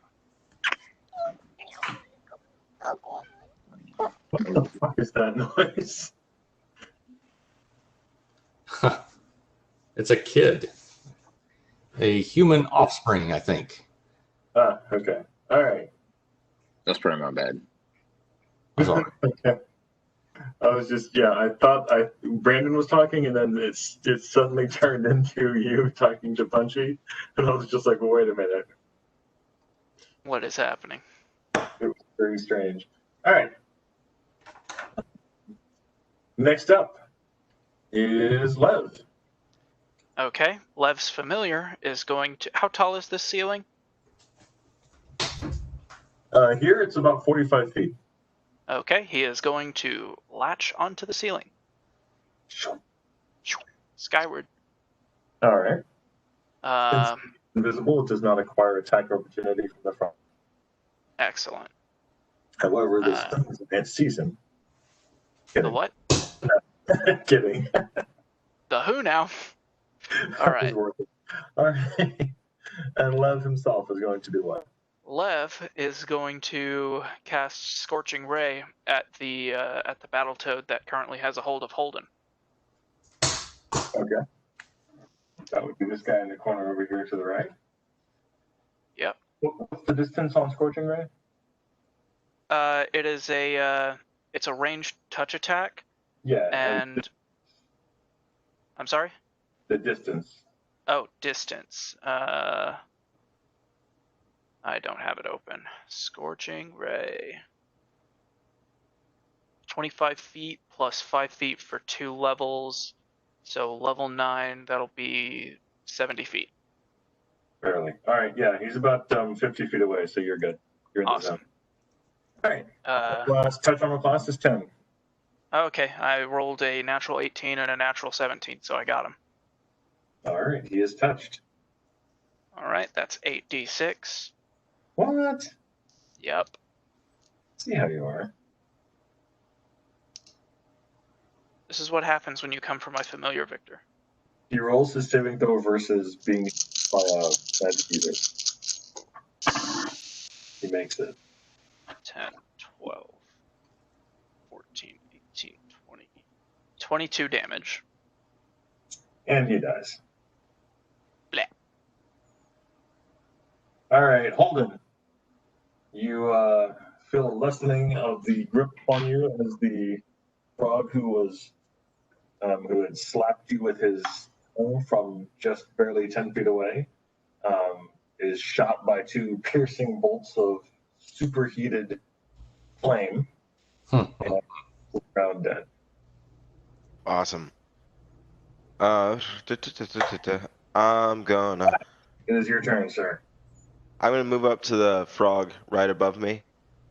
What the fuck is that noise? It's a kid. A human offspring, I think. Ah, okay. All right. That's probably not bad. I'm sorry. Okay. I was just, I thought Brandon was talking, and then it suddenly turned into you talking to Punchy, and I was just like, well, wait a minute. What is happening? It was very strange. All right. Next up is Lev. Okay, Lev's familiar is going to... How tall is this ceiling? Here it's about 45 feet. Okay, he is going to latch onto the ceiling. Skyward. All right. Invisible, it does not acquire attack opportunity from the front. Excellent. However, this thing is advanced season. The what? Kidding. The who now? All right. All right. And Lev himself is going to do what? Lev is going to cast Scorching Ray at the Battletoad that currently has a hold of Holden. Okay. That would be this guy in the corner over here to the right. Yep. What's the distance on Scorching Ray? It is it's a ranged touch attack. Yeah. And I'm sorry? The distance. Oh, distance. I don't have it open. Scorching Ray. 25 feet plus 5 feet for 2 levels. So level 9, that'll be 70 feet. Barely. All right. Yeah, he's about 50 feet away, so you're good. You're in Awesome. the zone. All right. Touch armor class is 10. Okay, I rolled a natural 18 and a natural 17, so I got him. All right. He is touched. All right, that's 8d6. What? Yep. See how you are. This is what happens when you come for my familiar, Victor. He rolls his saving throw versus being by a magic user. He makes it. 10, 12, 14, 18, 20, 22 damage. And he dies. Blah. All right, Holden. You feel a lessening of the grip on you as the frog who had slapped you with his own from just barely 10 feet away is shot by 2 piercing bolts of superheated flame and ground dead. Awesome. I'm gonna It is your turn, sir. move up to the frog right above me.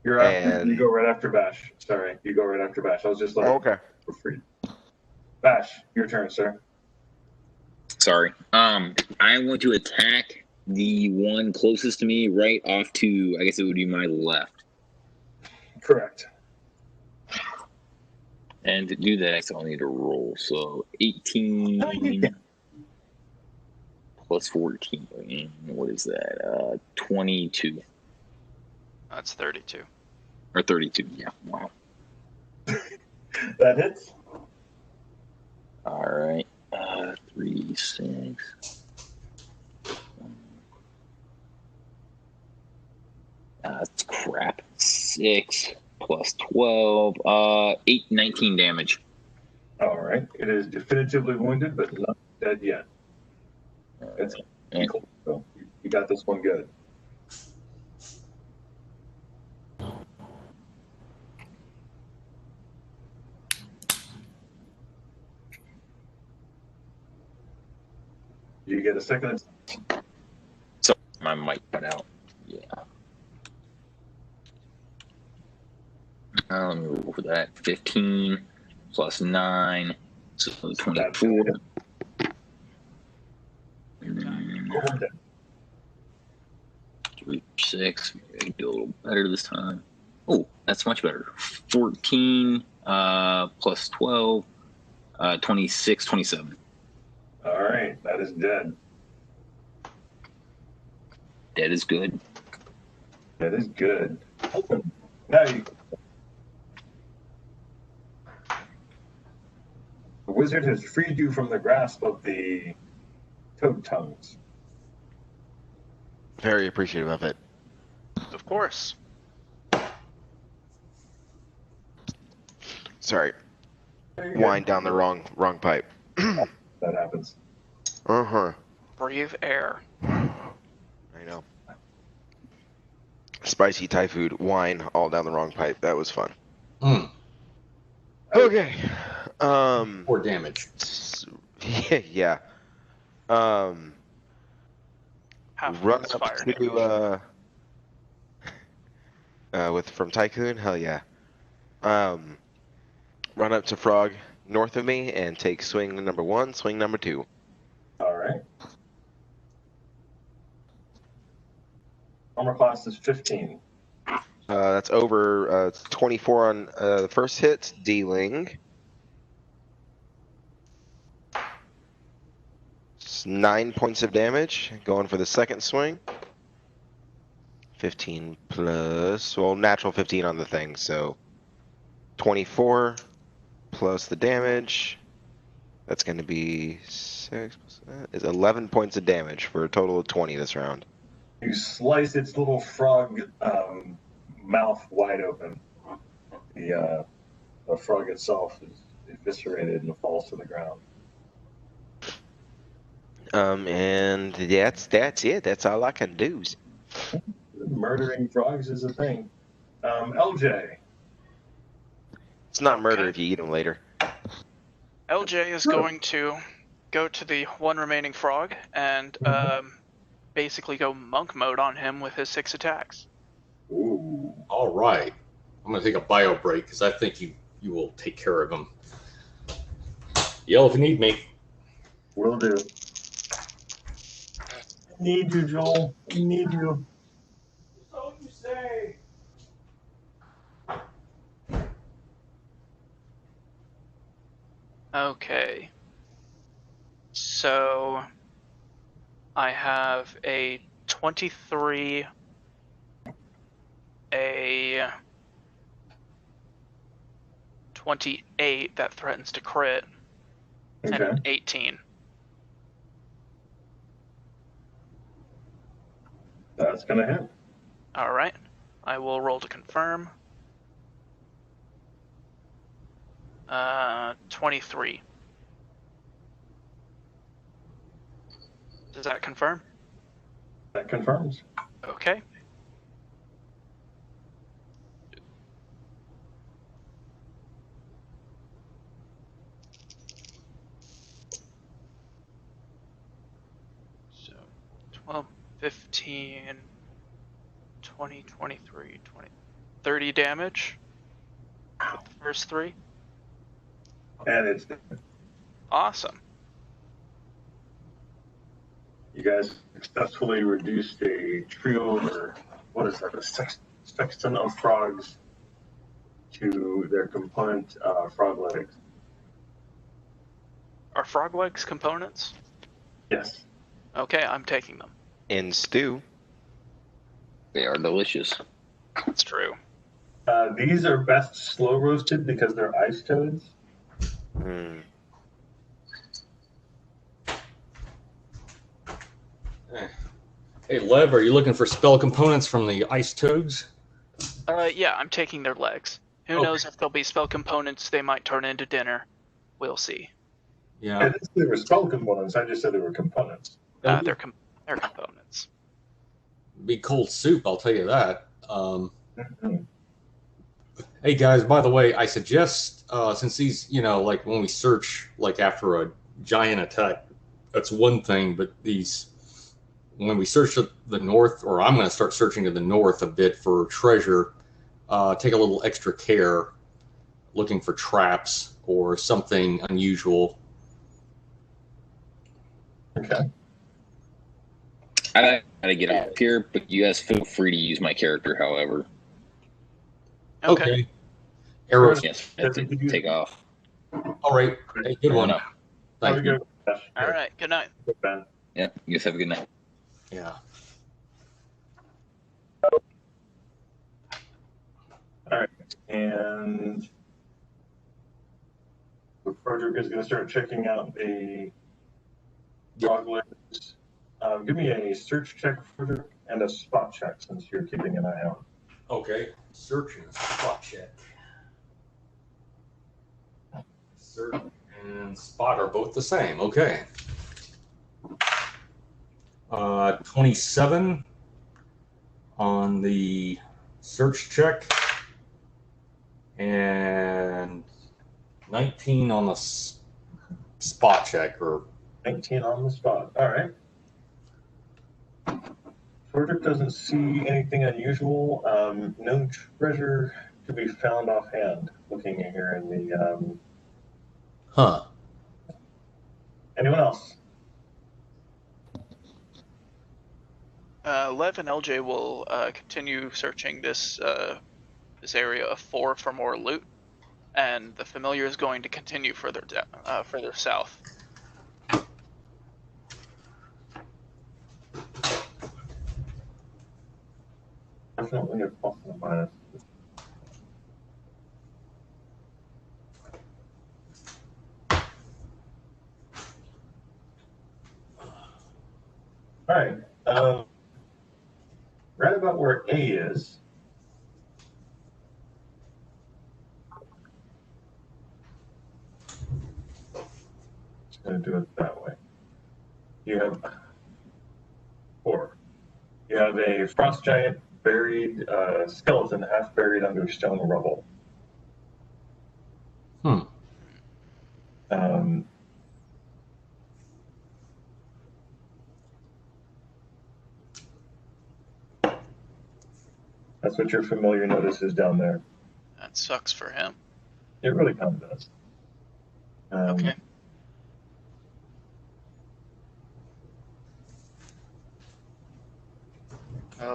You go right after Bash. Sorry, you go right after Bash. I was just like, Okay. for free. Bash, your turn, sir. Sorry. I want to attack the one closest to me, right off to, I guess it would be my left. Correct. And to do that, I'll need to roll. So 18 plus 14. What is that? 22. That's 32. Or 32, yeah. Wow. That hits. All right. 3, 6. That's crap. 6 plus 12. 8, 19 damage. All right. It is definitively wounded, but not dead yet. It's And cool. So you got this one good. You get a second. so my mic cut out. Yeah. Let me roll for that. 15 plus 9. So 24. And then 3, 6. Maybe do a little better this time. Oh, that's much better. 14 plus 12. 26, 27. All right. That is dead. Dead is good. That is good. Now you. The wizard has freed you from the grasp of the toad tongues. Very appreciative of it. Of course. Sorry, There you go. wind down the wrong pipe. That happens. Breathe air. I know. Spicy Thai food, wine, all down the wrong pipe. That was fun. Mm. Okay. 4 damage. Yeah. Half Run one's up fire to from Tycoon. Hell yeah. Run up to Frog north of me and take swing number 1, swing number 2. All right. Armor class is 15. That's over 24 on the first hit, dealing 9 points of damage. Going for the second swing. 15 plus, well, natural 15 on the thing, so 24 plus the damage. That's going to be 6 plus that is 11 points of damage for a total of 20 this round. You slice its little frog mouth wide open. The frog itself is eviscerated and falls to the ground. And that's it. That's all I can do. Murdering frogs is a thing. LJ. It's not murder Okay. if you eat them later. LJ is going to go to the one remaining frog and basically go monk mode on him with his 6 attacks. Ooh. All right. I'm going to take a bio break because I think you will take care of him. Yell if you need me. Will do. I need you, Joel. I need you. So you say. Okay. So I have a 23, a 28 that threatens to crit, and Okay. an 18. That's gonna hit. All right. I will roll to confirm. 23. Does that confirm? That confirms. Okay. So 12, 15, 20, 23, 20, 30 damage with the first 3. And it's Awesome. You guys successfully reduced a trio, or what is that, a sexton of frogs to their component frog legs. Are frog legs components? Yes. Okay, I'm taking them. In stew. They are delicious. That's true. These are best slow roasted because they're ice toads. Hmm. Hey, Lev, are you looking for spell components from the ice toads? Yeah, I'm taking their legs. Who Okay. knows if they'll be spell components they might turn into dinner. We'll see. I Yeah. didn't say they were spell components. I just said they were components. They're components. Be cold soup, I'll tell you that. Mhm. Hey guys, by the way, I suggest since these, like when we search like after a giant attack, that's one thing, but these when we search to the north, or I'm going to start searching to the north a bit for treasure, take a little extra care looking for traps or something unusual. Okay. I gotta get off here, but you guys feel free to use my character, however. Okay. Arrows. Yes, I have to take off. All right. Hey, good one. No. Have Thank a you. good one. All right. Good night. Good, Ben. Yeah, you guys have a good night. Yeah. All right. And Froedrick is going to start checking out the frog legs. Give me a search check, Froedrick, and a spot check since you're keeping an eye out. Okay. Search and spot check. Search and spot are both the same. Okay. 27 on the search check and 19 on the spot check. Or 19 on the spot. All right. Froedrick doesn't see anything unusual. No treasure to be found offhand. Looking here in the. huh. Anyone else? Lev and LJ will continue searching this area of 4 for more loot, and the familiar is going to continue further south. Definitely a plus and a minus. All right. Right about where A is. Just going to do it that way. You have 4. You have a frost giant buried, skeleton half buried under stone rubble. That's what your familiar notices down there. That sucks for him. It really kind of does. Okay.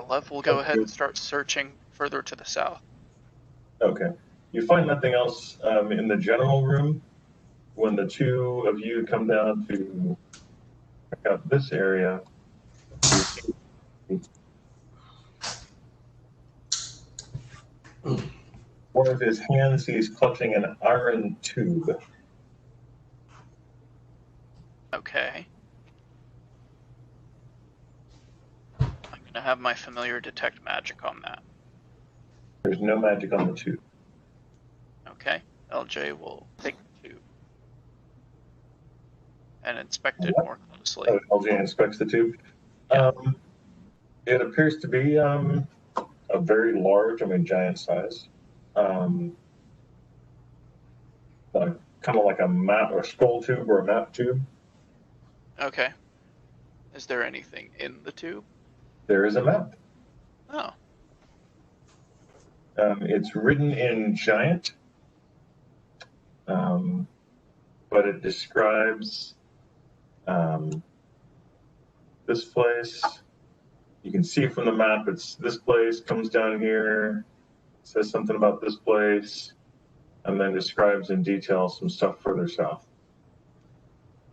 Lev will go ahead and start searching further to the south. Okay. You find nothing else in the general room. When the two of you come down to check out this area, one of his hands, he's clutching an iron tube. Okay. I'm going to have my familiar detect magic on that. There's no magic on the tube. Okay. LJ will take the tube and inspect it more closely. LJ inspects the tube. Yeah. It appears to be a very large, giant size. Kind of like a map or skull tube or a map tube. Okay. Is there anything in the tube? There is a map. Oh. It's written in giant, but it describes this place. You can see from the map, it's this place, comes down here, says something about this place, and then describes in detail some stuff further south.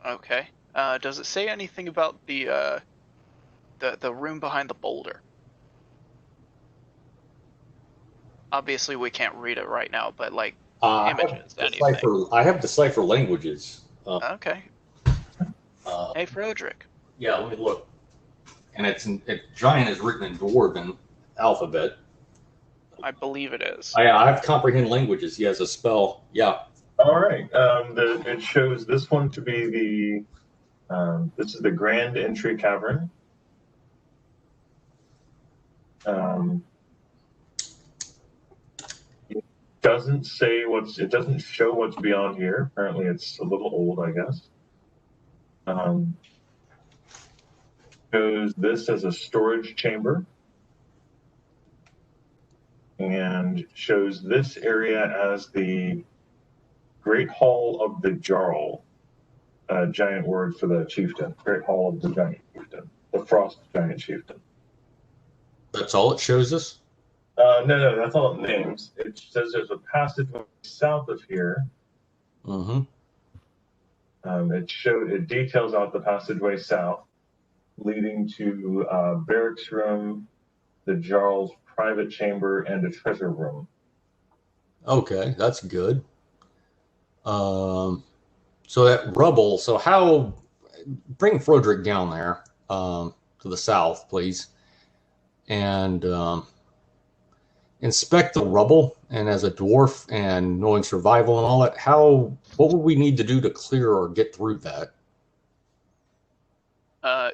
Okay. Does it say anything about the room behind the boulder? Obviously, we can't read it right now, but like images, anything. I have decipher languages. Okay. Hey, Froedrick. Yeah, let me look. And giant is written in Dwarven alphabet. I believe it is. I have comprehend languages. He has a spell. Yeah. All right. It shows this one to be this is the Grand Entry Cavern. It doesn't show what's beyond here. Apparently, it's a little old, I guess. Shows this as a storage chamber, and shows this area as the Great Hall of the Jarl. Giant word for the chieftain. Great Hall of the Giant Chieftain. The Frost Giant Chieftain. That's all it shows us? No, that's all it names. It says there's a passage south of here. Mm-hmm. It details out the passageway south, leading to barracks room, the Jarl's private chamber, and a treasure room. Okay, that's good. So that rubble. So bring Froedrick down there to the south, please, and inspect the rubble. And as a dwarf and knowing survival and all that, what would we need to do to clear or get through that?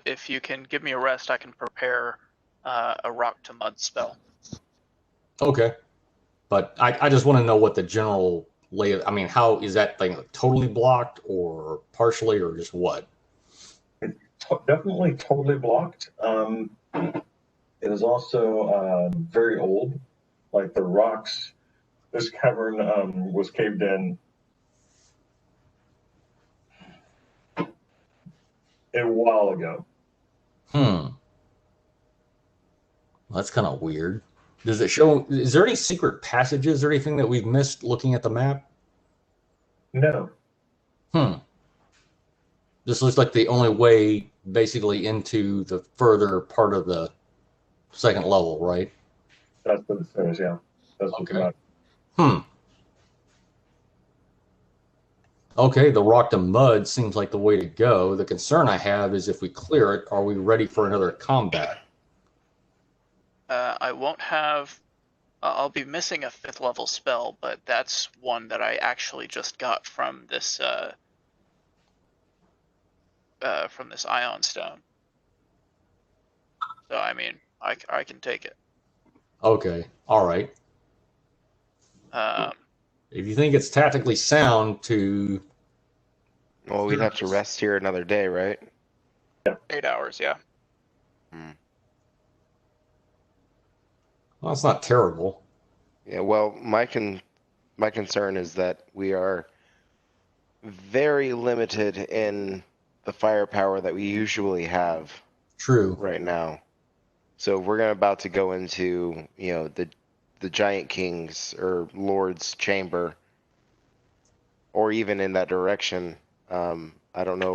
If you can give me a rest, I can prepare a rock to mud spell. Okay, but I just want to know what the general lay. I mean, how is that thing totally blocked or partially or just what? Definitely totally blocked. It is also very old. Like the rocks, this cavern was caved in a while ago. That's kind of weird. Does it show? Is there any secret passages or anything that we've missed looking at the map? No. This looks like the only way basically into the further part of the second level, right? That's what it says, yeah. That's what Okay. Okay, the rock to mud seems like the way to go. The concern I have is if we clear it, are we ready for another combat? I won't have. I'll be missing a 5th level spell, but that's one that I actually just got from this Ion Stone. So I mean, I can take it. Okay, all right. If you think it's tactically sound to... Well, we'd have to rest here another day, right? 8 hours, yeah. Well, that's not terrible. Yeah, well, my concern is that we are very limited in the firepower that we usually have. True. Right now. So we're about to go into, the Giant King's or Lord's chamber, or even in that direction. I don't know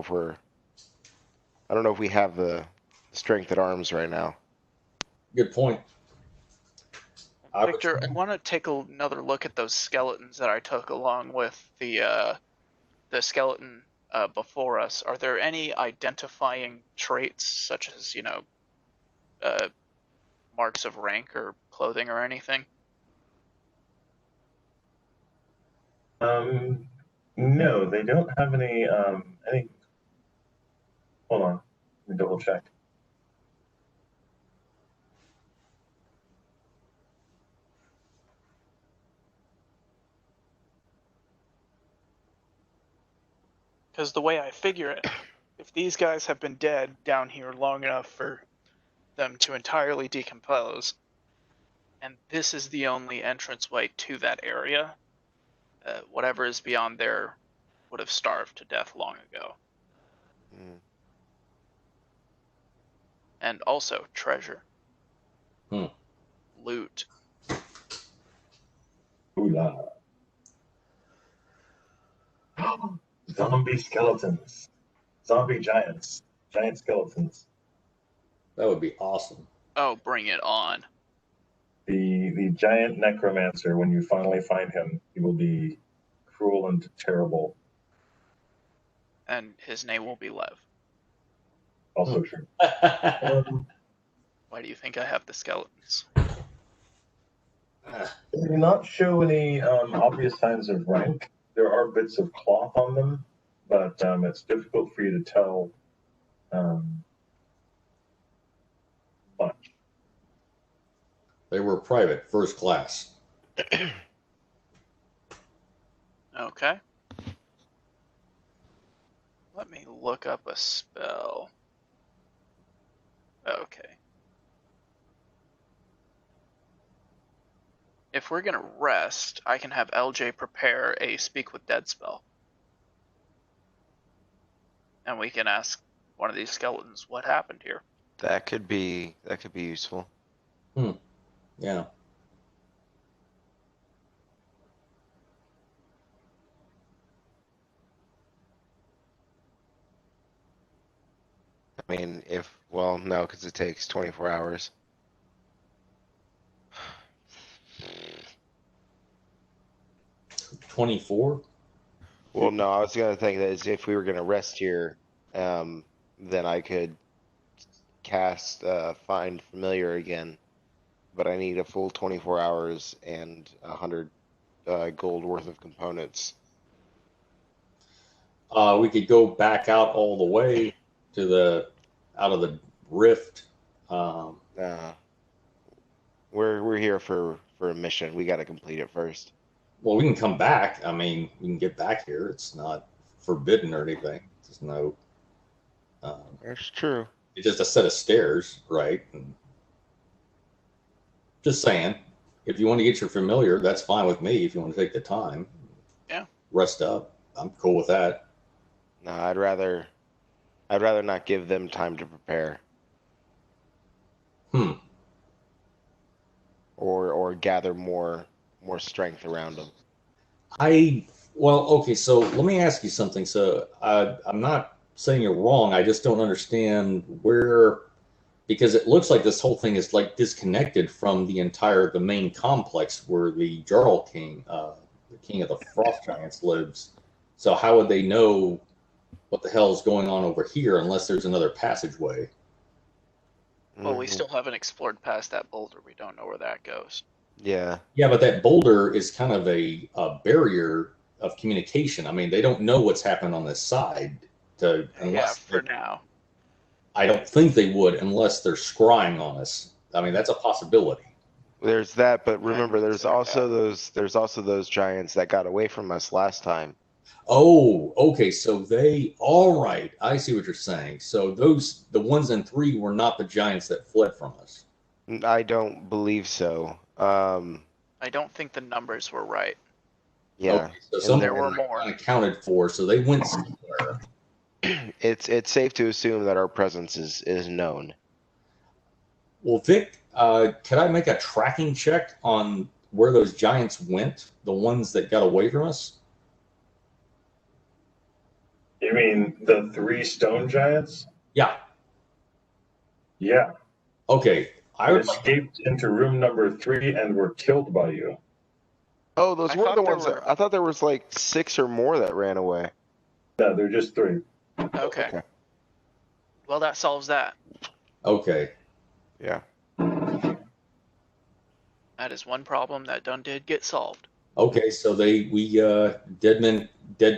if we have the strength at arms right now. Good point. Victor, I want to take another look at those skeletons that I took along with the skeleton before us. Are there any identifying traits such as, marks of rank or clothing or anything? No, they don't have any. Hold on, let me double check. Because the way I figure it, if these guys have been dead down here long enough for them to entirely decompose, and this is the only entranceway to that area, whatever is beyond there would have starved to death long ago. And also treasure. Loot. Ooh la. Zombie skeletons. Zombie giants. Giant skeletons. That would be awesome. Oh, bring it on. The giant necromancer, when you finally find him, he will be cruel and terrible. And his name will be Lev. Also true. Why do you think I have the skeletons? They do not show any obvious signs of rank. There are bits of cloth on them, but it's difficult for you to tell much. They were private, first class. Okay. Let me look up a spell. Okay. If we're gonna rest, I can have LJ prepare a Speak with Dead spell. And we can ask one of these skeletons what happened here. That could be useful. Yeah. I mean, well, no, because it takes 24 hours. $24? Well, no, I was gonna think that is if we were gonna rest here, then I could cast Find Familiar again, but I need a full 24 hours and 100 gold worth of components. We could go back out all the way to out of the rift. We're here for a mission. We got to complete it first. Well, we can come back. I mean, we can get back here. It's not forbidden or anything. There's no. That's true. It's just a set of stairs, right? And just saying, if you want to get your familiar, that's fine with me. If you want to take the time, rest up. I'm cool with that. No, I'd rather not give them time to prepare. Or gather more strength around them. Okay, so let me ask you something. So I'm not saying you're wrong. I just don't understand because it looks like this whole thing is like disconnected from the main complex where the Jarl King, the king of the Frost Giants, lives. So how would they know what the hell is going on over here unless there's another passageway? Well, we still haven't explored past that boulder. We don't know where that goes. Yeah. Yeah, but that boulder is kind of a barrier of communication. I mean, they don't know what's happened on this side. Now. I don't think they would unless they're scrying on us. I mean, that's a possibility. There's that, but remember, there's also those giants that got away from us last time. Oh, okay. So all right. I see what you're saying. So the ones in 3 were not the giants that fled from us. I don't believe so. I don't think the numbers were right. Yeah. Okay, so some there of were them more accounted for, so they went somewhere. It's safe to assume that our presence is known. Well, Vic, could I make a tracking check on where those giants went? The ones that got away from us? You mean the 3 stone giants? Yeah. Yeah. Okay. I escaped into room number 3 and were killed by you. Oh, those were the ones I thought there was like 6 or more that ran away. No, they're just 3. Okay. Well, that solves that. Okay. Yeah. That is one problem that did get solved. Okay, so dead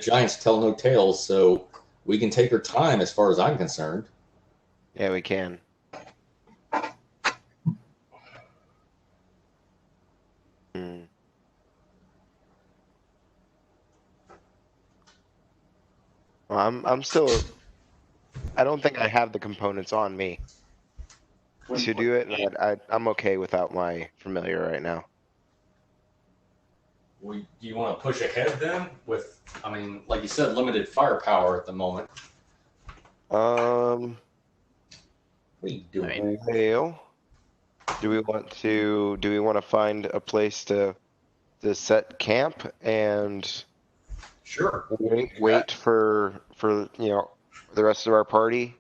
giants tell no tales, so we can take our time as far as I'm concerned. Yeah, we can. Well, I'm still. I don't think I have the components on me to do it, and I'm okay without my familiar right now. Do you want to push ahead then? I mean, like you said, limited firepower at the moment. What are you doing? mean- Well, do we want to find a place to set camp and Sure. wait for the rest of our party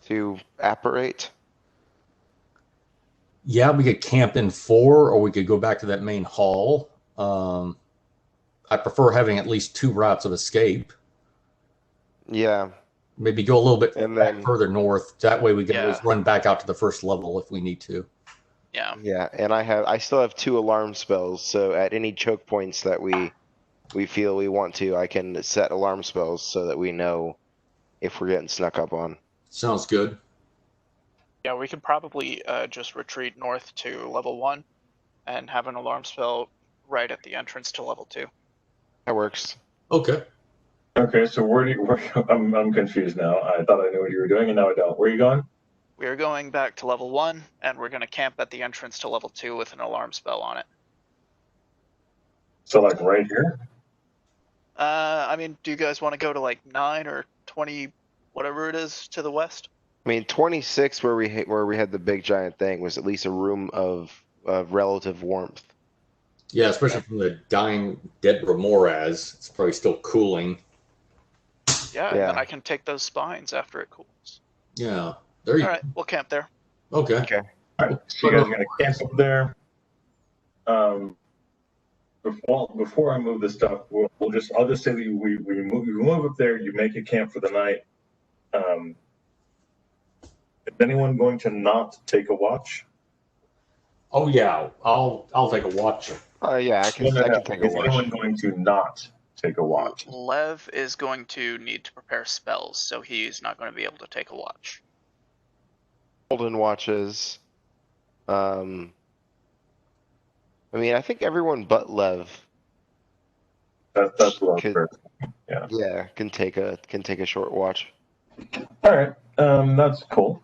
to apparate? Yeah, we could camp in 4, or we could go back to that main hall. I prefer having at least 2 routes of escape. Yeah, Maybe go a little bit and back then further north. That way we can always Yeah. run back out to the first level if we need to. Yeah. and I still have 2 alarm spells, so at any choke points that we feel we want to, I can set alarm spells so that we know if we're getting snuck up on. Sounds good. Yeah, we could probably just retreat north to level 1 and have an alarm spell right at the entrance to level 2. That works. Okay. Okay, so I'm confused now. I thought I knew what you were doing, and now I don't. Where are you going? We are going back to level 1, and we're going to camp at the entrance to level 2 with an alarm spell on it. So, like, right here? I mean, do you guys want to go to like 9 or 20, whatever it is, to the west? I mean, 26 where we had the big giant thing was at least a room of relative warmth. Yeah, especially from the dying dead Ramoraz. It's probably still cooling. Yeah, and Yeah. then I can take those spines after it cools. Yeah. There you All right, we'll camp there. Okay. Okay. All right, so you guys are going to camp up there. Before I move this stuff, I'll just say that we move up there. You make a camp for the night. Is anyone going to not take a watch? Oh yeah. I'll take a watch. Yeah, I can take a Is anyone watch. going to not take a watch? Lev is going to need to prepare spells, so he's not going to be able to take a watch. Golden watches. I mean, I think everyone but Lev. That's what Could- Yeah. Yeah, can take a short watch. All right. That's cool.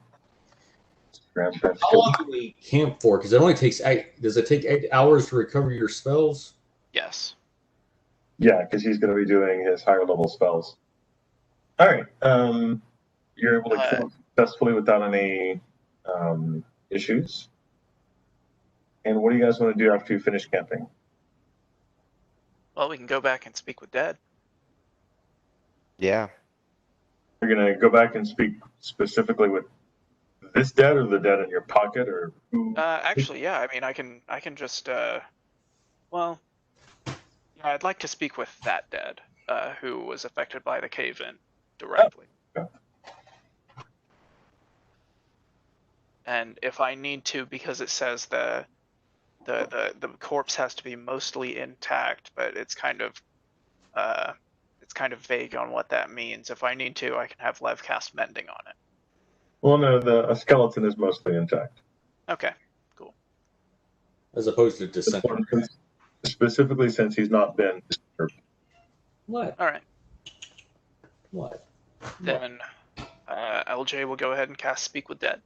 How long do we camp for? Because it only takes 8. Does it take 8 hours to recover your spells? Yes. Yeah, because he's going to be doing his higher level spells. All right. You're able to kill successfully without any issues. And what do you guys want to do after you finish camping? Well, we can go back and speak with Dad. Yeah. You're going to go back and speak specifically with this dead or the dead in your pocket, or who? Actually, yeah. I mean, I can just well, yeah, I'd like to speak with that Dad, who was affected by the cave-in directly. Oh, okay. And if I need to, because it says the corpse has to be mostly intact, but it's kind of vague on what that means. If I need to, I can have Lev cast mending on it. Well, no, a skeleton is mostly intact. Okay. As opposed to This descent. one, specifically since he's not been disturbed. What? All right. What? Then LJ will go ahead and cast Speak with Dead.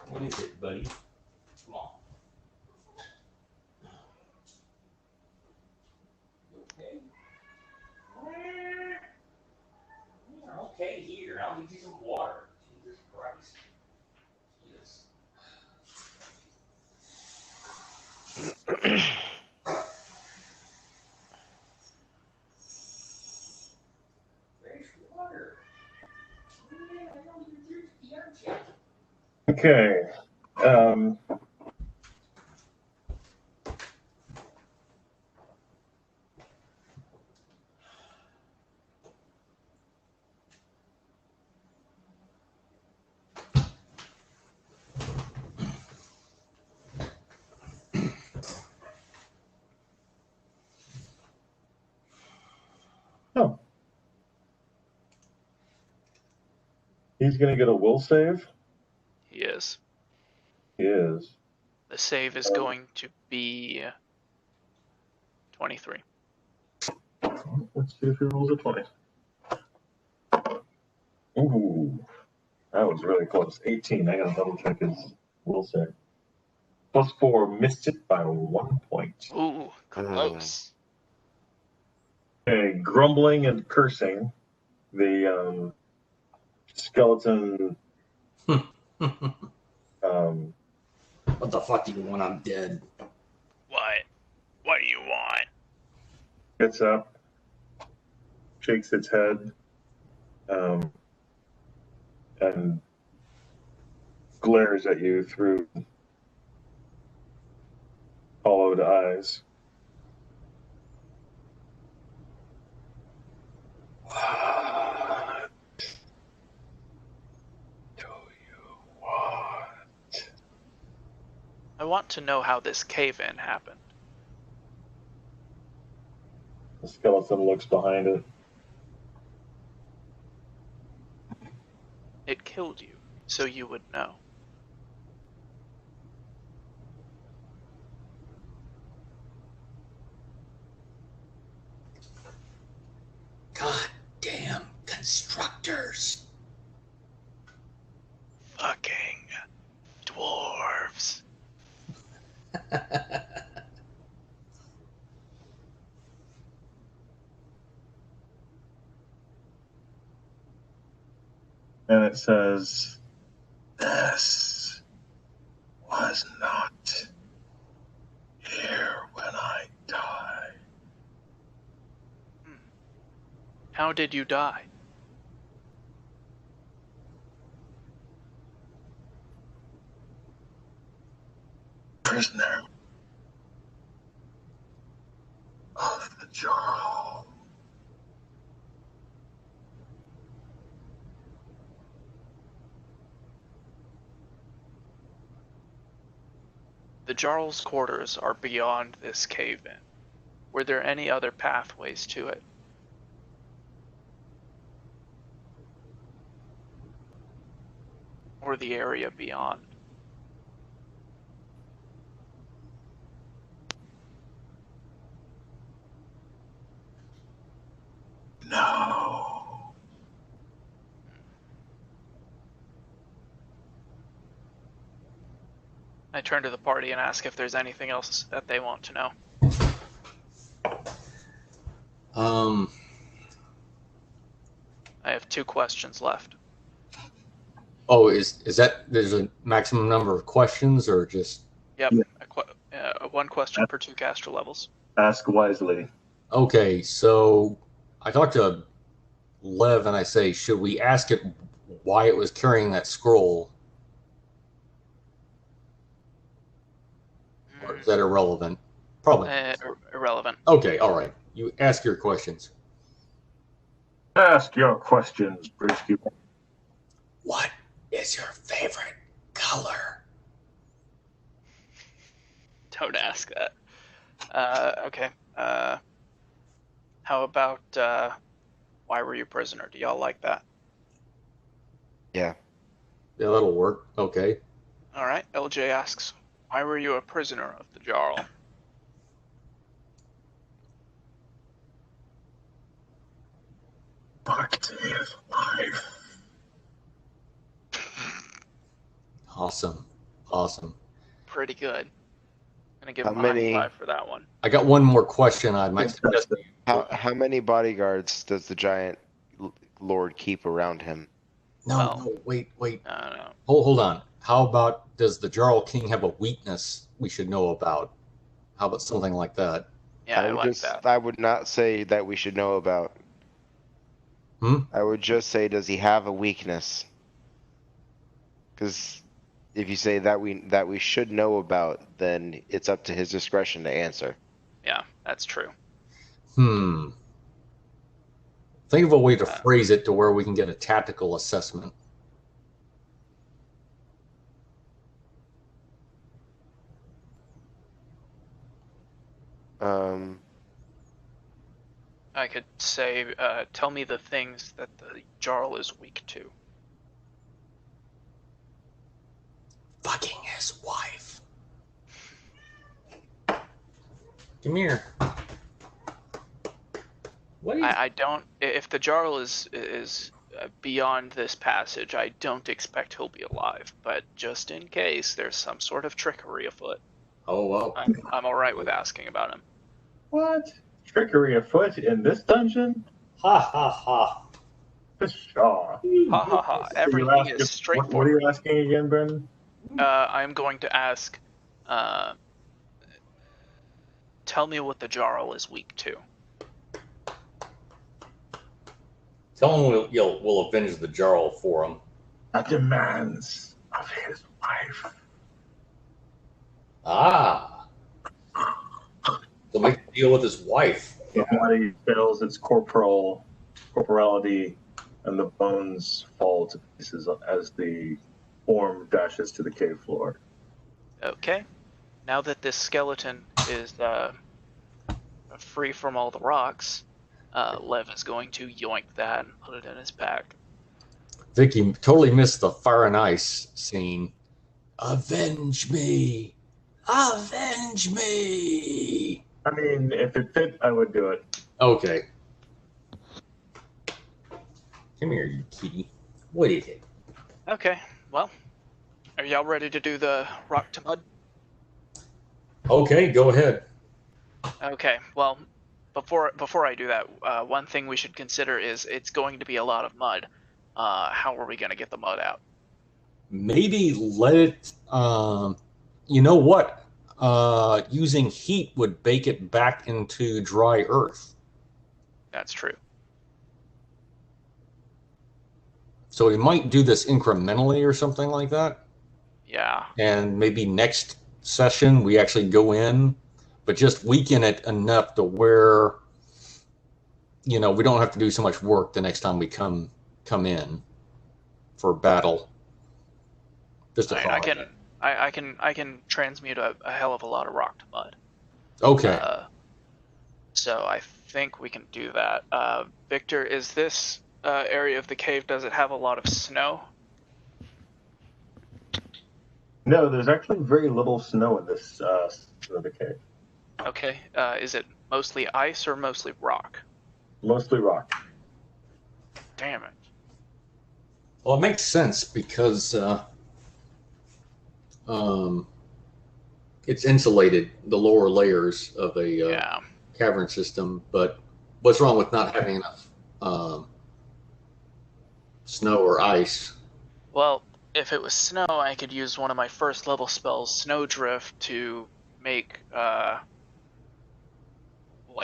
What is it, buddy? Come on. Okay. You're okay here. I'll get you some water. Jesus Christ. Yes. Fresh water. Man, I don't even drink the aren't you? Okay. Oh. He's going to get a will save? He is. He is. The save is going to be 23. Let's see if he rolls a 20. Ooh. That was really close. 18. I got to double check his will save. +4, missed it by 1 point. Ooh, close. Okay, grumbling and cursing The skeleton. What Um, the fuck do you want? I'm dead. What? What do you want? gets up, shakes its head, and glares at you through hollowed eyes. What do you want? I want to know how this cave-in happened. The skeleton looks behind it. It killed you, so you would know. God damn constructors. Fucking dwarves. And it says, "This was not here when I die." How did you die? Prisoner of the Jarl. The Jarl's quarters are beyond this cave-in. Were there any other pathways to it? Or the area beyond? No. I turn to the party and ask if there's anything else that they want to know. I have 2 questions left. Oh, is that there's a maximum number of questions or just Yep. Yeah. 1 question per 2 caster levels. Ask wisely. okay? So I talked to Lev and I say, should we ask it why it was carrying that scroll, or is that irrelevant? Probably. Irrelevant. Okay, all right. You ask your questions. Ask your questions, Bridgekeeper. What is your favorite color? Don't ask that. Okay. How about why were you a prisoner? Do y'all like that? Yeah. Yeah, that'll work. Okay. All right. LJ asks, why were you a prisoner of the Jarl? Back to his life. Awesome. Pretty good. Gonna give How him a many- high 5 for that one. I got one more question I might suggest. How many bodyguards does the giant lord keep around him? No, wait. No. Hold on. How about, does the Jarl King have a weakness we should know about? How about something like that? Yeah, I like that. I would not say that we should know about. I would just say, does he have a weakness? Because if you say that we should know about, then it's up to his discretion to answer. Yeah, that's true. Think of a way to phrase it to where we can get a tactical assessment. I could say, tell me the things that the Jarl is weak to. Fucking his wife. Come here. What? I don't. If the Jarl is beyond this passage, I don't expect he'll be alive. But just in case there's some sort of trickery afoot, Oh well. I'm all right with asking about him. What? Trickery afoot in this dungeon? Ha ha ha. Shaw. Ha ha ha. So you Everything ask is what are straightforward. you asking again, Brendan? I'm going to ask, tell me what the Jarl is weak to. Tell him we'll avenge the Jarl for him. At demands of his wife. Ah. So make a deal with his wife. The body fails its corporality, and the bones fall to pieces as the form dashes to the cave floor. Okay. Now that this skeleton is free from all the rocks, Lev is going to yoink that and put it in his pack. Vicky totally missed the fire and ice scene. Avenge me! Avenge me! I mean, if it fit, I would do it. Okay. Come here, you kitty. What is it? Okay, well, are y'all ready to do the rock to mud? Okay, go ahead. Okay, well, before I do that, one thing we should consider is it's going to be a lot of mud. How are we going to get the mud out? Maybe let it. You know what? Using heat would bake it back into dry earth. That's true. So we might do this incrementally or something like that. Yeah. And maybe next session we actually go in, but just weaken it enough to where, we don't have to do so much work the next time we come in for battle. Just a thought. I can transmute a hell of a lot of rock to mud. Okay. So I think we can do that. Victor, is this area of the cave, does it have a lot of snow? No, there's actually very little snow in this section of the cave. Okay. Is it mostly ice or mostly rock? Mostly rock. Damn it. Well, it makes sense because it's insulated, the lower layers of a cavern system. But what's wrong with not having enough snow or ice? Well, if it was snow, I could use one of my first level spells, Snowdrift, to make like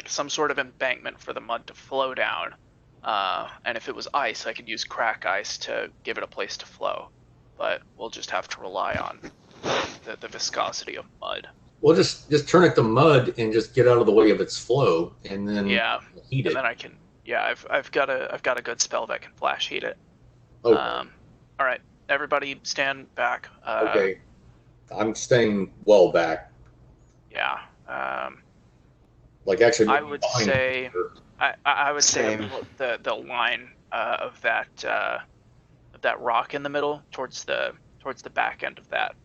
some sort of embankment for the mud to flow down. And if it was ice, I could use Crack Ice to give it a place to flow. But we'll just have to rely on the viscosity of mud. Well, just turn it to mud and just get out of the way of its flow, and then heat it. And then I can. Yeah, I've got a good spell that can flash heat it. Okay. All right, everybody, stand back. Okay. I'm staying well back. Yeah. Like actually, I would say. I would Same. say the line of that rock in the middle towards the back end of that.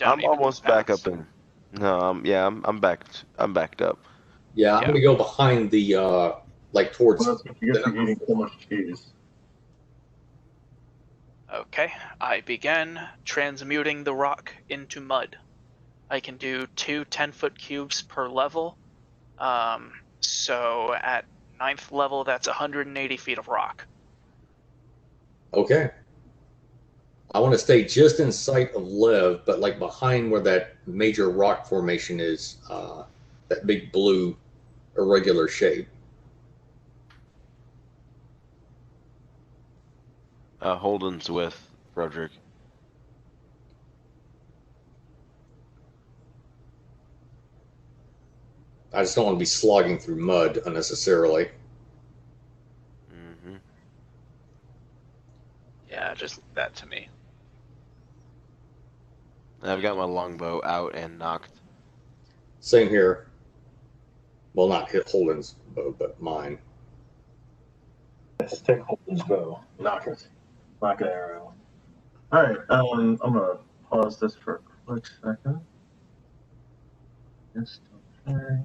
I'm almost back up in. No, I'm backed. I'm backed up. Yeah, I'm gonna go behind the like towards. Well, that's because you're eating so much cheese. Okay, I begin transmuting the rock into mud. I can do 2 10-foot cubes per level. So at 9th level, that's 180 feet of rock. Okay. I want to stay just in sight of Lev, but like behind where that major rock formation is, that big blue irregular shape. Holden's with Froedrick. I just don't want to be slogging through mud unnecessarily. Mm-hmm. Yeah, just leave that to me. I've got my longbow out and knocked. Same here. Well, not hit Holden's bow, but mine. Let's take Holden's bow. Knock it. Knock an arrow. Alright, I'm gonna pause this for a quick second. Just okay.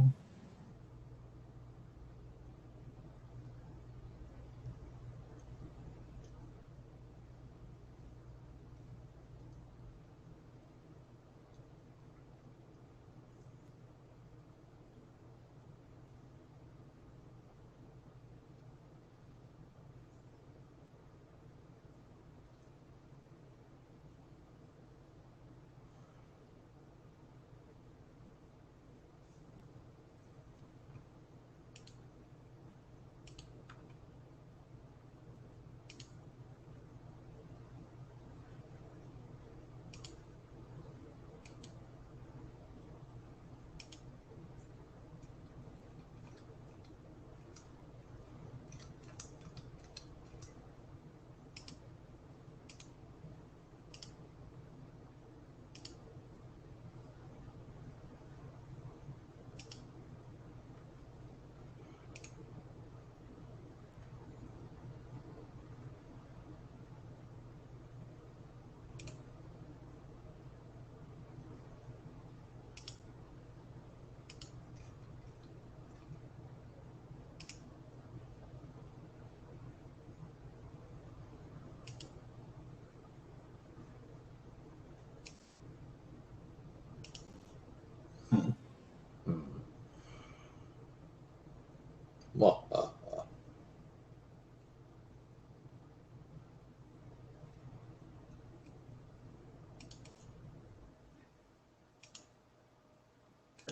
Well,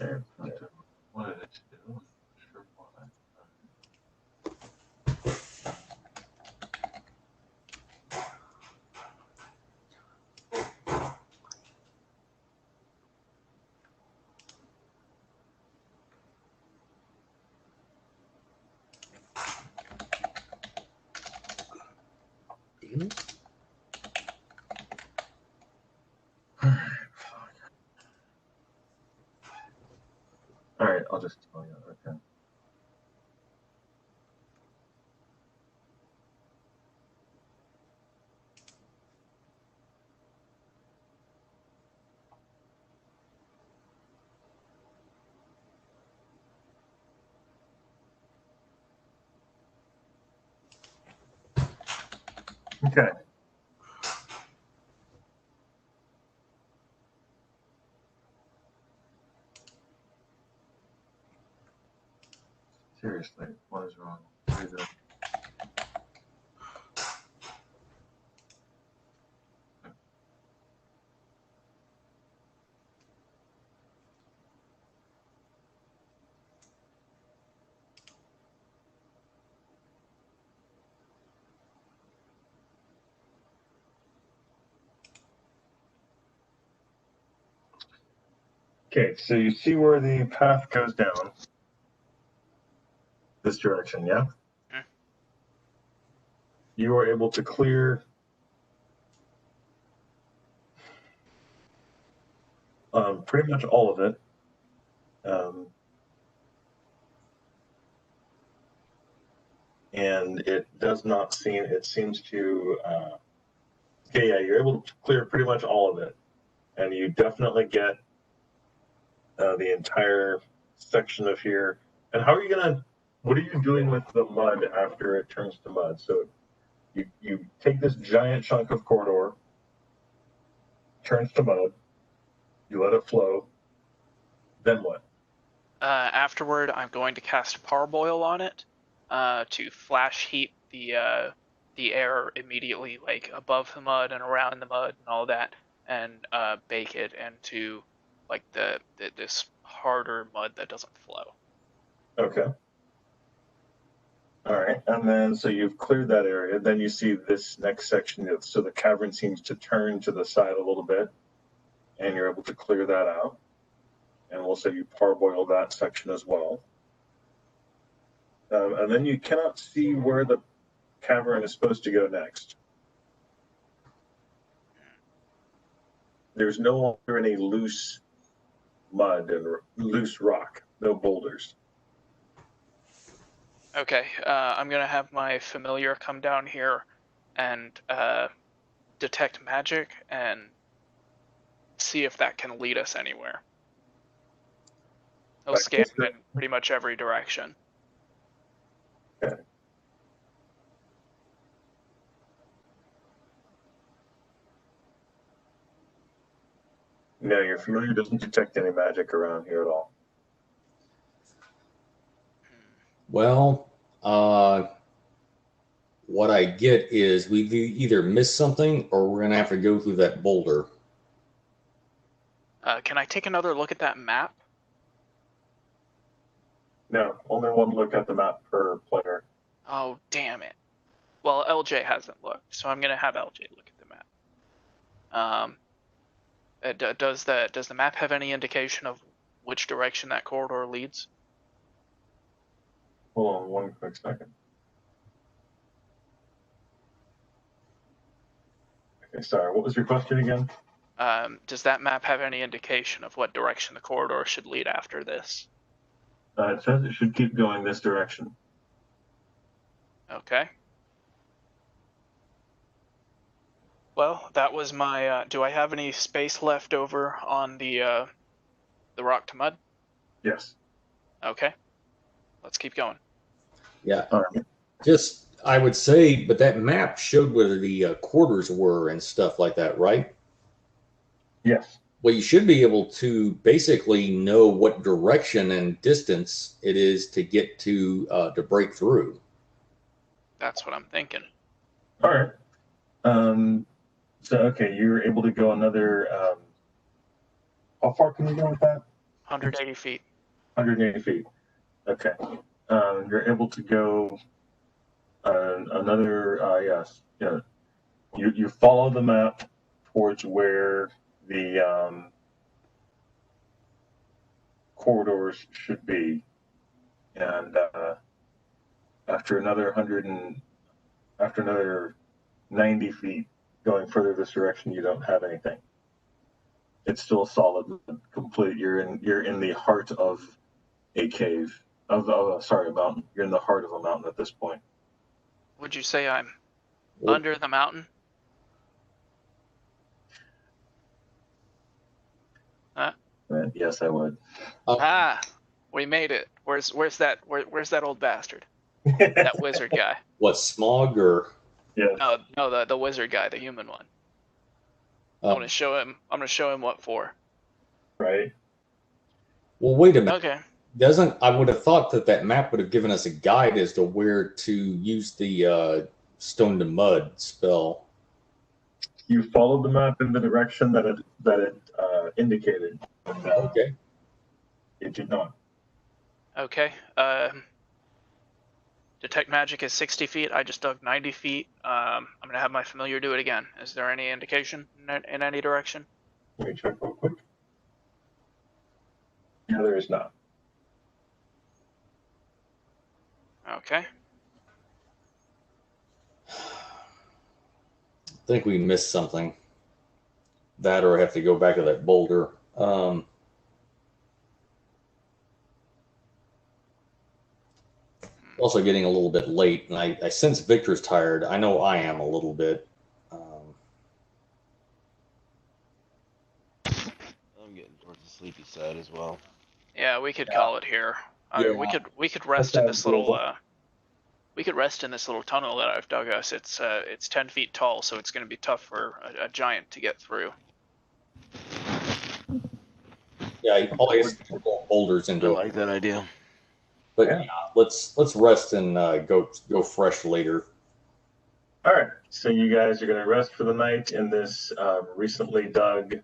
Okay, what did it do? Sure why. All right, I'll just tell you. Okay. Okay. Seriously, what is wrong? What is it? Okay, so you see where the path goes down this direction, yeah? Mm. You are able to clear pretty much all of it. And it does not seem, it seems to, okay, yeah, you're able to clear pretty much all of it. And you definitely get the entire section of here. And how are you gonna, what are you doing with the mud after it turns to mud? So you take this giant chunk of corridor, turns to mud, you let it flow, then what? Afterward, I'm going to cast Parboil on it to flash heat the air immediately, like above the mud and around the mud and all that, and bake it into like this harder mud that doesn't flow. Okay. All right, and then so you've cleared that area. Then you see this next section. So the cavern seems to turn to the side a little bit, and you're able to clear that out. And we'll say you parboil that section as well. And then you cannot see where the cavern is supposed to go next. There's no longer any loose mud and loose rock, no boulders. Okay, I'm gonna have my familiar come down here and detect magic and see if that can lead us anywhere. He'll scan in pretty much every direction. Okay. No, your familiar doesn't detect any magic around here at all. well, what I get is we've either missed something or we're going to have to go through that boulder. Can I take another look at that map? No, only one look at the map per player. Oh, damn it. Well, LJ hasn't looked, so I'm gonna have LJ look at the map. Does the map have any indication of which direction that corridor leads? Hold on one quick second. Okay, sorry, what was your question again? Does that map have any indication of what direction the corridor should lead after this? It says it should keep going this direction. Okay. Well, that was my. Do I have any space left over on the rock to mud? Yes. Okay. Let's keep going. Yeah. All right. Just, I would say, but that map showed where the quarters were and stuff like that, right? Yes. Well, you should be able to basically know what direction and distance it is to get to break through. That's what I'm thinking. All right. So okay, you're able to go another. How far can you go with that? 180 feet. 180 feet. Okay. You're able to go another. Yes. Yeah. You follow the map towards where the corridors should be, and after another 90 feet going further this direction, you don't have anything. It's still solid, complete. You're in the heart of a cave a mountain. You're in the heart of a mountain at this point. Would you say I'm Well, under the mountain? Yes, I would. We made it. Where's that old bastard? That wizard guy. What, Smog or? Yes. No, the wizard guy, the human one. I'm gonna show him what for. Right. Well, wait a minute. Okay. I would have thought that map would have given us a guide as to where to use the stone to mud spell. You followed the map in the direction that it indicated. Okay. It did not. Okay. Detect magic is 60 feet. I just dug 90 feet. I'm gonna have my familiar do it again. Is there any indication in any direction? Let me check real quick. Yeah, there is not. Okay. I think we missed something. That or I have to go back to that boulder. Also getting a little bit late, and I sense Victor's tired. I know I am a little bit. I'm getting towards the sleepy side as well. Yeah, we could call it here. Yeah. We could rest in this little tunnel that I've dug us. It's 10 feet tall, so it's going to be tough for a giant to get through. Yeah, all I guess boulders I into. like that idea. But yeah, let's rest and go fresh later. All right. So you guys are going to rest for the night in this recently dug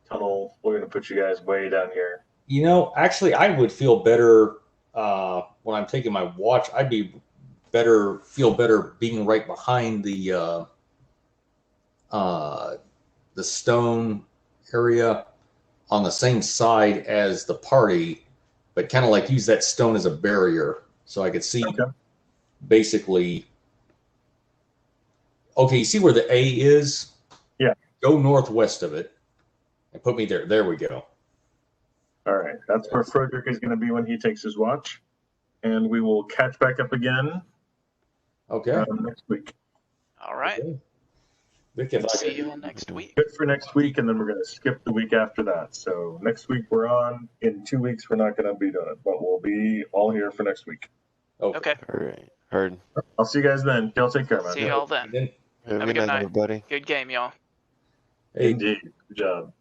tunnel. We're going to put you guys way down here. You know, actually, I would feel better when I'm taking my watch. I'd feel better being right behind the stone area on the same side as the party, but kind of like use that stone as a barrier so I could see basically. Okay, you see where the A is? Yeah. Go northwest of it and put me there. There we go. All right. That's where Froedrick is going to be when he takes his watch. And we will catch back up again Okay. next week. All right. Okay. Vic, if I See could- you all next week. Good for next week, and then we're going to skip the week after that. So next week we're on. In 2 weeks we're not going to be doing it, but we'll be all here for next week. Okay. All right. Heard. I'll see you guys then. Y'all take care, man. See you all then. Then, Have a a good good night, night. everybody. Good game, y'all. hey, Indeed. Good job.